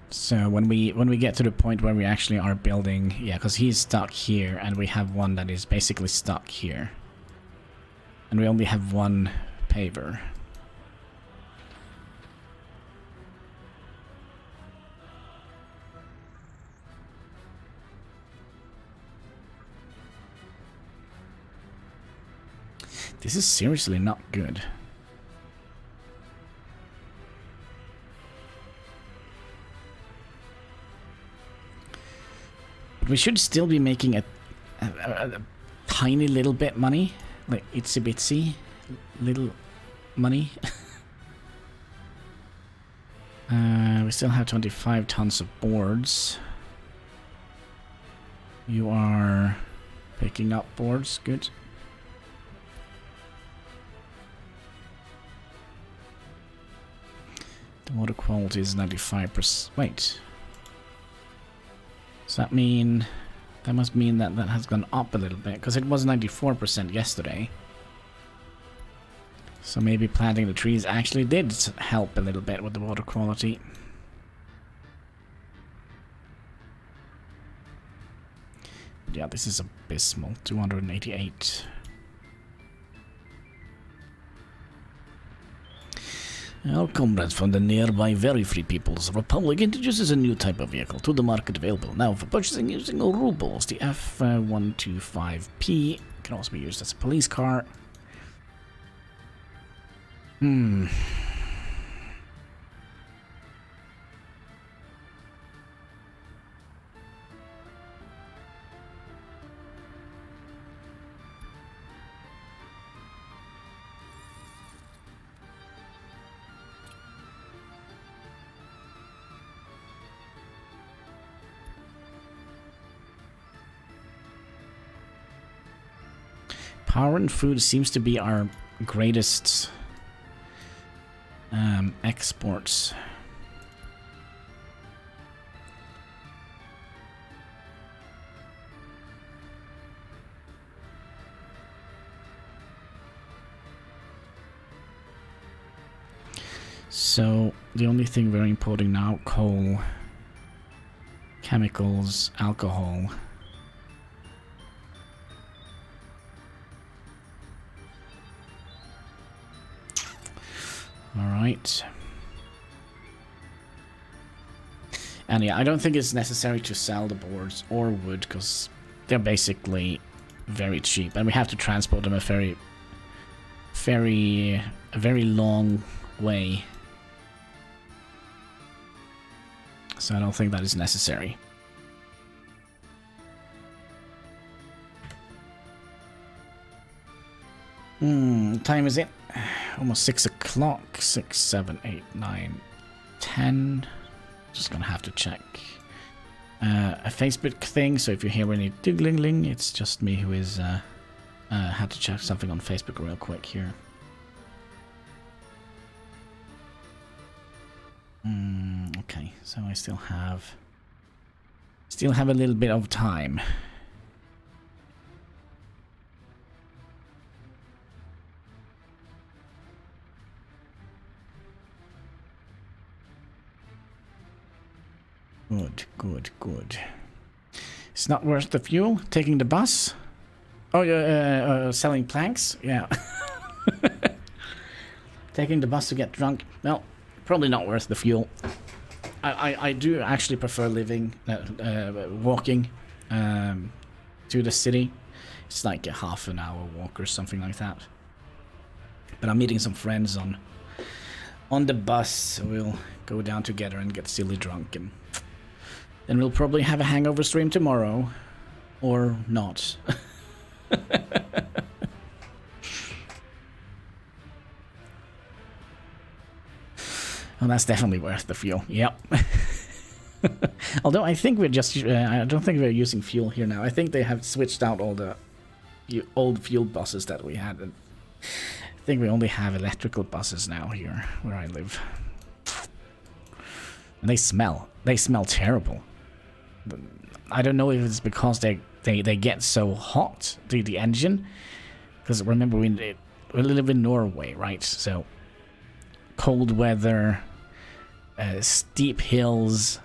So when we get to the point where we actually are building, yeah, because he's stuck here and we have one that is basically stuck here. And we only have 1 paver. This is seriously not good. We should still be making a tiny little bit money. Like, itsy bitsy little money. We still have 25 tons of boards. You are picking up boards, good. The water quality is 95%. Wait. Does that mean... That must mean that that has gone up a little bit, because it was 94% yesterday. So maybe planting the trees actually did help a little bit with the water quality. Yeah, this is abysmal. 288. Our comrades from the nearby Very Free People's Republic introduces a new type of vehicle to the market, available now for purchasing using rubles. The F125P can also be used as a police car. Power and food seems to be our greatest exports. So the only thing we're importing now, coal, chemicals, alcohol. Alright. And yeah, I don't think it's necessary to sell the boards or wood, because they're basically very cheap. And we have to transport them a very long way. So I don't think that is necessary. Time is it? Almost 6 o'clock. 6, 7, 8, 9, 10. Just gonna have to check a Facebook thing. So if you hear any diggling, it's just me who is had to check something on Facebook real quick here. Okay, so I still have a little bit of time. Good. It's not worth the fuel. Taking the bus. Oh, you're selling planks? Yeah. Taking the bus to get drunk. Well, probably not worth the fuel. I do actually prefer walking to the city. It's like a half an hour walk or something like that. But I'm meeting some friends on the bus, so we'll go down together and get silly drunk, and then we'll probably have a hangover stream tomorrow, or not. Well, that's definitely worth the fuel. Yep. Although I think we're just... I don't think we're using fuel here now. I think they have switched out all the old fuel buses that we had. And I think we only have electrical buses now here where I live. And they smell. They smell terrible. I don't know if it's because they get so hot, the engine. Because remember, we live in Norway, right? So cold weather, steep hills.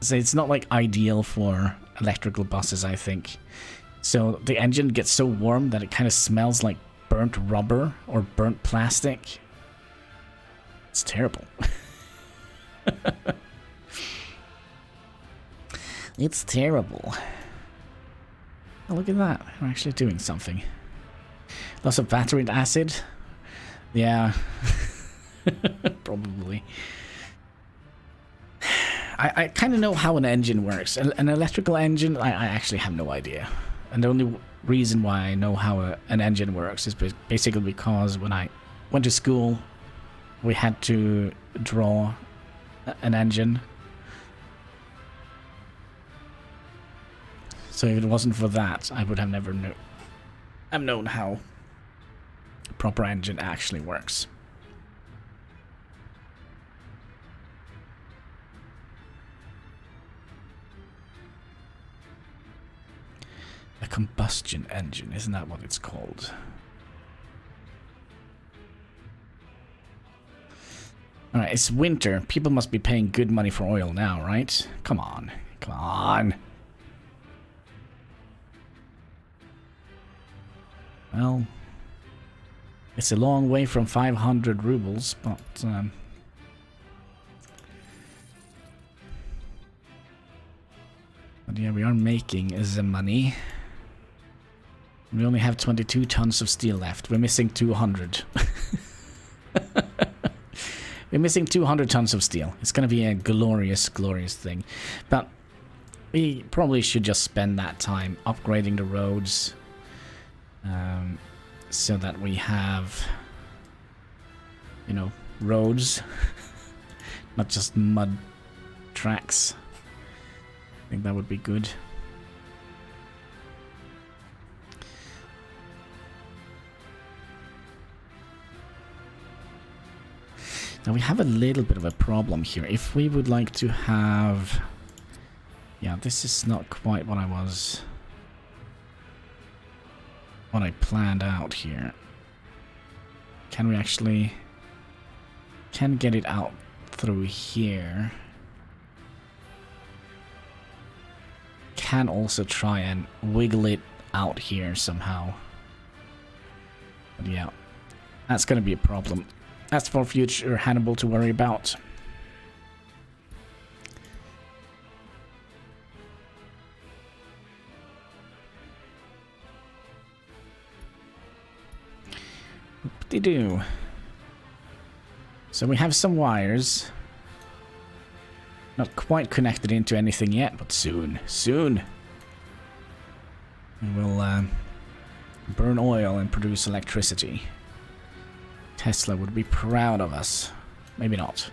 So it's not like ideal for electrical buses, I think. So the engine gets so warm that it kind of smells like burnt rubber or burnt plastic. It's terrible. It's terrible. Oh, look at that. We're actually doing something. Lots of battery acid. Yeah. Probably. I kind of know how an engine works. An electrical engine, I actually have no idea. And the only reason why I know how an engine works is basically because when I went to school, we had to draw an engine. So if it wasn't for that, I would have never known how a proper engine actually works. A combustion engine, isn't that what it's called? Alright, it's winter. People must be paying good money for oil now, right? Come on. Come on. Well, it's a long way from 500 rubles, but yeah, we are making the money. We only have 22 tons of steel left. We're missing 200. We're missing 200 tons of steel. It's going to be a glorious, glorious thing. But we probably should just spend that time upgrading the roads. So that we have, you know, roads. Not just mud tracks. I think that would be good. Now we have a little bit of a problem here. If we would like to have... Yeah, this is not quite what I planned out here. Can we actually... Can get it out through here. Can also try and wiggle it out here somehow. But yeah, that's gonna be a problem. That's for future Hannibal to worry about. Whoop-de-doo. So we have some wires. Not quite connected into anything yet, but soon. Soon. We will burn oil and produce electricity. Tesla would be proud of us. Maybe not.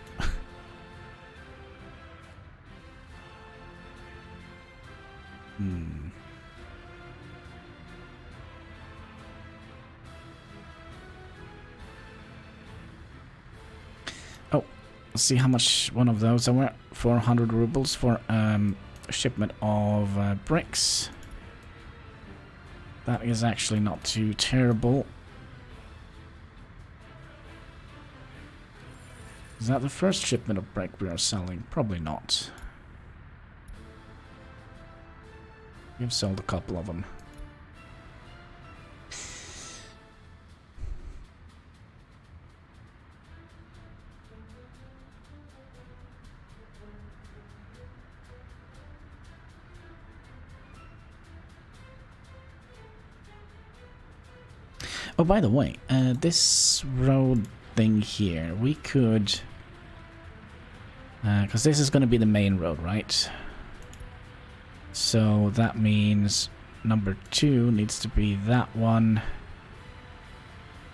Oh, let's see how much one of those are worth. 400 rubles for a shipment of bricks. That is actually not too terrible. Is that the first shipment of brick we are selling? Probably not. We've sold a couple of them. Oh, by the way, this road thing here, we could... because this is going to be the main road, right? So that means number 2 needs to be that one.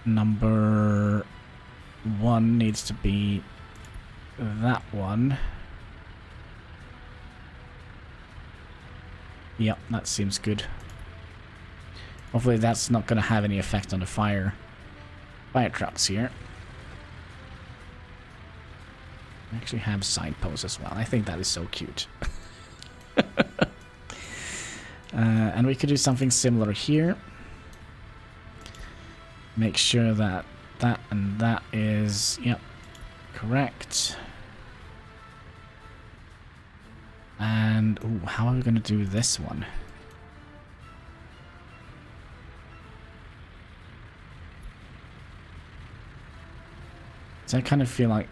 Number 1 needs to be that one. Yep, that seems good. Hopefully that's not going to have any effect on the fire trucks here. I actually have signposts as well. I think that is so cute. And we could do something similar here. Make sure that that and that is, yep, correct. And, ooh, how are we going to do this one? So I kind of feel like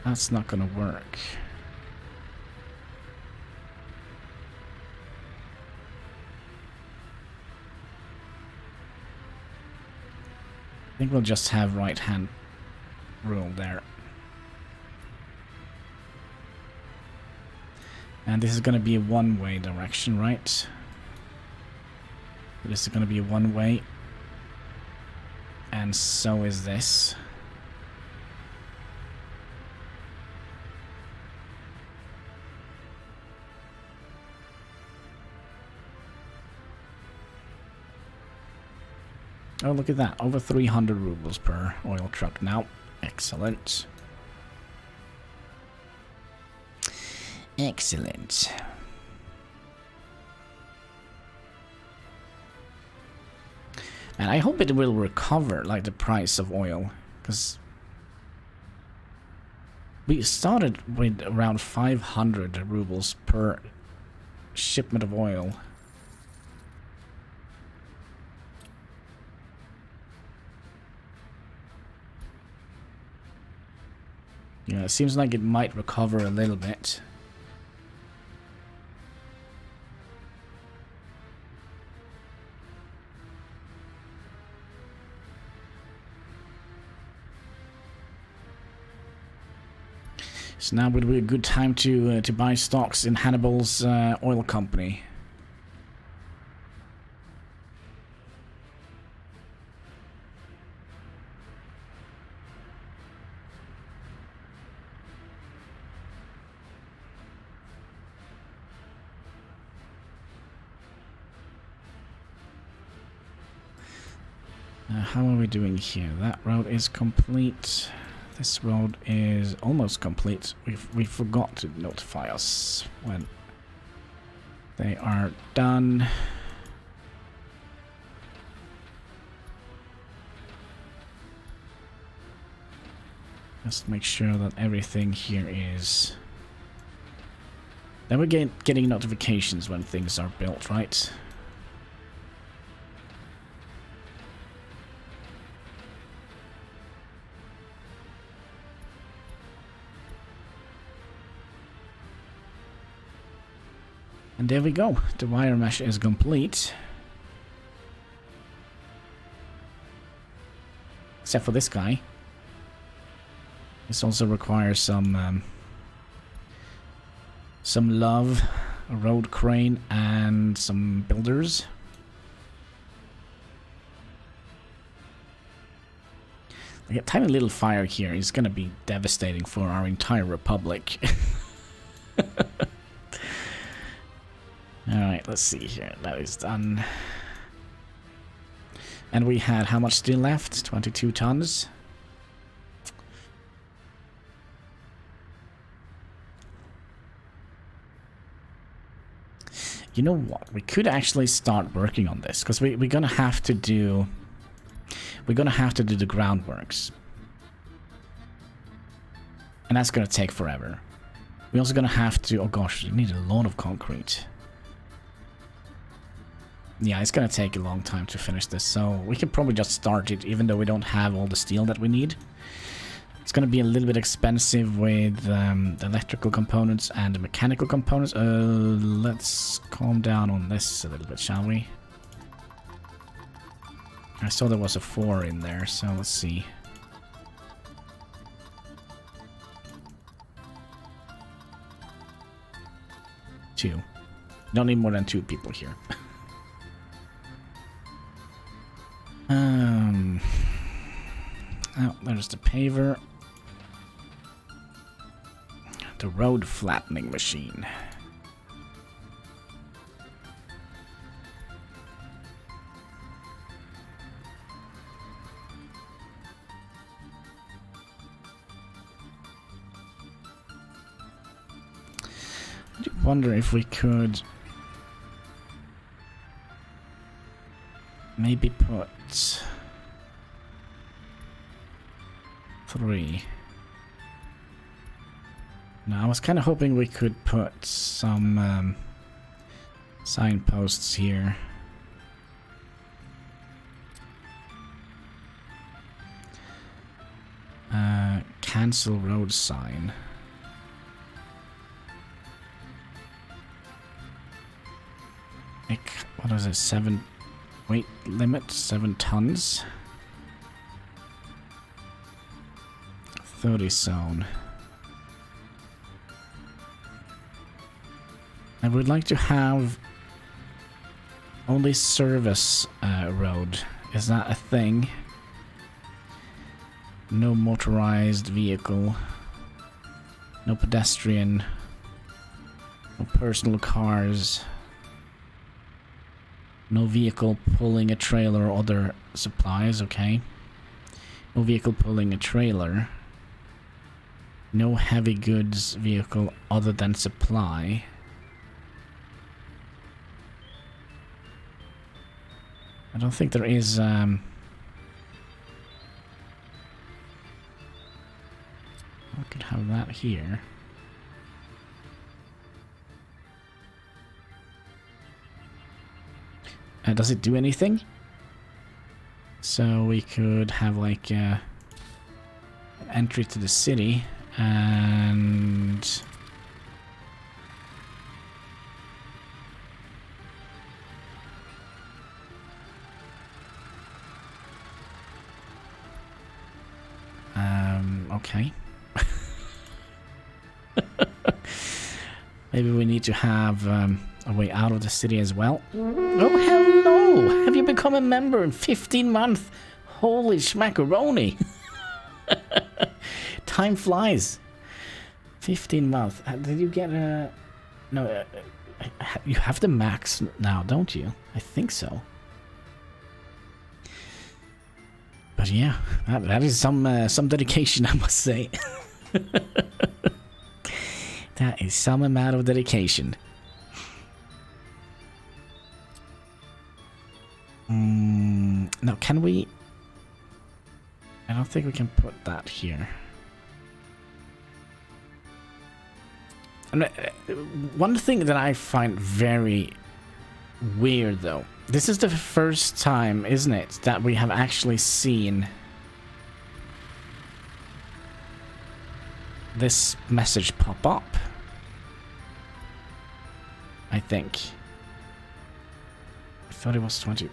that's not gonna work. think we'll just have right-hand rule there. And this is going to be a one-way direction, right? This is going to be a one-way. And so is this. Oh, look at that. Over 300 rubles per oil truck now. Excellent. Excellent. And I hope it will recover, like, the price of oil. Because we started with around 500 rubles per shipment of oil. Yeah, it seems like it might recover a little bit. So now would be a good time to buy stocks in Hannibal's oil company. How are we doing here? That road is complete. This road is almost complete. We forgot to notify us when they are done. Just make sure that everything here is... Then we're getting notifications when things are built, right? And there we go. The wire mesh is complete. Except for this guy. This also requires some love, a road crane, and some builders. Like a tiny little fire here is going to be devastating for our entire republic. Alright, let's see here. That is done. And we had how much steel left? 22 tons. You know what? We could actually start working on this, because we're gonna have to do... We're gonna have to do the groundworks. And that's gonna take forever. We're also gonna have to... Oh gosh, we need a lot of concrete. Yeah, it's gonna take a long time to finish this, so we can probably just start it, even though we don't have all the steel that we need. It's gonna be a little bit expensive with the electrical components and the mechanical components. Let's calm down on this a little bit, shall we? I saw there was a 4 in there, so let's see. Two. Don't need more than 2 people here. Oh, there's the paver. The road flattening machine. I wonder if we could maybe put 3. No, I was kind of hoping we could put some signposts here. Cancel road sign. What is it? 7 weight limit? 7 tons. 30 zone. I would like to have only service road. Is that a thing? No motorized vehicle. No pedestrian. No personal cars. No vehicle pulling a trailer or other supplies, okay. No vehicle pulling a trailer. No heavy goods vehicle other than supply. I don't think there is, I could have that here. Does it do anything? So we could have like an entry to the city and okay. Maybe we need to have a way out of the city as well. Oh, hello! Have you become a member in 15 months? Holy schmackaroni! Time flies. 15 months. Did you get a... No, you have the max now, don't you? I think so. But yeah, that is some dedication, I must say. That is some amount of dedication. Now, can we... I don't think we can put that here. And one thing that I find very weird, though. This is the first time, isn't it, that we have actually seen this message pop up. I think. I thought it was 20.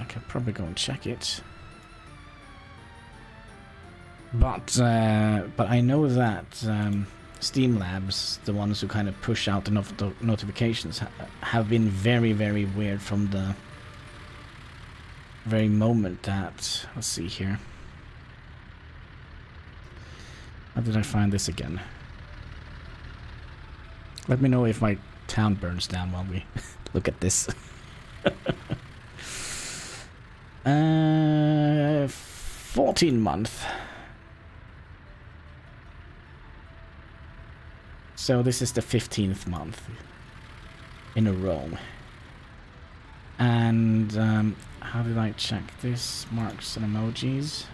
I can probably go and check it. But I know that Steam Labs, the ones who kind of push out the notifications, have been very, very weird from the very moment that... Let's see here. How did I find this again? Let me know if my town burns down while we look at this. 14 month. So this is the 15th month in a row. And how did I check this? Marks and emojis.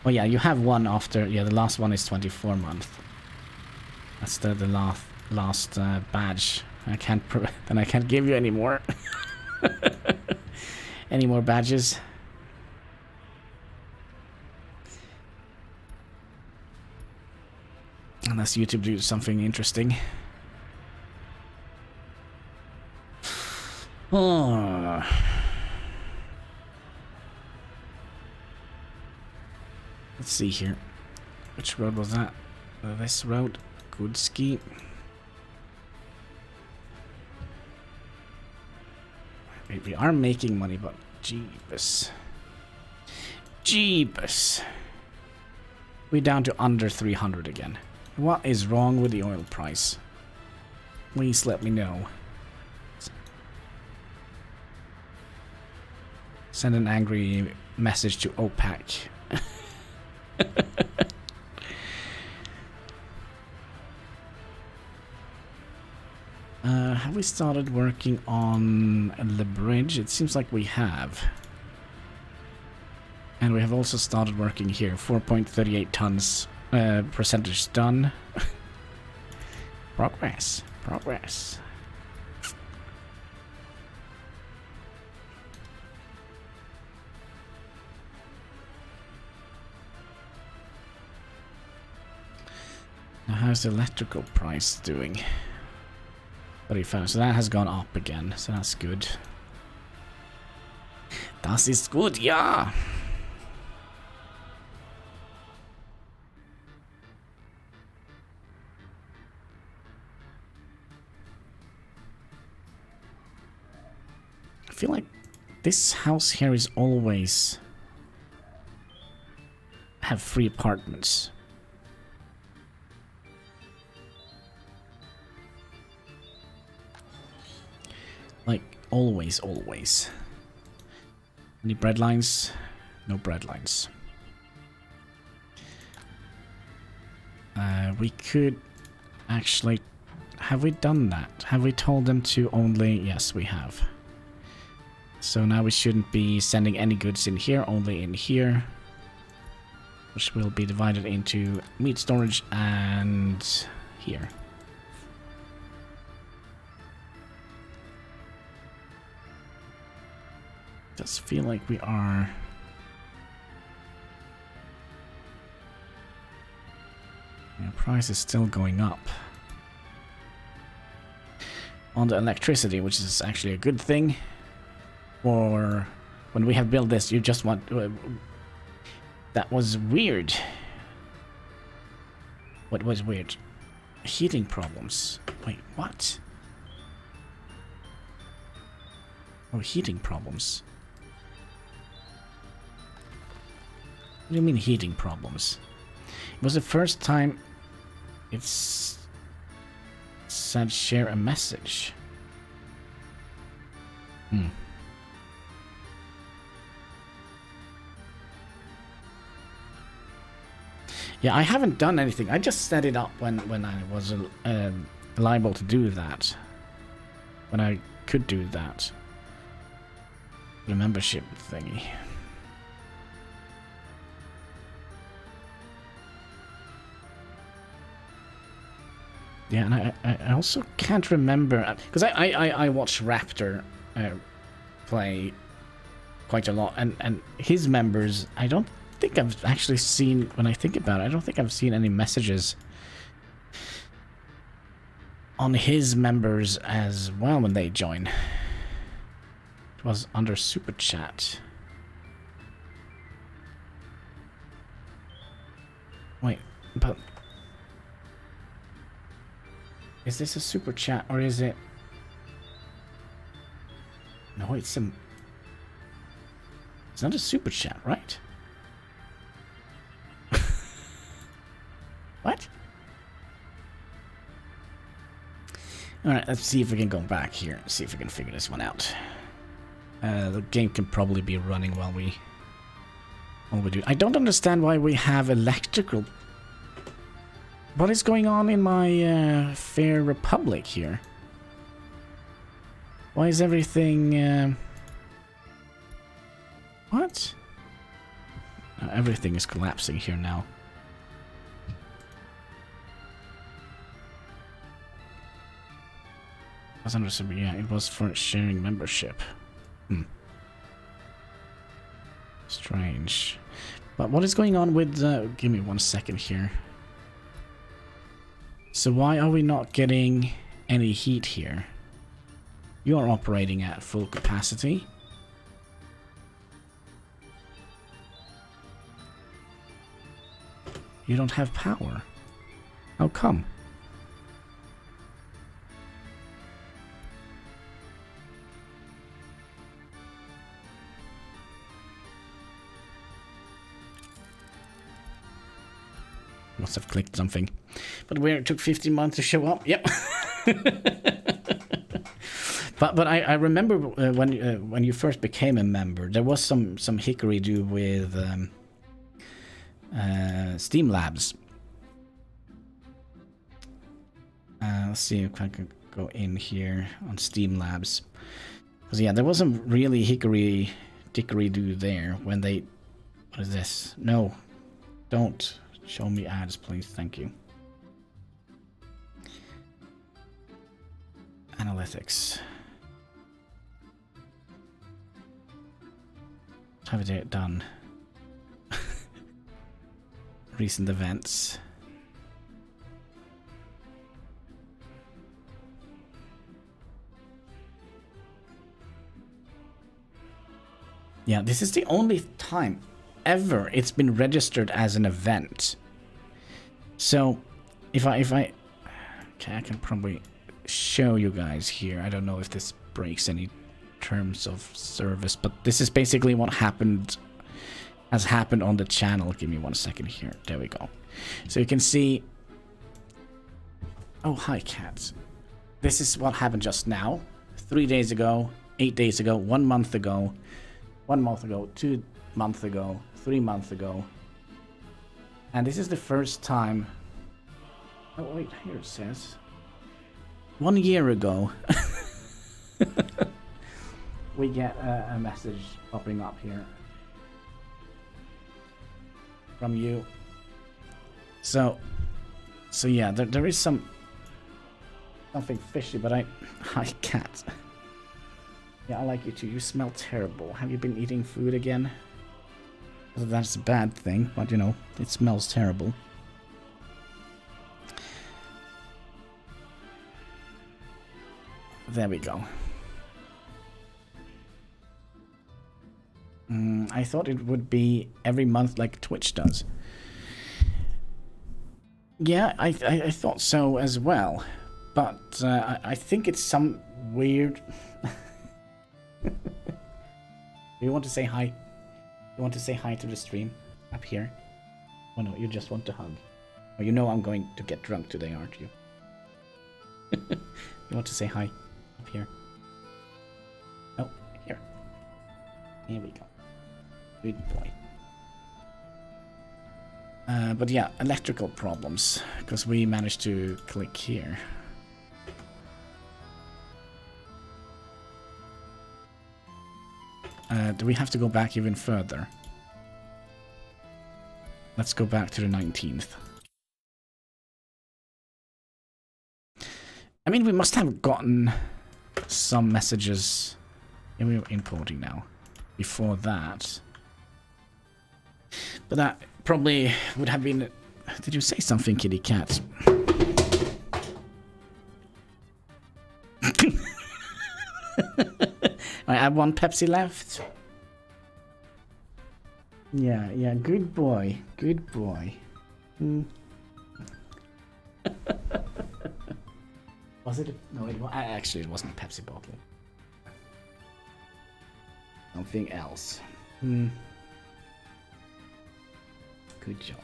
Oh yeah, you have one after. Yeah, the last one is 24 month. That's the last badge. I can't then I can't give you any more. Any more badges? Unless YouTube do something interesting. Oh. Let's see here. Which road was that? This road. Good ski. We are making money, but jeebus. Jeebus. We're down to under 300 again. What is wrong with the oil price? Please let me know. Send an angry message to OPEC. Have we started working on the bridge? It seems like we have. And we have also started working here. 4.38 tons percentage done. Progress. Progress. Now how's the electrical price doing? 35, so that has gone up again, so that's good. Das ist gut, ja! feel like this house here is always have 3 apartments. Like, always, always. Any bread lines? No bread lines. We could actually... Have we done that? Have we told them to only... Yes, we have. So now we shouldn't be sending any goods in here, only in here. Which will be divided into meat storage and here. Does feel like we are... The price is still going up. On the electricity, which is actually a good thing. Or when we have built this, you just want... that was weird. What was weird? Heating problems. Wait, what? Oh, heating problems. What do you mean heating problems? It was the first time it's said share a message. Yeah, I haven't done anything. I just set it up when I was liable to do that. When I could do that. The membership thingy. Yeah, and I also can't remember, because I watch Raptor play quite a lot, and his members, I don't think I've actually seen, when I think about it, I don't think I've seen any messages on his members as well when they join. It was under Super Chat. Wait, but... Is this a Super Chat or is it... No, it's a... It's not a Super Chat, right? What? Alright, let's see if we can go back here. See if we can figure this one out. The game can probably be running while we do. I don't understand why we have electrical... What is going on in my Fair Republic here? Why is everything... What? Everything is collapsing here now. Was under some, yeah, it was for sharing membership. Strange. But what is going on with... give me 1 second here. So why are we not getting any heat here? You are operating at full capacity. You don't have power. How come? Must have clicked something. But where it took 15 months to show up. Yep. but I remember when you first became a member, there was some hickory do with Steam Labs. Let's see if I can go in here on Steam Labs. Because yeah, there wasn't really hickory dickory do there when they... What is this? No. Don't. Show me ads, please. Thank you. Analytics. Have it done. Recent events. Yeah, this is the only time ever it's been registered as an event. So if I okay, I can probably show you guys here. I don't know if this breaks any terms of service, but this is basically what has happened on the channel. Give me 1 second here. There we go. So you can see. Oh, hi, cats. This is what happened just now. 3 days ago, 8 days ago, 1 month ago, 1 month ago, 2 months ago, 3 months ago. And this is the first time. Oh, wait, here it says 1 year ago. We get a message popping up here from you. So yeah, there is something fishy, but hi, cat. Yeah, I like you too. You smell terrible. Have you been eating food again? Well, that's a bad thing, but you know, it smells terrible. There we go. I thought it would be every month like Twitch does. Yeah, I thought so as well. But I think it's some weird... Do you want to say hi? You want to say hi to the stream? Up here? Oh no, you just want to hug. Oh, you know I'm going to get drunk today, aren't you? You want to say hi? Up here? Oh, here. Here we go. Good boy. But yeah, electrical problems, because we managed to click here. Do we have to go back even further? Let's go back to the 19th. I mean, we must have gotten some messages. Yeah, we're importing now. Before that. But that probably would have been... Did you say something, kitty cat? I have 1 Pepsi left. Yeah, good boy. Good boy. Was it? No, actually, it wasn't a Pepsi bottle. Something else. Good job.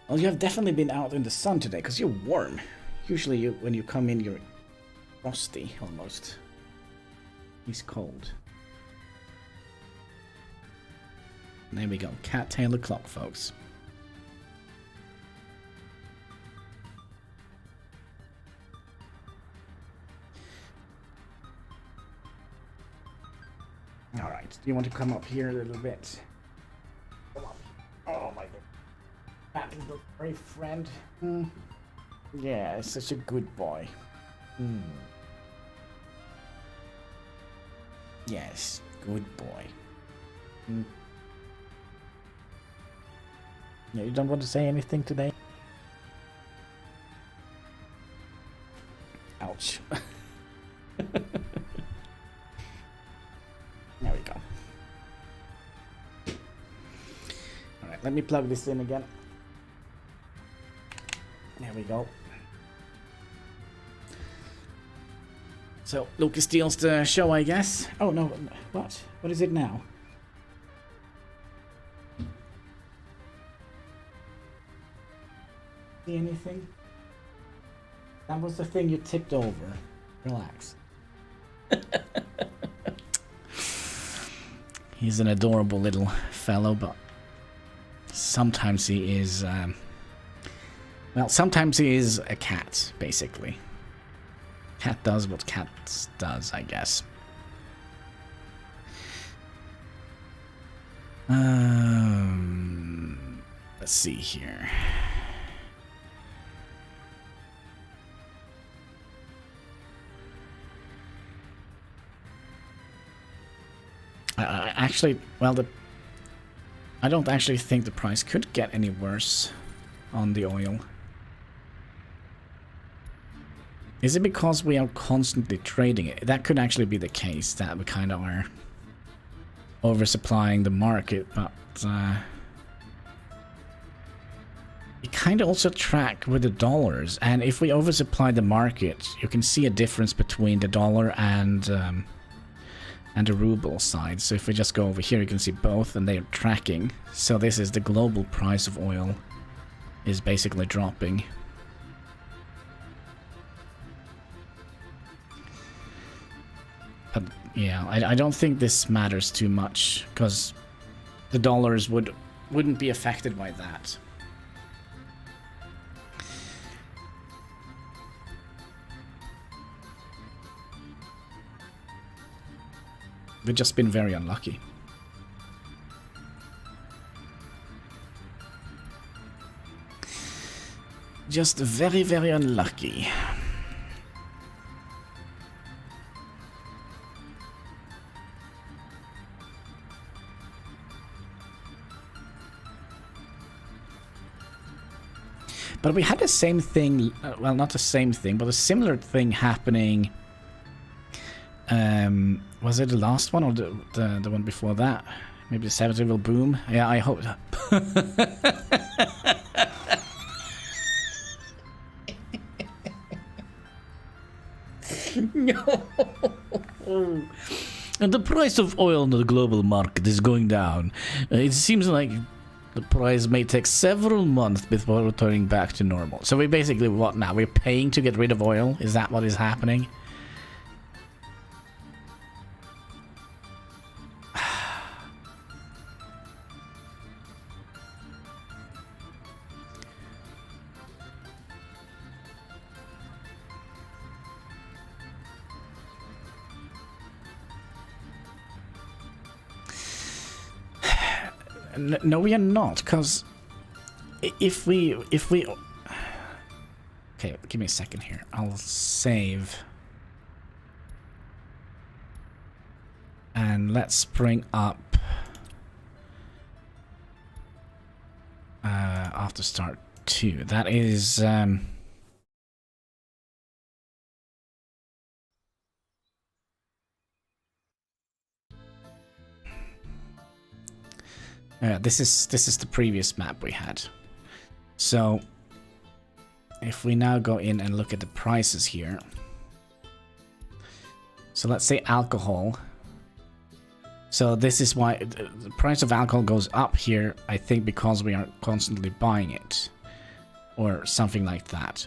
Well, you have definitely been out in the sun today, because you're warm. Usually, when you come in, you're frosty, almost. He's cold. There we go. Cattail o'clock, folks. Alright, do you want to come up here a little bit? Come up. Oh my god. That little brave friend. Yeah, such a good boy. Yes, good boy. Yeah, you don't want to say anything today? Ouch. There we go. Alright, let me plug this in again. There we go. So, Lucas steals the show, I guess. Oh, no. What? What is it now? See anything? That was the thing you tipped over. Relax. He's an adorable little fellow, but sometimes he is... well, sometimes he is a cat, basically. Cat does what cats does, I guess. Let's see here. Actually, well, I don't actually think the price could get any worse on the oil. Is it because we are constantly trading it? That could actually be the case, that we kind of are oversupplying the market, but we kind of also track with the dollars, and if we oversupply the market, you can see a difference between the dollar and the ruble side. So if we just go over here, you can see both, and they are tracking. So this is the global price of oil is basically dropping. But yeah, I don't think this matters too much, because the dollars wouldn't be affected by that. We've just been very unlucky. Just very, very unlucky. But we had the same thing, well, not the same thing, but a similar thing happening. Was it the last one or the one before that? Maybe the Saturday will boom? Yeah, I hope. No. And the price of oil in the global market is going down. It seems like the price may take several months before returning back to normal. So we basically, what now? We're paying to get rid of oil? Is that what is happening? No, we are not, because if we... Okay, give me a second here. I'll save. And let's bring up... after start 2. That is... this is the previous map we had. So if we now go in and look at the prices here. So let's say alcohol. So this is why the price of alcohol goes up here, I think because we are constantly buying it. Or something like that.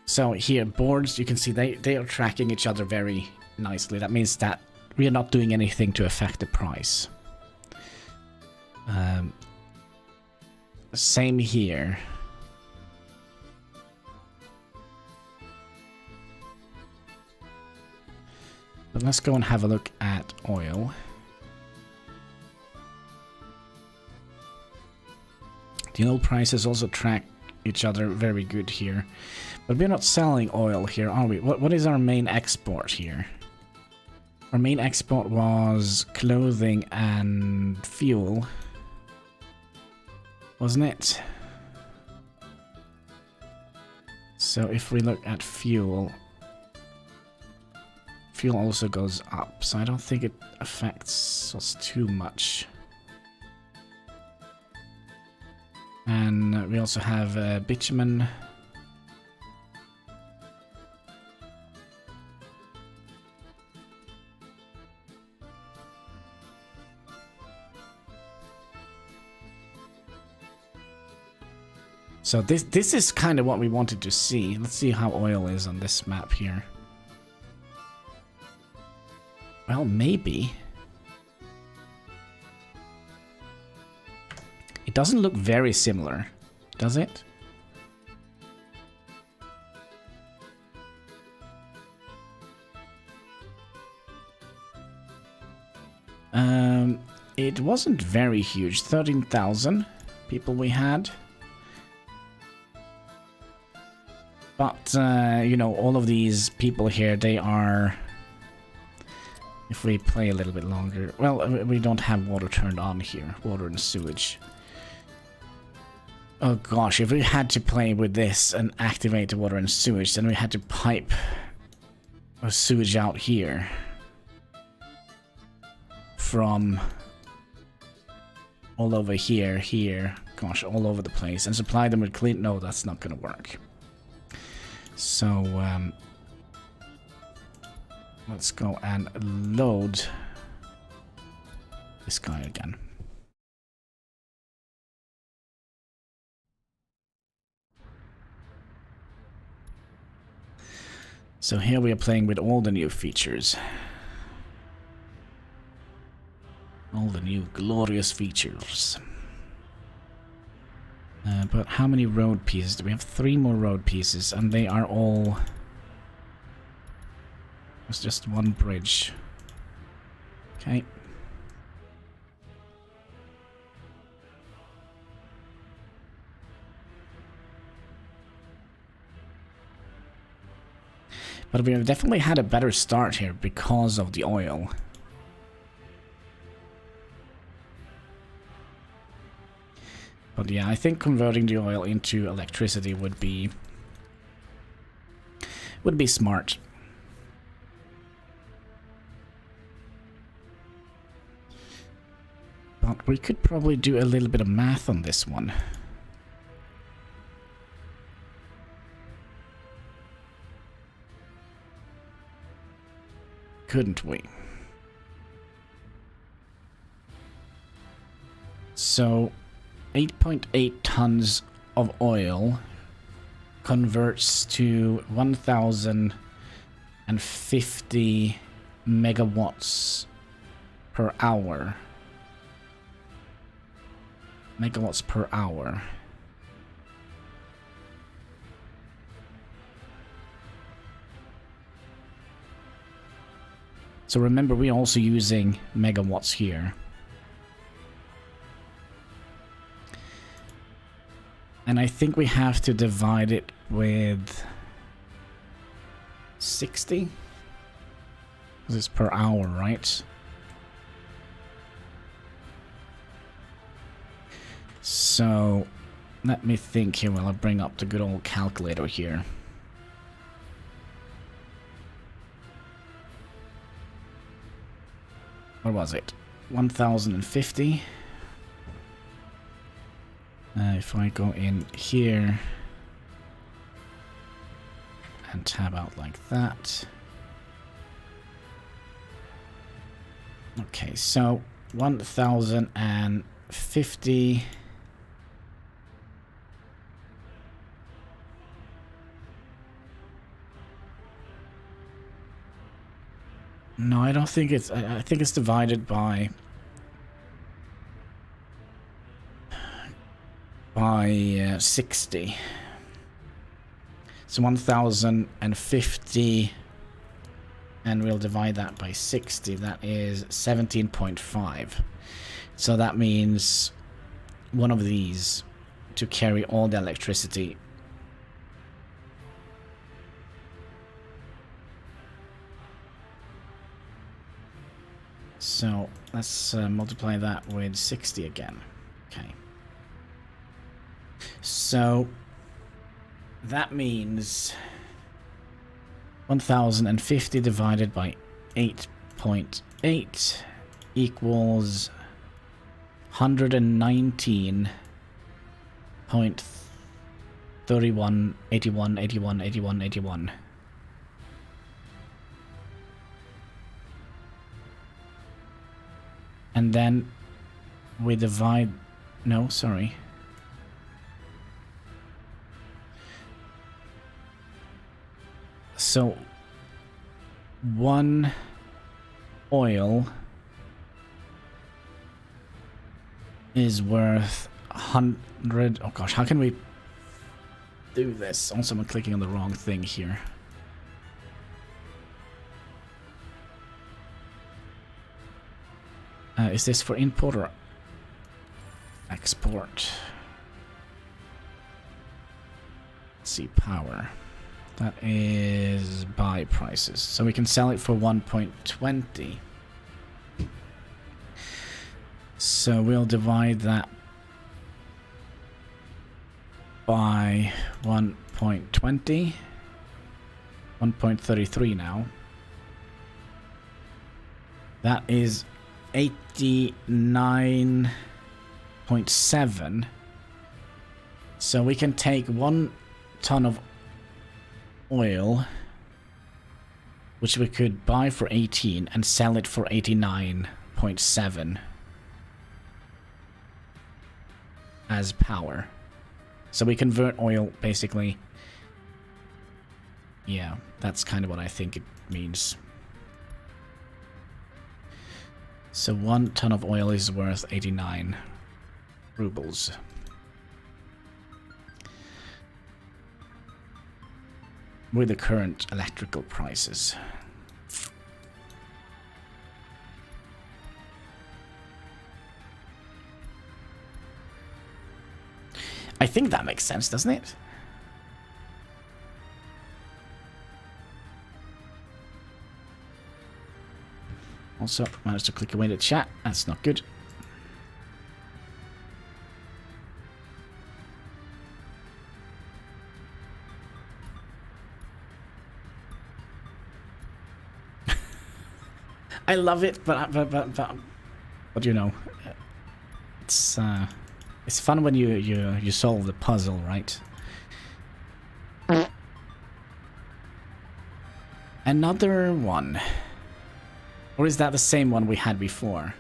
So here, boards, you can see they are tracking each other very nicely. That means that we are not doing anything to affect the price. Same here. But let's go and have a look at oil. The oil prices also track each other very good here. But we're not selling oil here, are we? What is our main export here? Our main export was clothing and fuel. Wasn't it? So if we look at fuel, fuel also goes up, so I don't think it affects us too much. And we also have bitumen. So this is kind of what we wanted to see. Let's see how oil is on this map here. Well, maybe. It doesn't look very similar, does it? It wasn't very huge. 13,000 people we had. But, you know, all of these people here, they are... If we play a little bit longer... Well, we don't have water turned on here. Water and sewage. Oh gosh, if we had to play with this and activate the water and sewage, then we had to pipe a sewage out here. From all over here, gosh, all over the place, and supply them with clean... No, that's not going to work. So, let's go and load this guy again. So here we are playing with all the new features. All the new glorious features. But how many road pieces? Do we have 3 more road pieces? And they are all... It's just one bridge. Okay. But we have definitely had a better start here because of the oil. But yeah, I think converting the oil into electricity would be smart. But we could probably do a little bit of math on this one. Couldn't we? So 8.8 tons of oil converts to 1,050 megawatts per hour. Megawatts per hour. So remember, we're also using megawatts here. And I think we have to divide it with 60? This is per hour, right? So, let me think here while I bring up the good old calculator here. What was it? 1,050? If I go in here and tab out like that. Okay, so 1,050. No, I don't think it's... I think it's divided by 60. So 1,050, and we'll divide that by 60. That is 17.5. So that means one of these to carry all the electricity. So let's multiply that with 60 again. Okay. So that means 1,050 divided by 8.8 equals 119.3181. And then we divide... No, sorry. So, one oil is worth 100... Oh gosh, how can we do this? Also, I'm clicking on the wrong thing here. Is this for import or export? Let's see, power. That is buy prices. So we can sell it for 1.20. So we'll divide that by 1.20. 1.33 now. That is 89.7 So we can take 1 ton of oil, which we could buy for 18 and sell it for 89.7 as power. So we convert oil basically. Yeah, that's kind of what I think it means. So 1 ton of oil is worth 89 rubles. With the current electrical prices. I think that makes sense, doesn't it? Also, managed to click away the chat. That's not good. I love it, but you know, it's fun when you solve the puzzle, right? Another one. Or is that the same one we had before?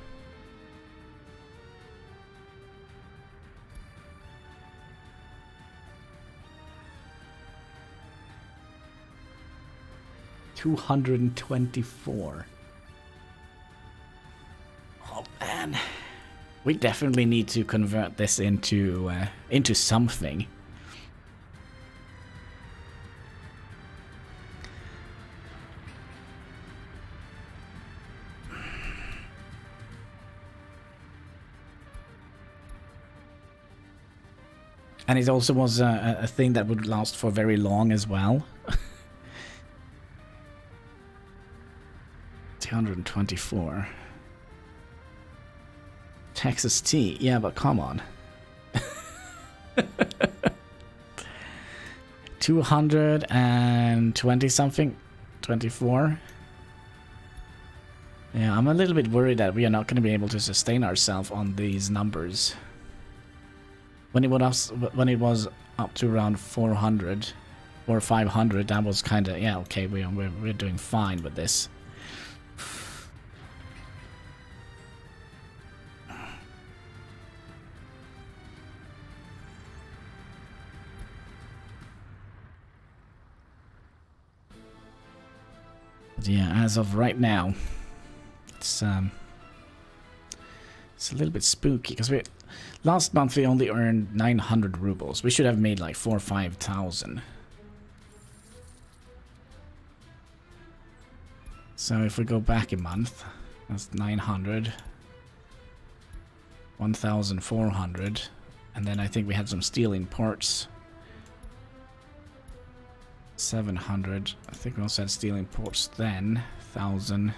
$224. Oh man, we definitely need to convert this into something. And it also was a thing that would last for very long as well. 224. Texas tea. Yeah, but come on. 220 something? 24? Yeah, I'm a little bit worried that we are not going to be able to sustain ourselves on these numbers. When it was up to around 400 or 500, that was kind of, yeah, okay, we're doing fine with this. But yeah, as of right now, it's a little bit spooky because last month we only earned 900 rubles. We should have made like 4,000 or 5,000. So if we go back a month, that's 900, 1,400, and then I think we had some steel imports. 700. I think we also had steel imports then. 1,000.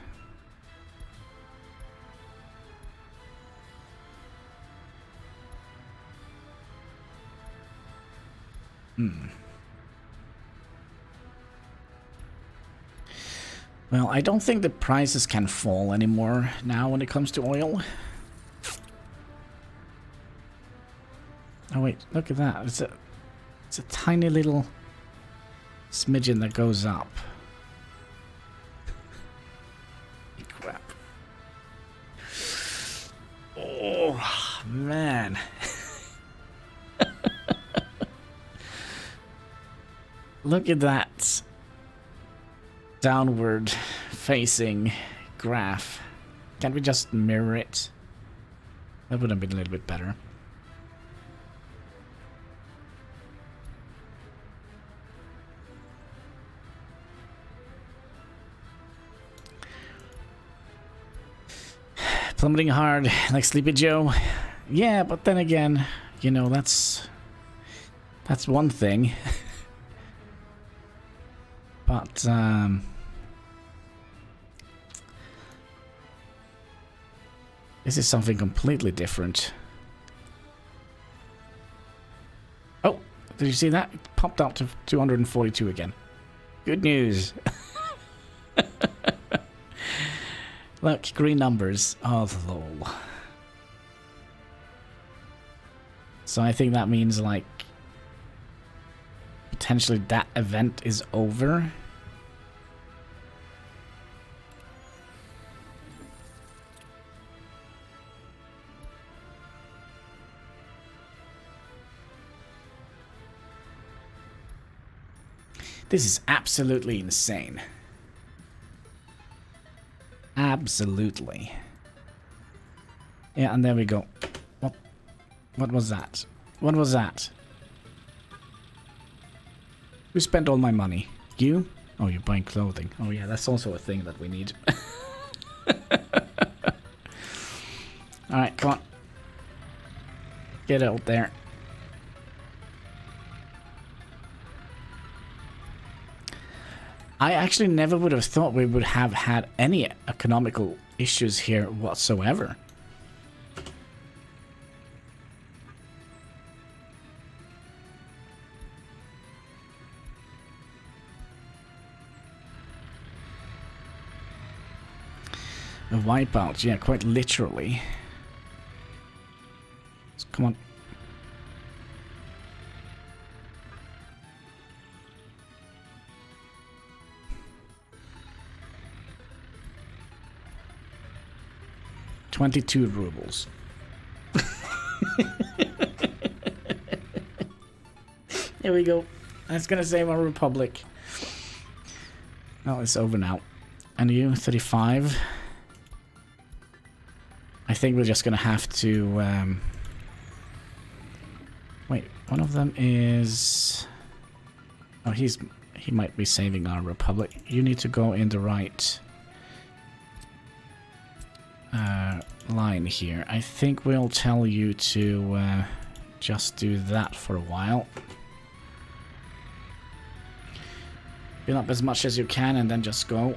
Well, I don't think the prices can fall anymore now when it comes to oil. Oh wait, look at that. It's a tiny little smidgen that goes up. Crap. Oh, man. Look at that downward facing graph. Can't we just mirror it? That would have been a little bit better. Plummeting hard, like Sleepy Joe. Yeah, but then again, you know, that's one thing. But this is something completely different. Oh, did you see that? It popped up to 242 again. Good news. Look, green numbers. Oh, lol. So I think that means like potentially that event is over. This is absolutely insane. Absolutely. Yeah, and there we go. What was that? What was that? Who spent all my money? You? Oh, you're buying clothing. Oh yeah, that's also a thing that we need. Alright, come on. Get out there. I actually never would have thought we would have had any economical issues here whatsoever. A wipeout, yeah, quite literally. So, come on. $22 rubles. There we go. That's gonna save our republic. Oh, it's over now. And you, 35. I think we're just gonna have to. Wait, one of them is. Oh, he might be saving our republic. You need to go in the right line here. I think we'll tell you to just do that for a while. Build up as much as you can and then just go.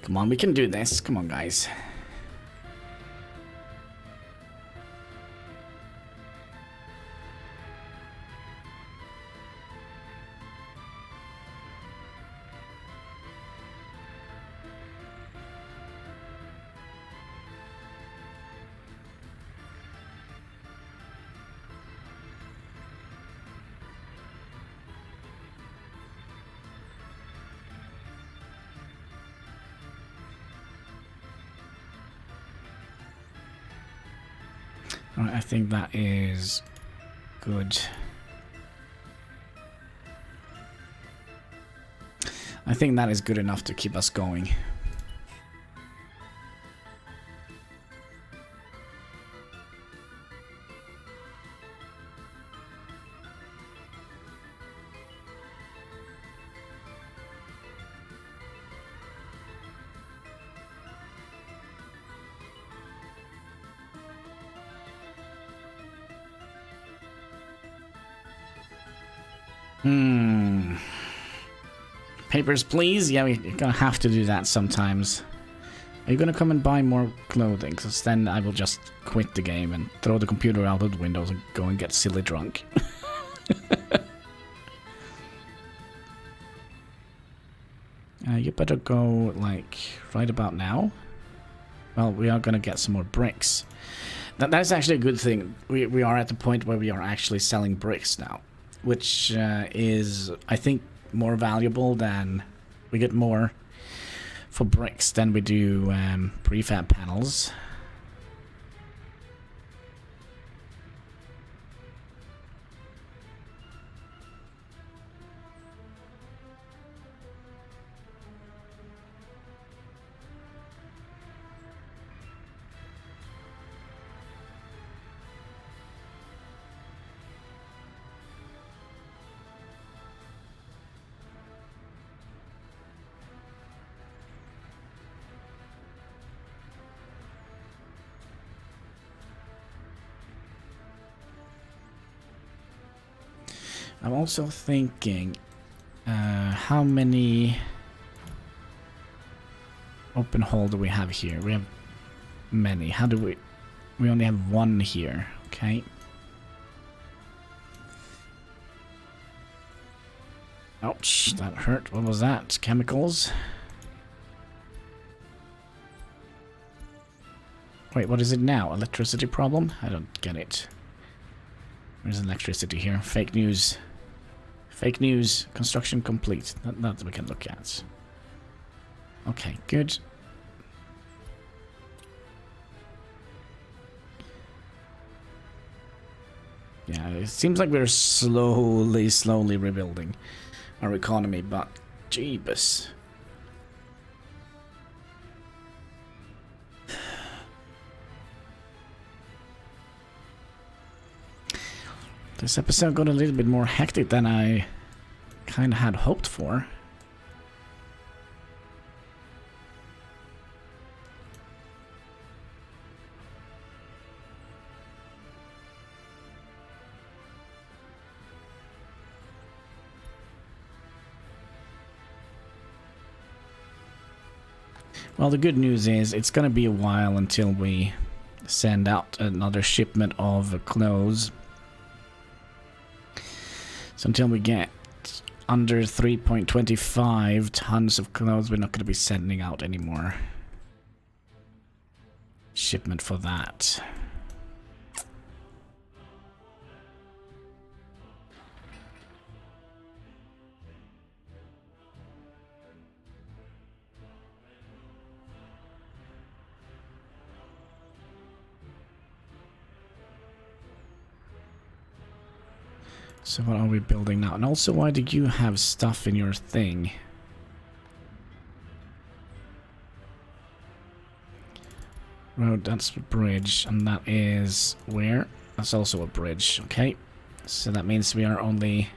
Come on, we can do this. Come on, guys. Alright, I think that is good. I think that is good enough to keep us going. Papers, please? Yeah, we're gonna have to do that sometimes. Are you gonna come and buy more clothing? Because then I will just quit the game and throw the computer out of the windows and go and get silly drunk. You better go, like, right about now. Well, we are gonna get some more bricks. That's actually a good thing. We are at the point where we are actually selling bricks now. Which is, I think, more valuable than... We get more for bricks than we do prefab panels. I'm also thinking, how many open hole do we have here? We have many. How do we... We only have one here. Okay. Ouch, that hurt. What was that? Chemicals? Wait, what is it now? Electricity problem? I don't get it. There's electricity here. Fake news. Fake news. Construction complete. That we can look at. Okay, good. Yeah, it seems like we're slowly rebuilding our economy, but jeebus. This episode got a little bit more hectic than I kind of had hoped for. Well, the good news is it's going to be a while until we send out another shipment of clothes. So until we get under 3.25 tons of clothes, we're not going to be sending out any more shipment for that. So what are we building now? And also, why do you have stuff in your thing? Road, that's a bridge. And that is where? That's also a bridge. Okay. So that means we are only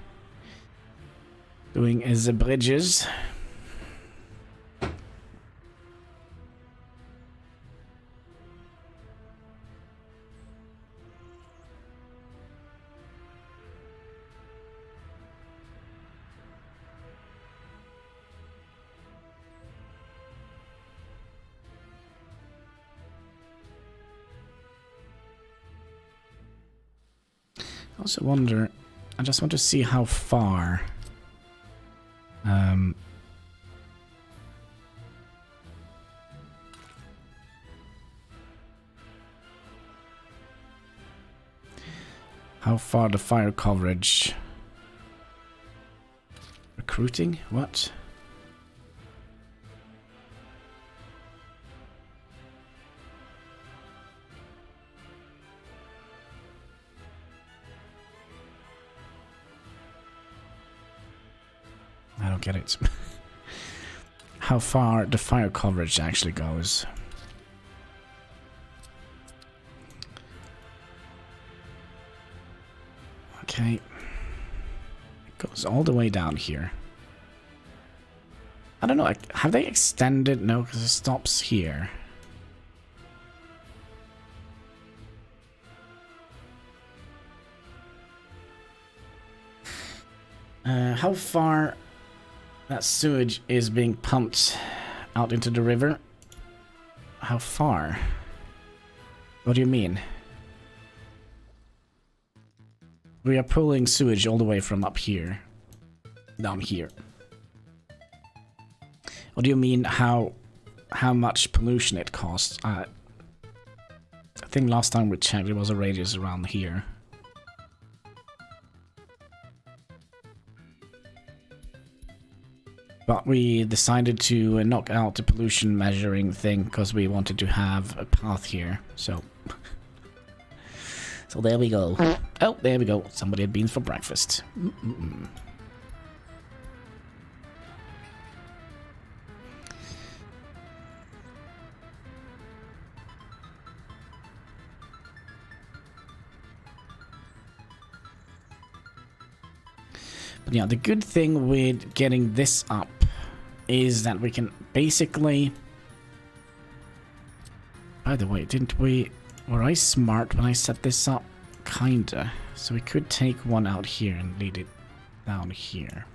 doing the bridges. I also wonder, I just want to see how far the fire coverage. Recruiting? What? I don't get it. How far the fire coverage actually goes. Okay. It goes all the way down here. I don't know, have they extended? No, because it stops here. How far that sewage is being pumped out into the river? How far? What do you mean? We are pulling sewage all the way from up here. Down here. What do you mean how much pollution it costs? I think last time we checked it was a radius around here. But we decided to knock out the pollution measuring thing because we wanted to have a path here. So there we go. Oh, there we go. Somebody had beans for breakfast. But yeah, the good thing with getting this up is that we can basically... By the way, didn't we... Were I smart when I set this up? Kinda. So we could take one out here and lead it down here.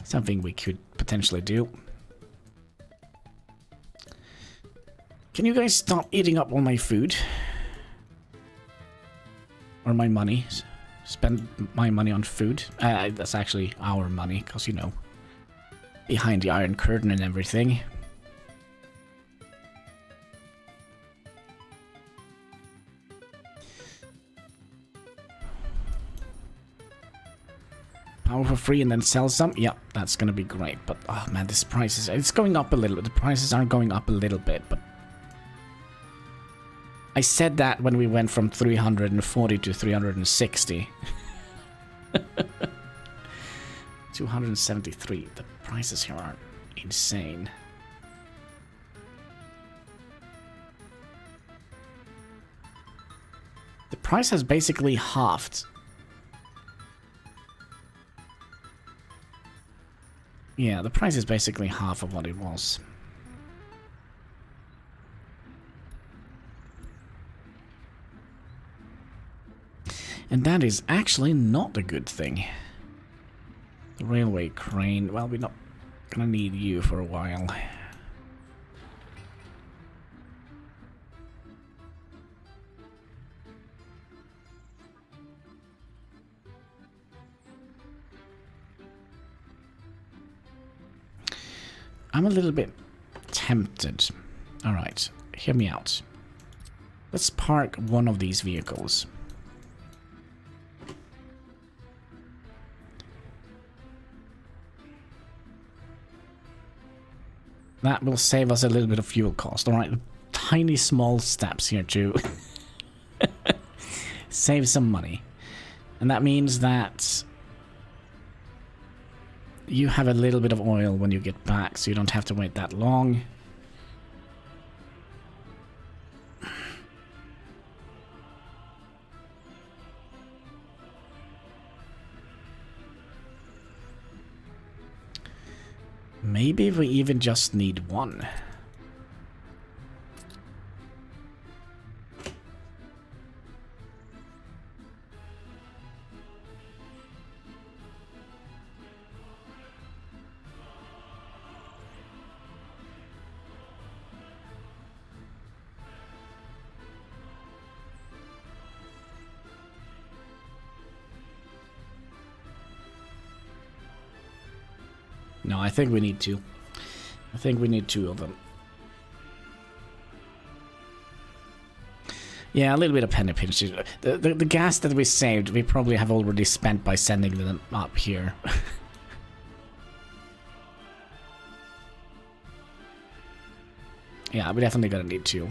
Something we could potentially do. Can you guys stop eating up all my food? Or my money? Spend my money on food? That's actually our money, because, you know, behind the Iron Curtain and everything. Power for free and then sell some? Yep, that's gonna be great. But, oh man, this price is... It's going up a little bit. The prices are going up a little bit, but... I said that when we went from 340 to 360. 273. The prices here are insane. The price has basically halved. Yeah, the price is basically half of what it was. And that is actually not a good thing. The railway crane, well, we're not gonna need you for a while. I'm a little bit tempted. Alright, hear me out. Let's park one of these vehicles. That will save us a little bit of fuel cost. Alright, tiny small steps here to save some money. And that means that you have a little bit of oil when you get back, so you don't have to wait that long. Maybe we even just need one. No, I think we need two. I think we need two of them. Yeah, a little bit of penny pinching. The gas that we saved, we probably have already spent by sending them up here. Yeah, we're definitely gonna need two.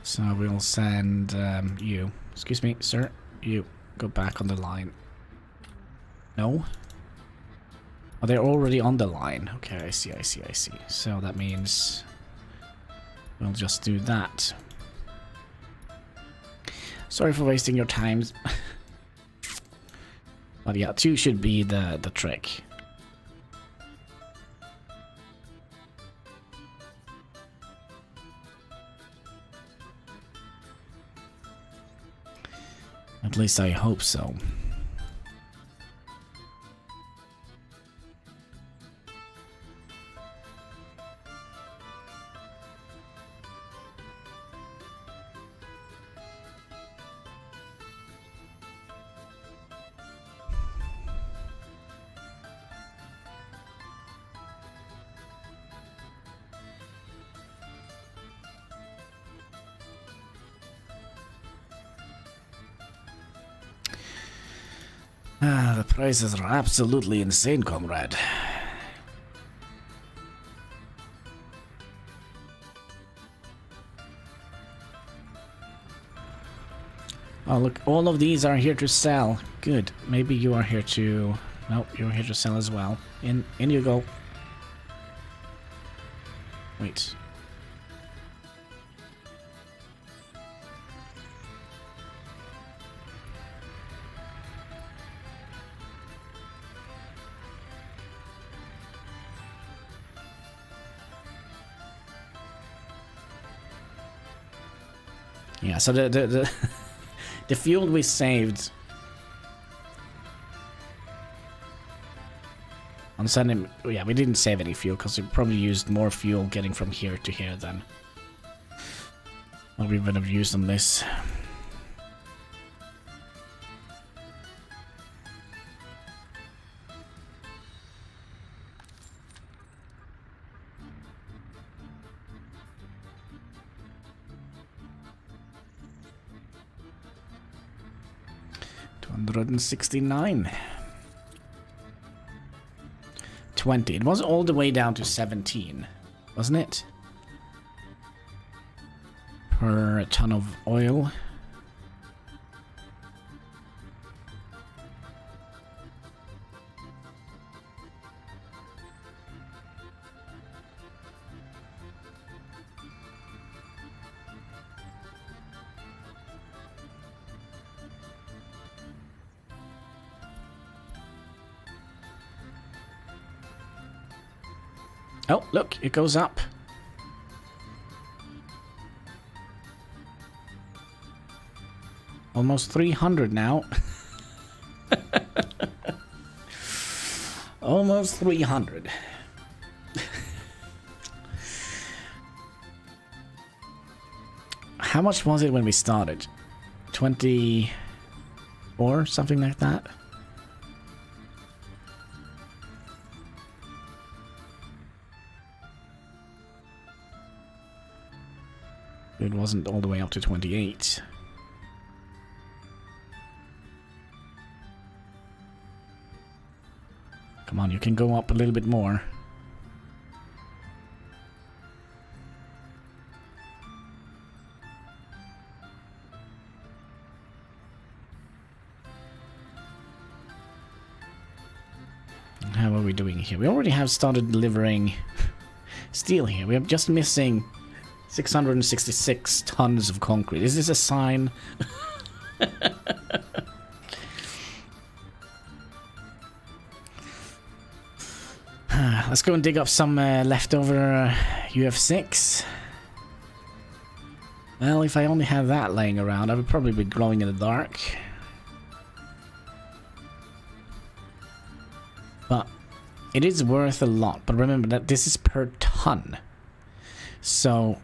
So we'll send you. Excuse me, sir. You go back on the line. No? Oh, they're already on the line. Okay, I see. So that means we'll just do that. Sorry for wasting your time. But yeah, two should be the trick. At least I hope so. The prices are absolutely insane, comrade. Oh, look, all of these are here to sell. Good. Maybe you are here to... Nope, you're here to sell as well. In you go. Wait. Yeah, so the fuel we saved On sending, yeah, we didn't save any fuel because we probably used more fuel getting from here to here than what we would have used on this. $269. 20. It was all the way down to 17, wasn't it? Per ton of oil. Oh, look, it goes up. Almost 300 now. Almost 300. How much was it when we started? 24, something like that? It wasn't all the way up to 28. Come on, you can go up a little bit more. How are we doing here? We already have started delivering steel here. We are just missing 666 tons of concrete. Is this a sign? Let's go and dig up some leftover UF6. Well, if I only had that laying around, I would probably be glowing in the dark. But it is worth a lot. But remember that this is per ton. So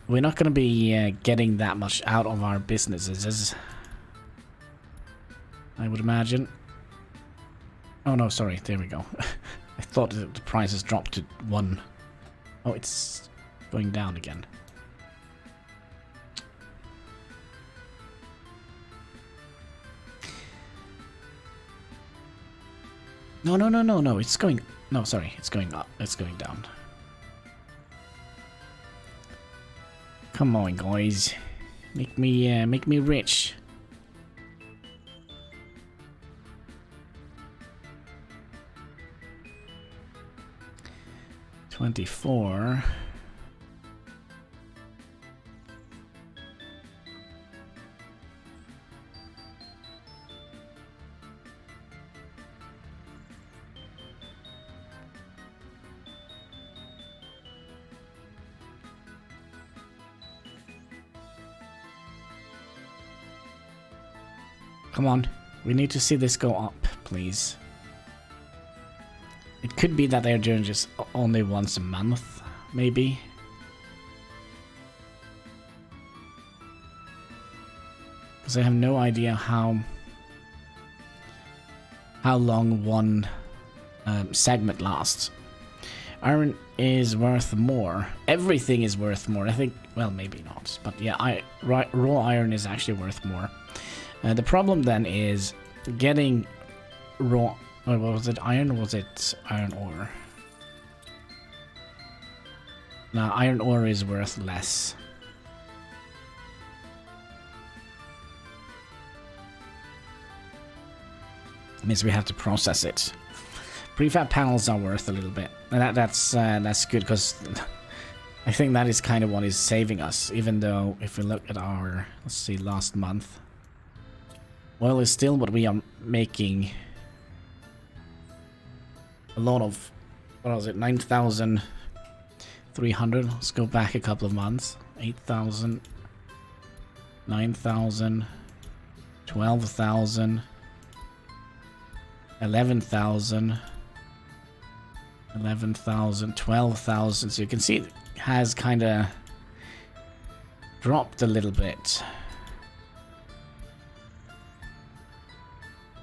we're not going to be getting that much out of our businesses, as I would imagine. Oh no, sorry, there we go. I thought the prices dropped to 1. Oh, it's going down again. No, no, no, no, no, it's going... No, sorry, it's going up. It's going down. Come on, guys. Make me rich. $24. Come on, we need to see this go up, please. It could be that they're doing just only once a month, maybe. Because I have no idea how long one segment lasts. Iron is worth more. Everything is worth more. I think, well, maybe not. But yeah, raw iron is actually worth more. The problem then is getting raw... What was it, iron, or was it iron ore? Now, iron ore is worth less. It means we have to process it. Prefab panels are worth a little bit. And that's good, because I think that is kind of what is saving us. Even though, if we look at our, let's see, last month. Oil is still what we are making... A lot of, what was it, 9,300. Let's go back a couple of months. 8,000, 9,000, 12,000, 11,000, 11,000, 12,000. So you can see it has kind of dropped a little bit.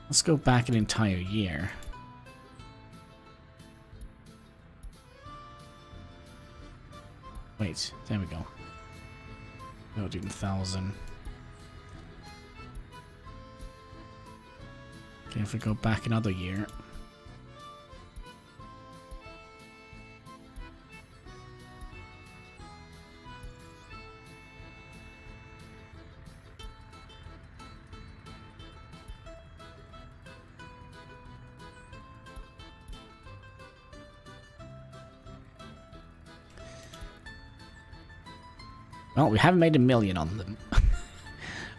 Let's go back an entire year. Wait, there we go. 13,000. Okay, if we go back another year. Well, we haven't made $1 million on them.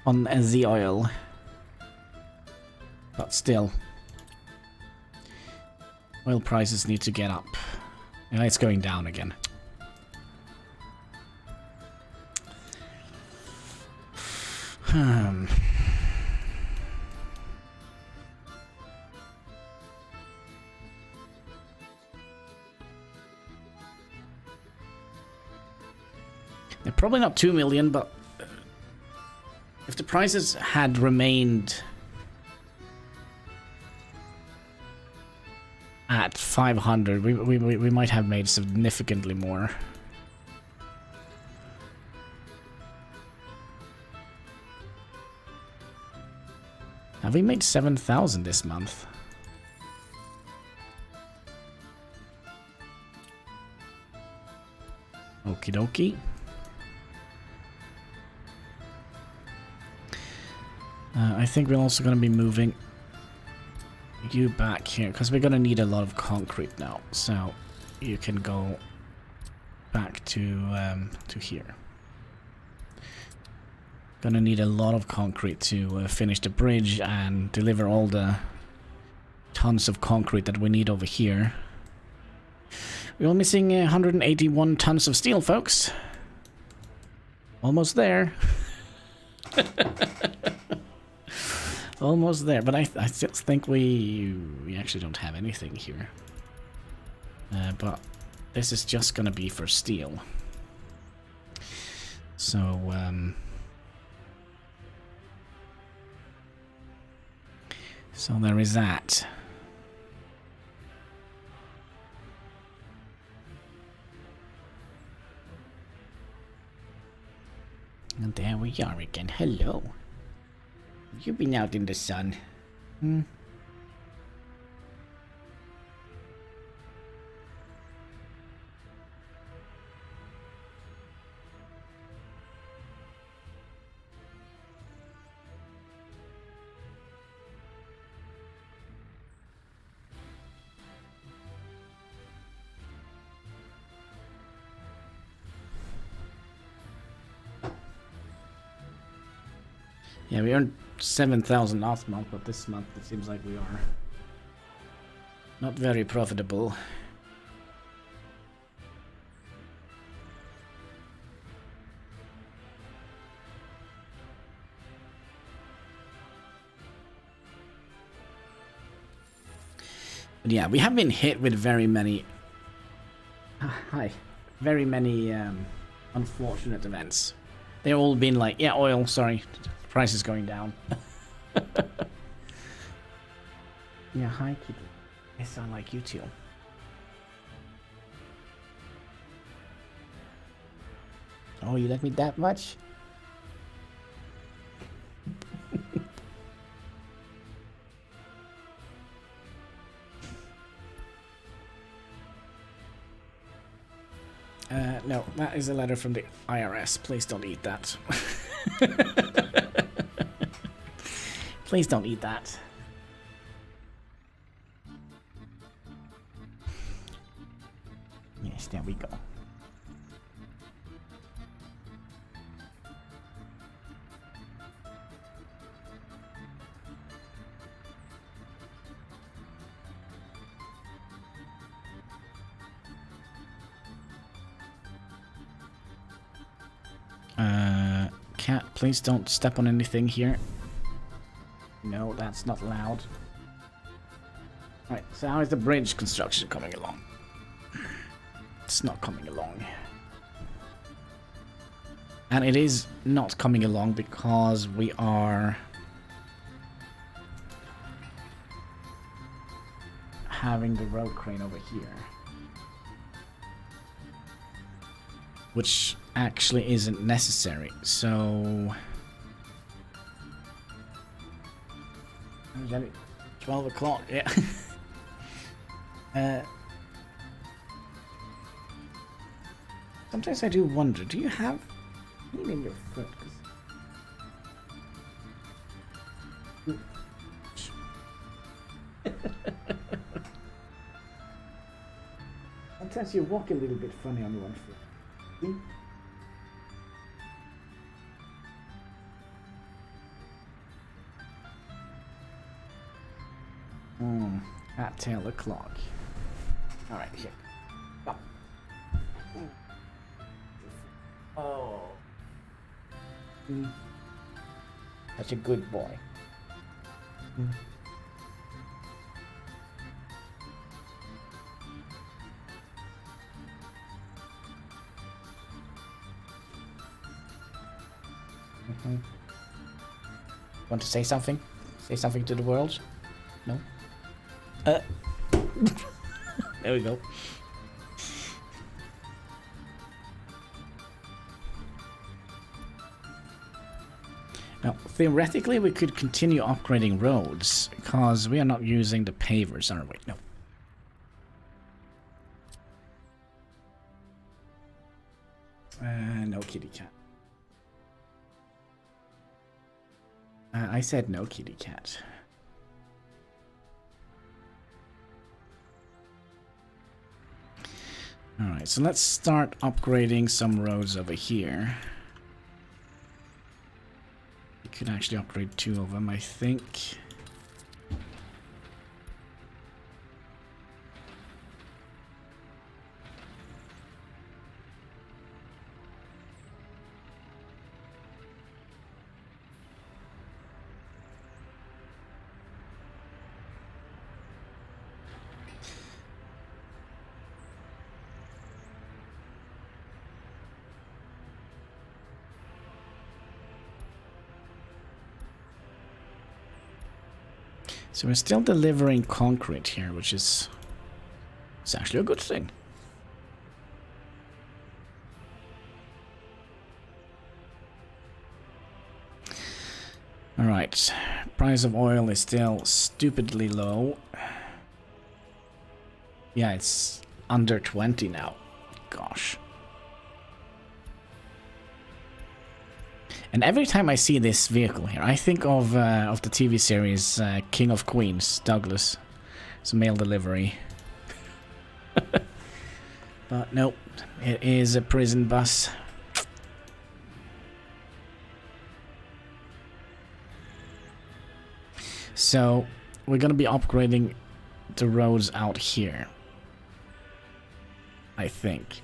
On the oil. But still. Oil prices need to get up. Yeah, it's going down again. They're probably not 2 million, but if the prices had remained at 500, we might have made significantly more. Have we made 7,000 this month? Okie dokie. I think we're also going to be moving you back here, because we're going to need a lot of concrete now. So you can go back to here. Gonna need a lot of concrete to finish the bridge and deliver all the tons of concrete that we need over here. We're all missing 181 tons of steel, folks. Almost there. Almost there, but I still think we actually don't have anything here. But this is just gonna be for steel. So, so there is that. And there we are again. Hello. You've been out in the sun. Yeah, we earned 7,000 last month, but this month it seems like we are not very profitable. But yeah, we have been hit with very many very many unfortunate events. They've all been like, yeah, oil, sorry. Price is going down. Yeah, hi, Kitty. I sound like you too. Oh, you like me that much? No, that is a letter from the IRS. Please don't eat that. Please don't eat that. Yes, there we go. Cat, please don't step on anything here. No, that's not allowed. Alright, so how is the bridge construction coming along? it's not coming along. And it is not coming along because we are having the road crane over here, which actually isn't necessary. So 12 o'clock, yeah. Sometimes I do wonder, do you have heat in your foot? Sometimes you walk a little bit funny on one foot. See? At 10 o'clock. Alright, here. Up. Oh. That's a good boy. Want to say something? Say something to the world? No? There we go. Now, theoretically, we could continue upgrading roads, because we are not using the pavers, are we? No. No kitty cat. I said no kitty cat. Alright, so let's start upgrading some roads over here. We could actually upgrade 2 of them, I think. So we're still delivering concrete here, which is it's actually a good thing. Alright, price of oil is still stupidly low. Yeah, it's under 20 now. Gosh. And every time I see this vehicle here, I think of the TV series King of Queens, Douglas. It's a mail delivery. But nope, it is a prison bus. So we're gonna be upgrading the roads out here, I think.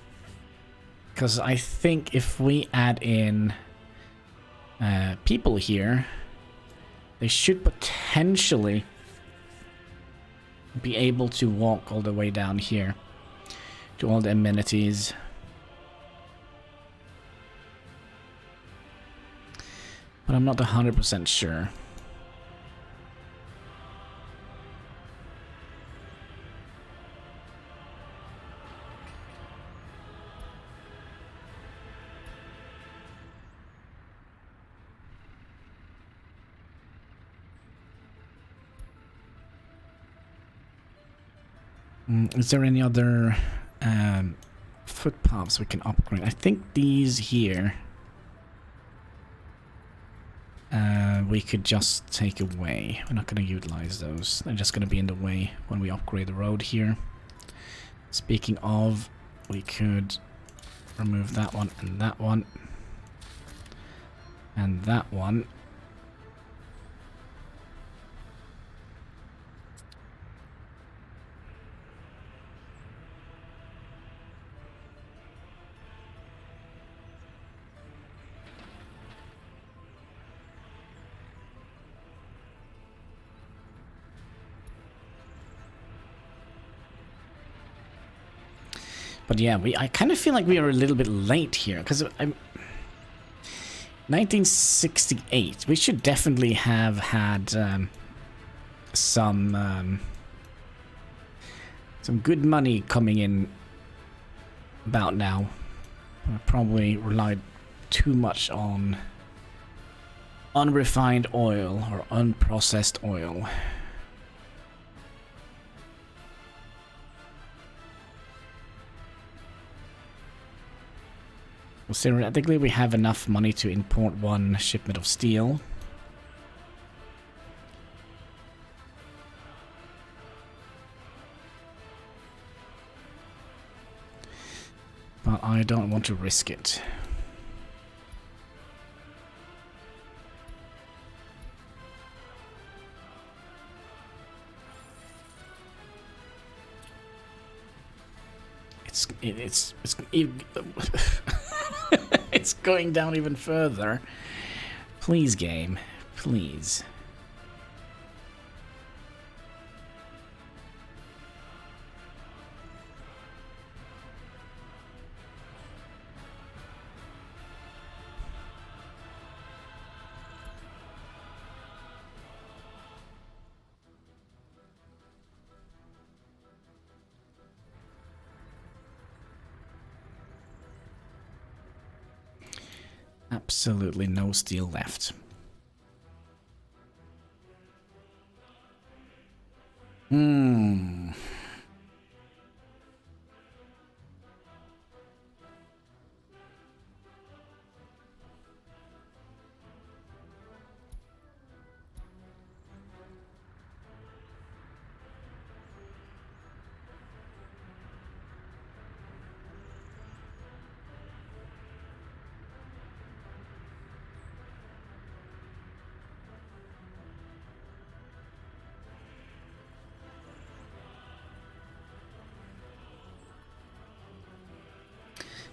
Because I think if we add in people here, they should potentially be able to walk all the way down here to all the amenities. But I'm not 100% sure. Is there any other footpaths we can upgrade? I think these here we could just take away. We're not going to utilize those. They're just going to be in the way when we upgrade the road here. Speaking of, we could remove that one and that one. And that one. But yeah, I kind of feel like we are a little bit late here, because 1968, we should definitely have had some good money coming in about now. I probably relied too much on unrefined oil or unprocessed oil. Well, theoretically, we have enough money to import one shipment of steel. But I don't want to risk it. It's going down even further. Please, game. Please. Absolutely no steel left. Hmm.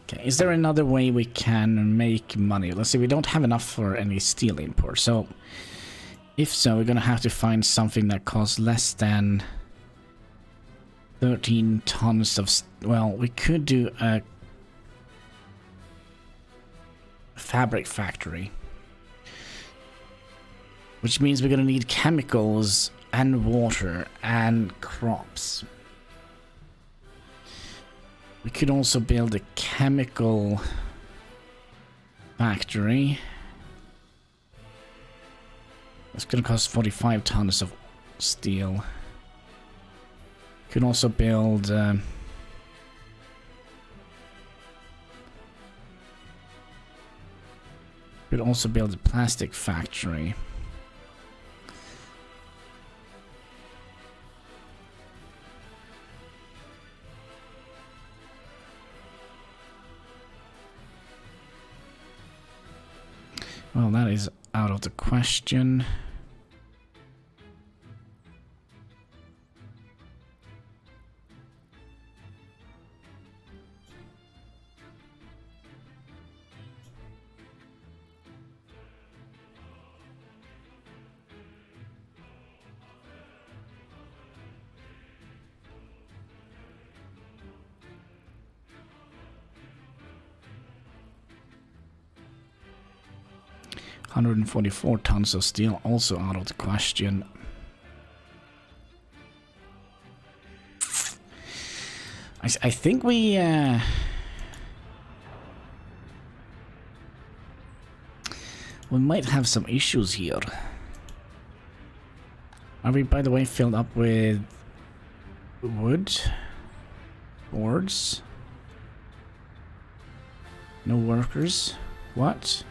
Okay, is there another way we can make money? Let's see, we don't have enough for any steel import, so if so, we're gonna have to find something that costs less than 13 tons of... Well, we could do a fabric factory, which means we're gonna need chemicals and water and crops. We could also build a chemical factory. It's going to cost 45 tons of steel. Could also build... could also build a plastic factory. Well, that is out of the question. $144 tons of steel, also out of the question. I think we might have some issues here. Are we, by the way, filled up with wood? Boards? No workers? What?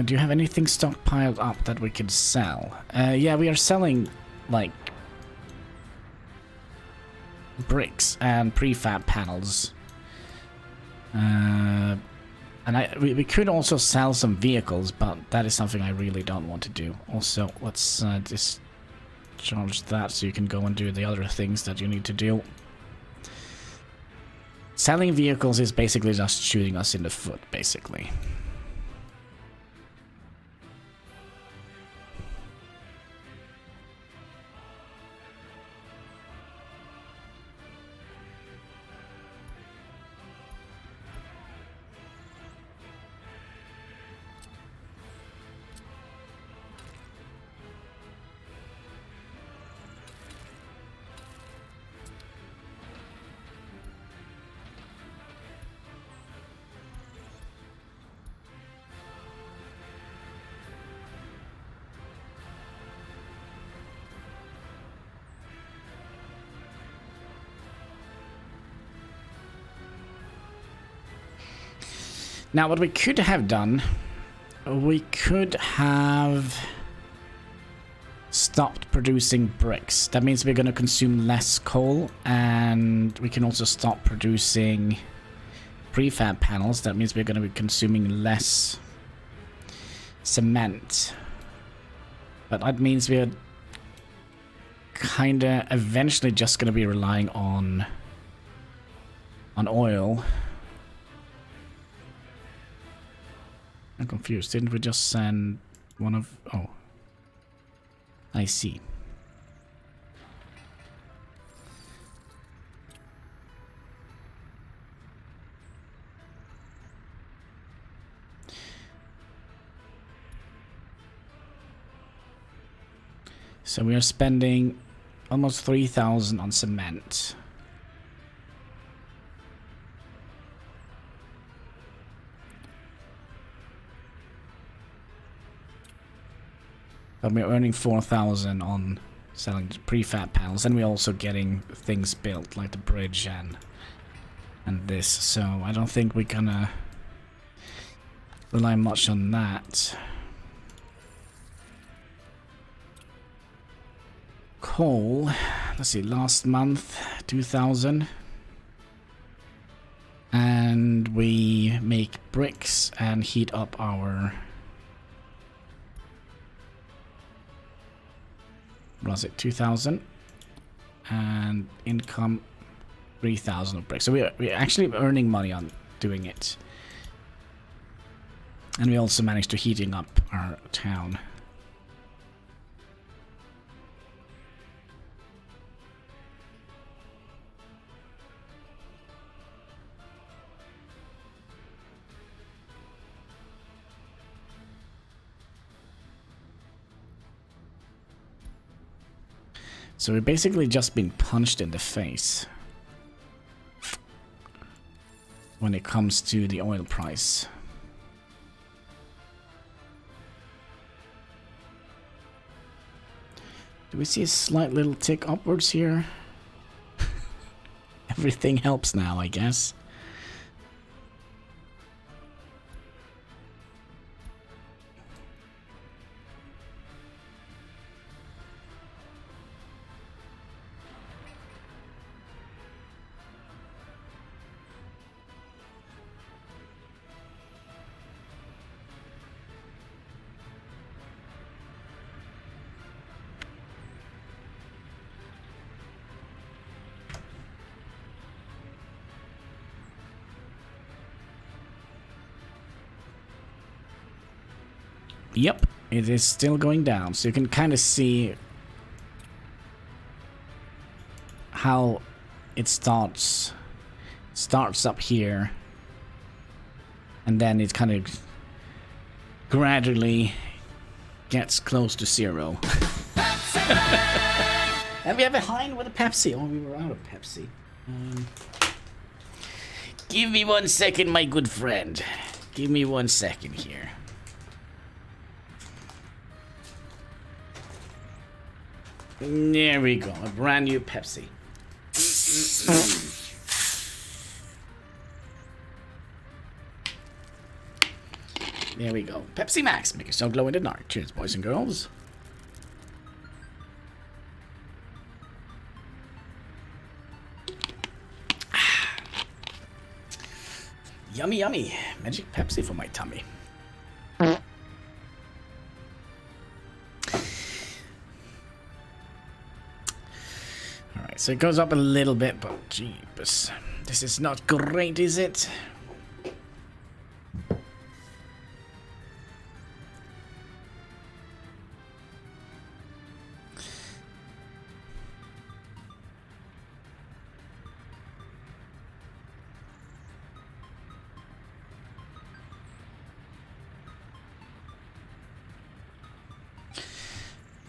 Do you have anything stockpiled up that we could sell? Yeah, we are selling, like, bricks and prefab panels. And we could also sell some vehicles, but that is something I really don't want to do. Also, let's discharge that so you can go and do the other things that you need to do. Selling vehicles is basically just shooting us in the foot, basically. Now, what we could have done, we could have stopped producing bricks. That means we're going to consume less coal, and we can also stop producing prefab panels. That means we're going to be consuming less cement. But that means we're kind of eventually just going to be relying on oil. I'm confused. Didn't we just send one of... Oh. I see. So we are spending almost 3,000 on cement. But we're earning 4,000 on selling prefab panels, and we're also getting things built like the bridge and this. So I don't think we're gonna rely much on that. Coal, let's see, last month 2,000, and we make bricks and heat up our, what was it, 2,000, and income 3,000 of bricks. So we're actually earning money on doing it, and we also managed to heating up our town. So we're basically just being punched in the face when it comes to the oil price. Do we see a slight little tick upwards here? Everything helps now, I guess. Yep, it is still going down, so you can kind of see how it starts up here, and then it kind of gradually gets close to zero. And we are behind with a Pepsi. Oh, we were out of Pepsi. Give me 1 second, my good friend. Give me 1 second here. There we go, a brand new Pepsi. There we go. Pepsi Max, make yourself glow in the dark. Cheers, boys and girls. Yummy, yummy. Magic Pepsi for my tummy. So it goes up a little bit, but jeepers. This is not great, is it?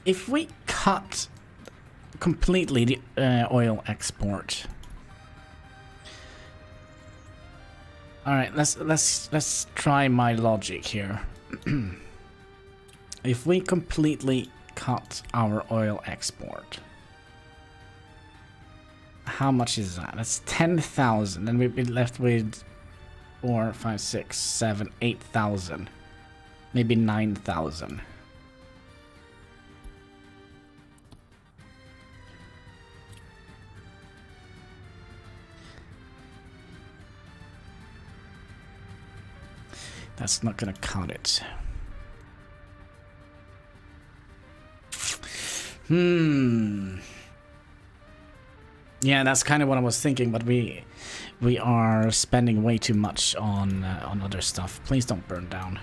If we cut completely the oil export. All right, let's try my logic here. If we completely cut our oil export, how much is that? That's 10,000, and we'd be left with 4, 5, 6, 7, 8,000. Maybe 9,000. That's not gonna cut it. Yeah, that's kind of what I was thinking, but we are spending way too much on other stuff. Please don't burn down.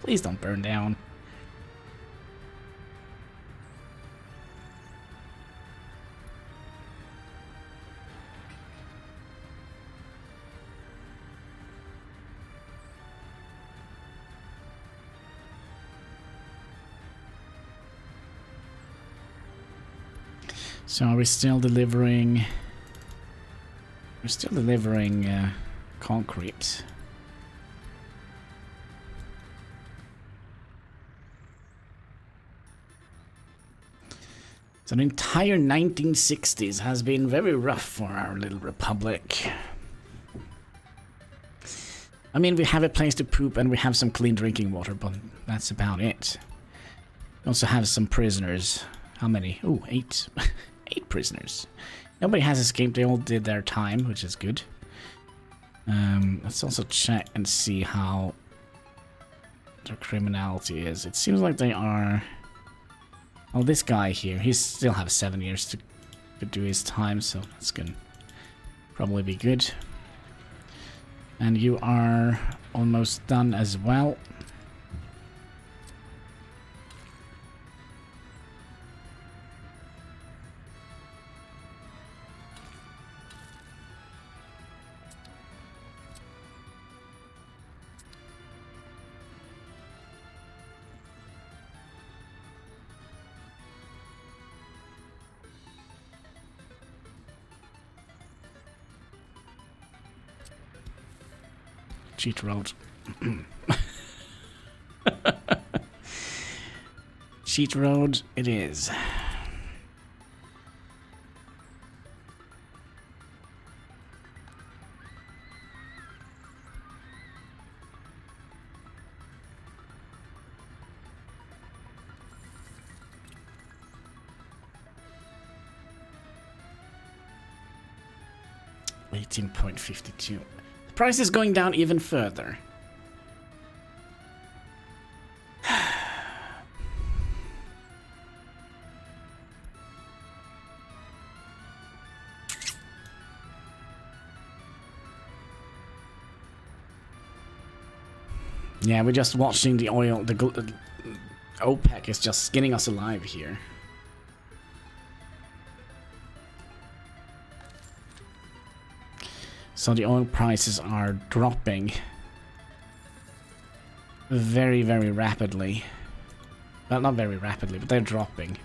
Please don't burn down. So are we still delivering? We're still delivering concrete. So the entire 1960s has been very rough for our little republic. I mean, we have a place to poop and we have some clean drinking water, but that's about it. We also have some prisoners. How many? Oh, 8. 8 prisoners. Nobody has escaped. They all did their time, which is good. Let's also check and see how their criminality is. It seems like they are... Well, this guy here, he still has 7 years to do his time, so that's gonna probably be good. And you are almost done as well. Cheat road. Cheat road it is. $18.52. Price is going down even further. Yeah, we're just watching the oil. The OPEC is just skinning us alive here. So the oil prices are dropping very, very rapidly. Well, not very rapidly, but they're dropping.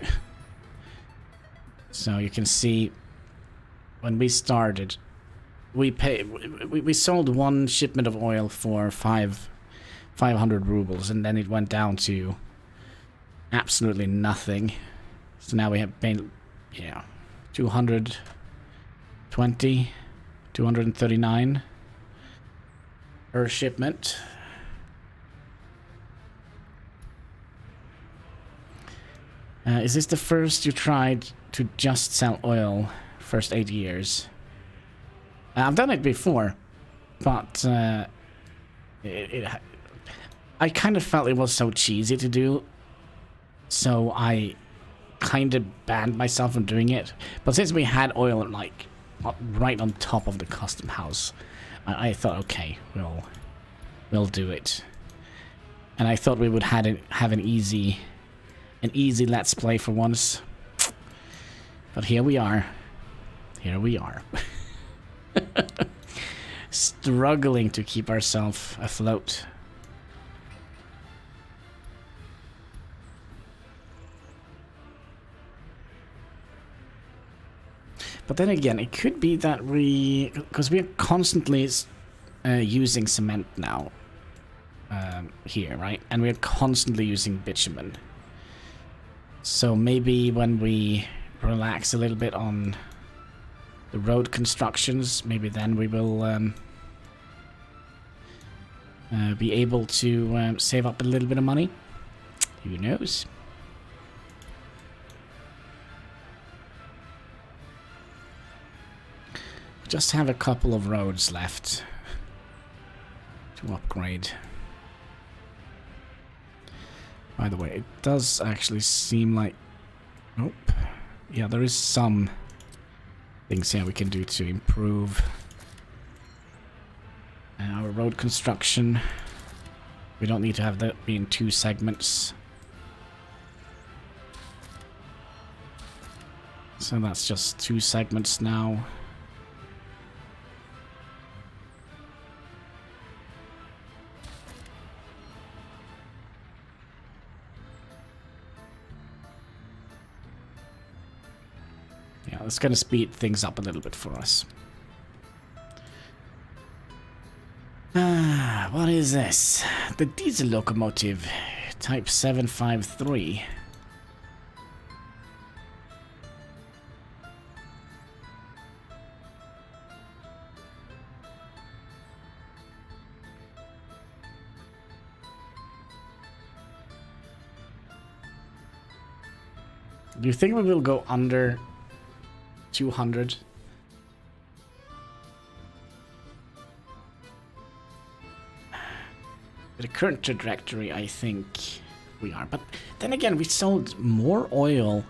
So you can see when we started, we sold one shipment of oil for 500 rubles, and then it went down to absolutely nothing. So now we have paid, yeah, 220. 239 per shipment. Is this the first you tried to just sell oil? First 8 years. I've done it before, but I kind of felt it was so cheesy to do, so I kind of banned myself from doing it. But since we had oil like right on top of the custom house, I thought, okay, we'll do it. And I thought we would have an easy let's play for once. But here we are. Here we are. Struggling to keep ourselves afloat. But then again, it could be that because we are constantly using cement now here, right? And we're constantly using bitumen. So maybe when we relax a little bit on the road constructions. Maybe then we will be able to save up a little bit of money. Who knows? Just have a couple of roads left to upgrade. By the way, it does actually seem like... Nope. Yeah, there is some things here we can do to improve our road construction. We don't need to have that be in 2 segments. So that's just 2 segments now. Yeah, that's going to speed things up a little bit for us. What is this? The diesel locomotive, Type 753. Do you think we will go under 200? The current trajectory, I think we are. But then again, we sold more oil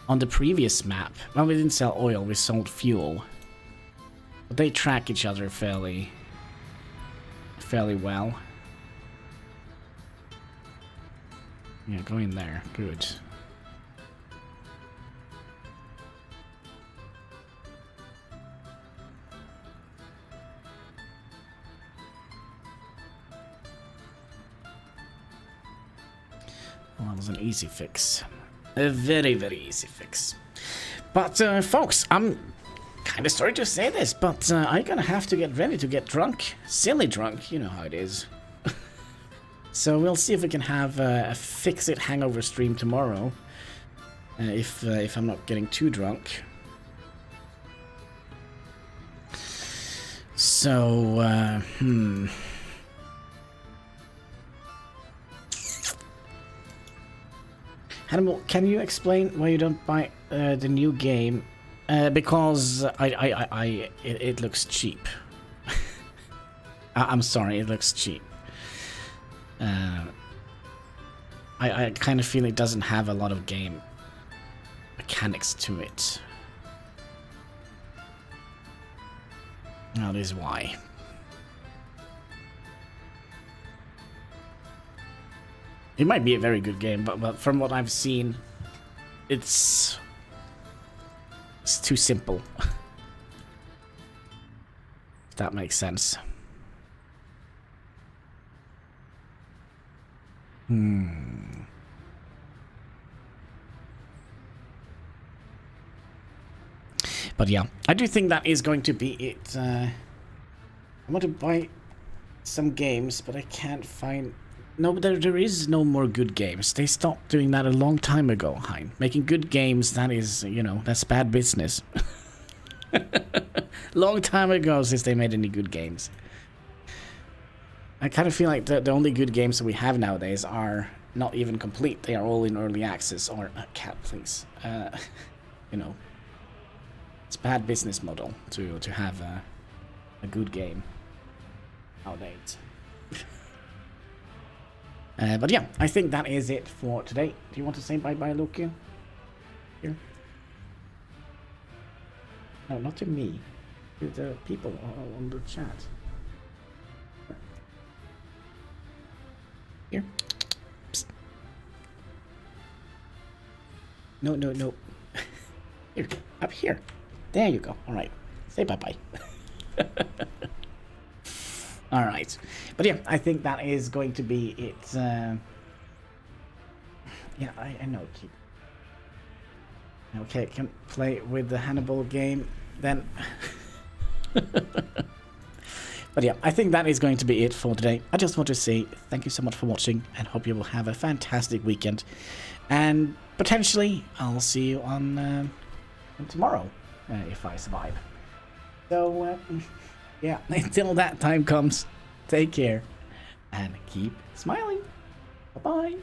on the previous map. Well, we didn't sell oil, we sold fuel. But they track each other fairly well. Yeah, go in there. Good. Well, that was an easy fix. A very, very easy fix. But, folks, I'm kind of sorry to say this, but I'm gonna have to get ready to get drunk. Silly drunk, you know how it is. So we'll see if we can have a Fix-It hangover stream tomorrow. If I'm not getting too drunk. So, Hannibal, can you explain why you don't buy the new game? Because it looks cheap. I'm sorry, it looks cheap. I kind of feel it doesn't have a lot of game mechanics to it. That is why. It might be a very good game, but from what I've seen, it's too simple. If that makes sense. But yeah, I do think that is going to be it. I want to buy some games, but I can't find... No, there is no more good games. They stopped doing that a long time ago, Hein. Making good games, that is, you know, that's bad business. Long time ago since they made any good games. I kind of feel like the only good games that we have nowadays are not even complete. They are all in early access. Or, cat, please. You know, it's a bad business model to have a good game nowadays. But yeah, I think that is it for today. Do you want to say bye-bye, Loki? Here? No, not to me. To the people on the chat. Here? Psst. No, no, no. Here, up here. There you go. All right. Say bye-bye. All right, but yeah, I think that is going to be it. Yeah, I know. Okay, can play with the Hannibal game then. But yeah, I think that is going to be it for today. I just want to say thank you so much for watching and hope you will have a fantastic weekend. And potentially, I'll see you on tomorrow, if I survive. So, yeah, until that time comes, take care and keep smiling. Bye-bye.